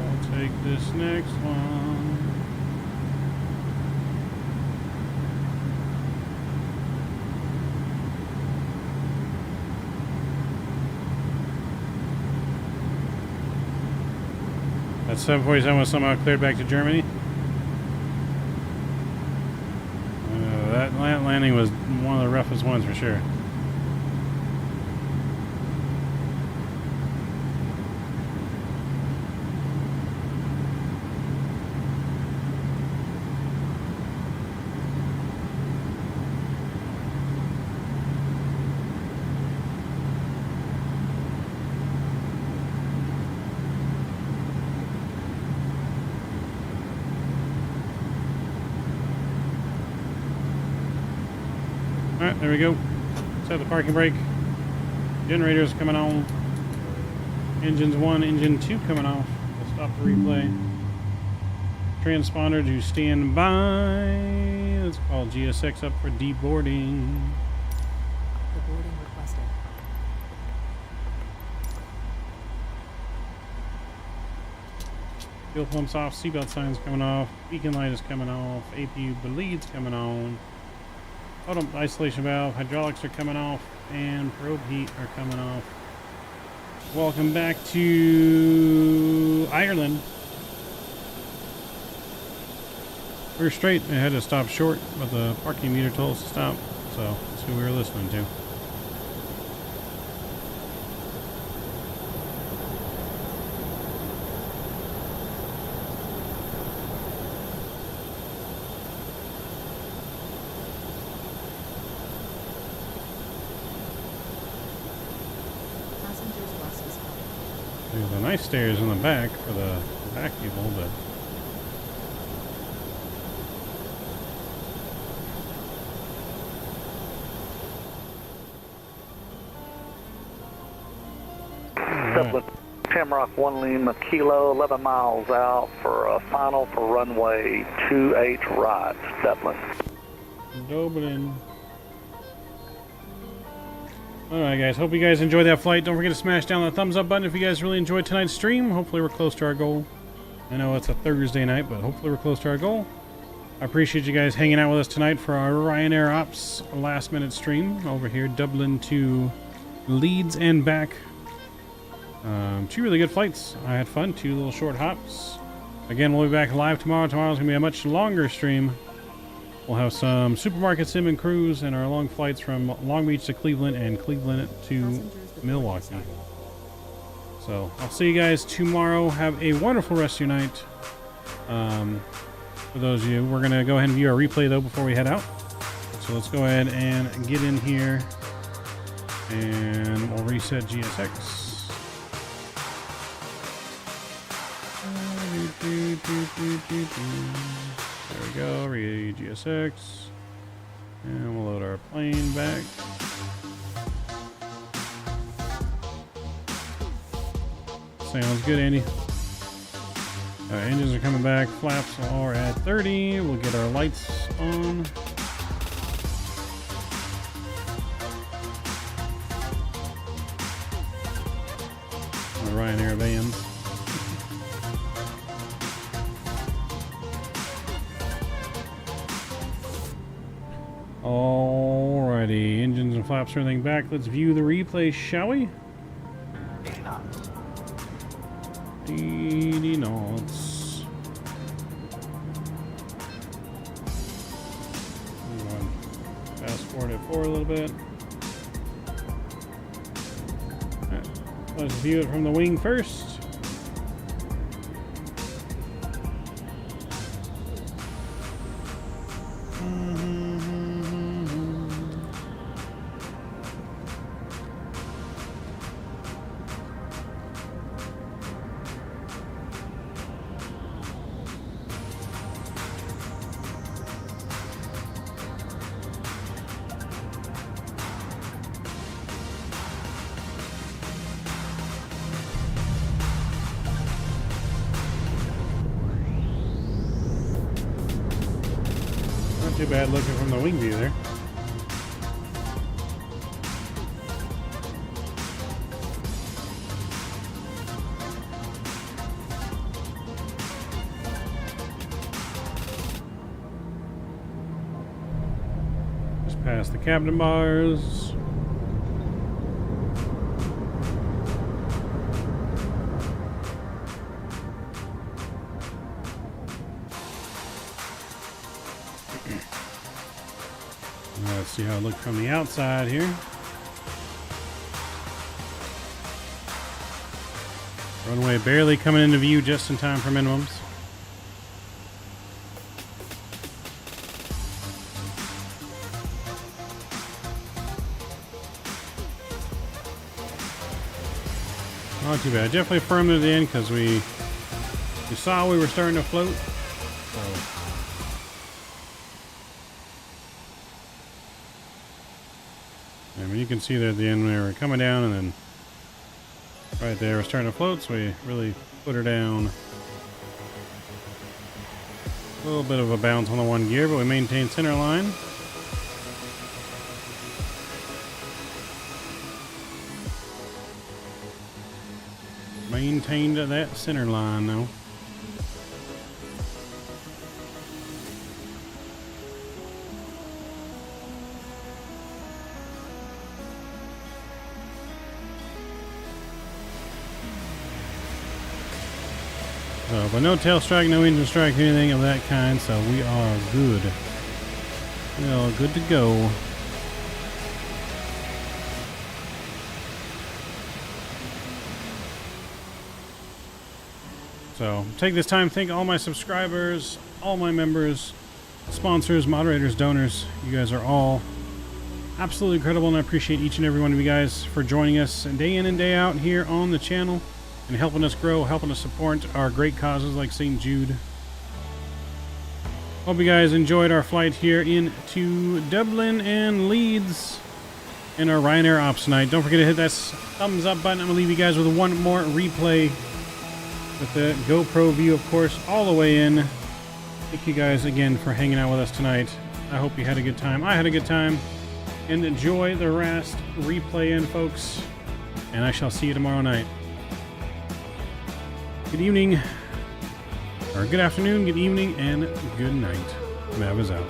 I'll take this next one. That 747 was somehow cleared back to Germany. That landing was one of the roughest ones for sure. Alright, there we go. Set the parking brake. Generators coming on. Engines 1, engine 2 coming off. We'll stop the replay. Transponder to stand by. Let's call GSX up for deboarding. Deboarding requested. Fuel pumps off. Seatbelt signs coming off. Beacon light is coming off. APU bleeds coming on. Auto isolation valve, hydraulics are coming off, and probe heat are coming off. Welcome back to Ireland. We were straight. I had to stop short, but the parking meter told us to stop, so that's who we were listening to. There's a nice stairs in the back for the back people, but Dublin, Shamrock 1 Lima Kilo, 11 miles out for a final for runway 28 right, Dublin. Dublin. Alright guys, hope you guys enjoyed that flight. Don't forget to smash down the thumbs up button if you guys really enjoyed tonight's stream. Hopefully we're close to our goal. I know it's a Thursday night, but hopefully we're close to our goal. I appreciate you guys hanging out with us tonight for our Ryanair Ops last minute stream over here, Dublin to Leeds and back. 2 really good flights. I had fun, 2 little short hops. Again, we'll be back live tomorrow. Tomorrow's going to be a much longer stream. We'll have some supermarket sim and cruise and our long flights from Long Beach to Cleveland and Cleveland to Milwaukee. So I'll see you guys tomorrow. Have a wonderful rest of your night. For those of you, we're going to go ahead and view our replay though before we head out. So let's go ahead and get in here and we'll reset GSX. There we go, read GSX. And we'll load our plane back. Sounds good, Andy. Engines are coming back. Flaps are at 30. We'll get our lights on. The Ryanair vans. Alrighty, engines and flaps, everything back. Let's view the replay, shall we? 80 knots. Fast forward it forward a little bit. Right. Let's view it from the wing first. Too bad looking from the wing view there. Just past the cabin bars. Let's see how it looked from the outside here. Runway barely coming into view just in time for minimums. Not too bad. Definitely firm at the end because we saw we were starting to float. So. And you can see that at the end we were coming down and then right there we're starting to float, so we really put her down. A little bit of a bounce on the one gear, but we maintained center line. Maintained that center line though. But no tail strike, no engine strike, anything of that kind, so we are good. We are good to go. So, take this time to thank all my subscribers, all my members, sponsors, moderators, donors. You guys are all absolutely incredible, and I appreciate each and every one of you guys for joining us day in and day out here on the channel. And helping us grow, helping us support our great causes like St. Jude. Hope you guys enjoyed our flight here into Dublin and Leeds in our Ryanair Ops tonight. Don't forget to hit that thumbs up button. I'm going to leave you guys with one more replay with the GoPro view, of course, all the way in. Thank you guys again for hanging out with us tonight. I hope you had a good time. I had a good time. And enjoy the rest replay in, folks. And I shall see you tomorrow night. Good evening, or good afternoon, good evening, and good night. Mav is out.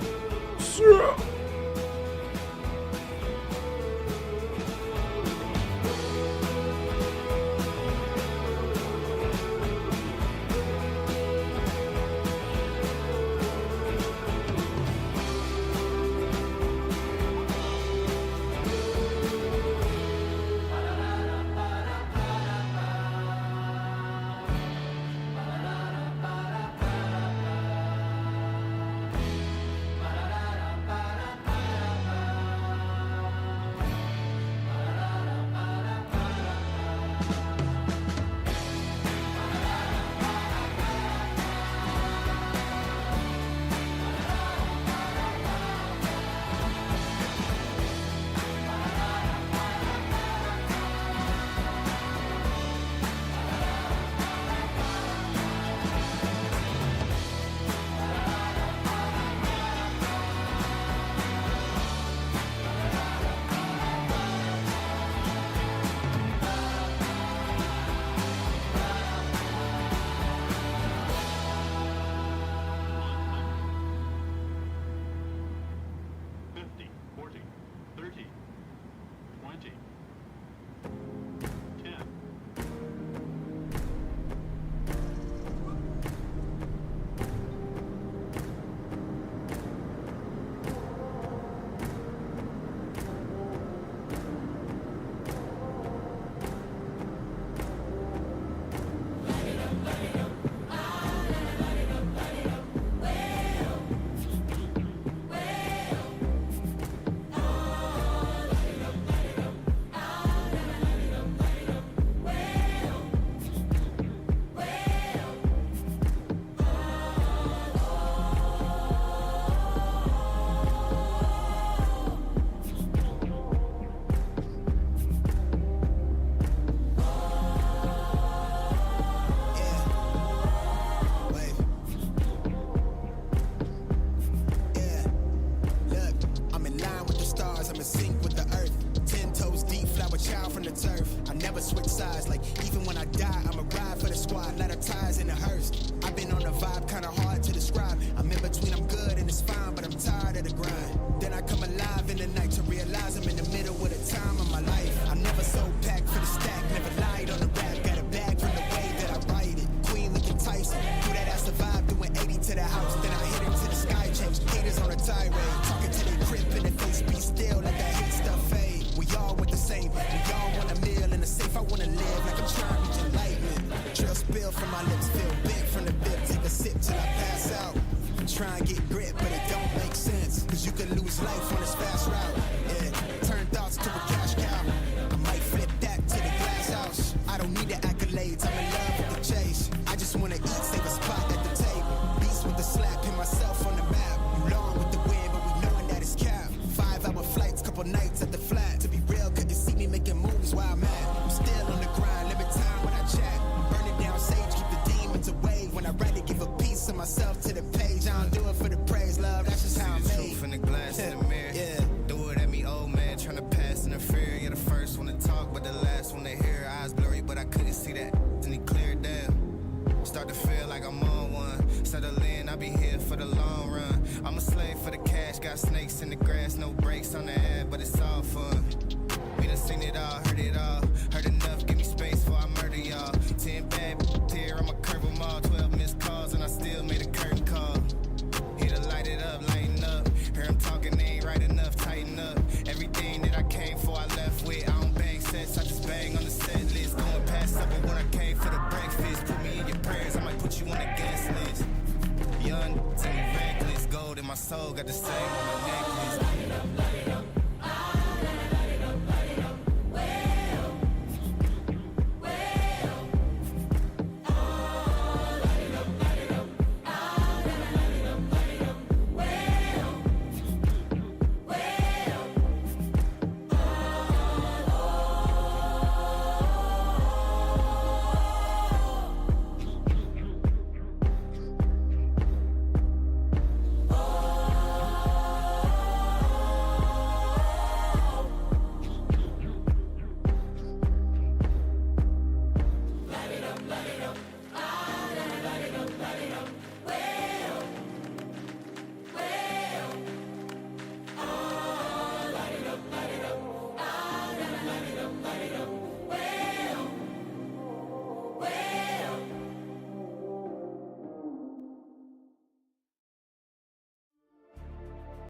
Try and get grit, but it don't make sense. Cause you could lose life on this fast route. Yeah, turn thoughts to a cash cow. I might flip that to the glass house. I don't need the accolades, I'm in love with the chase. I just wanna eat, save a spot at the table. Beast with the slap, pin myself on the map. You long with the wind, but we knowing that it's capped. 5-hour flights, couple nights at the flat. To be real, couldn't see me making moves while I'm at. I'm still on the grind, limit time when I chat. Burning down sage, keep the demons away. When I rather give a piece of myself to the page, I don't do it for the praise, love, that's just how I'm made. Truth in the glass in the mirror. Yeah. Throw it at me, old man, trying to pass in the fear. You're the first one to talk, but the last one to hear. Eyes blurry, but I couldn't see that, and he cleared down. Start to feel like I'm on one. Settle in, I'll be here for the long run. I'm a slave for the cash, got snakes in the grass, no brakes on the ad, but it's all fun. We done seen it all, heard it all. Heard enough, give me space before I murder y'all. 10 bad here, I'ma curve them all. 12 missed calls, and I still made a curtain call. Here to light it up, lighten up. Hear him talking, they ain't right enough, tighten up. Everything that I came for, I left with. I don't bang sets, I just bang on the set list. Going past supper when I came for the breakfast. Put me in your prayers, I might put you on the guest list. Young, tell me reckless, gold in my soul, got the same on my necklace.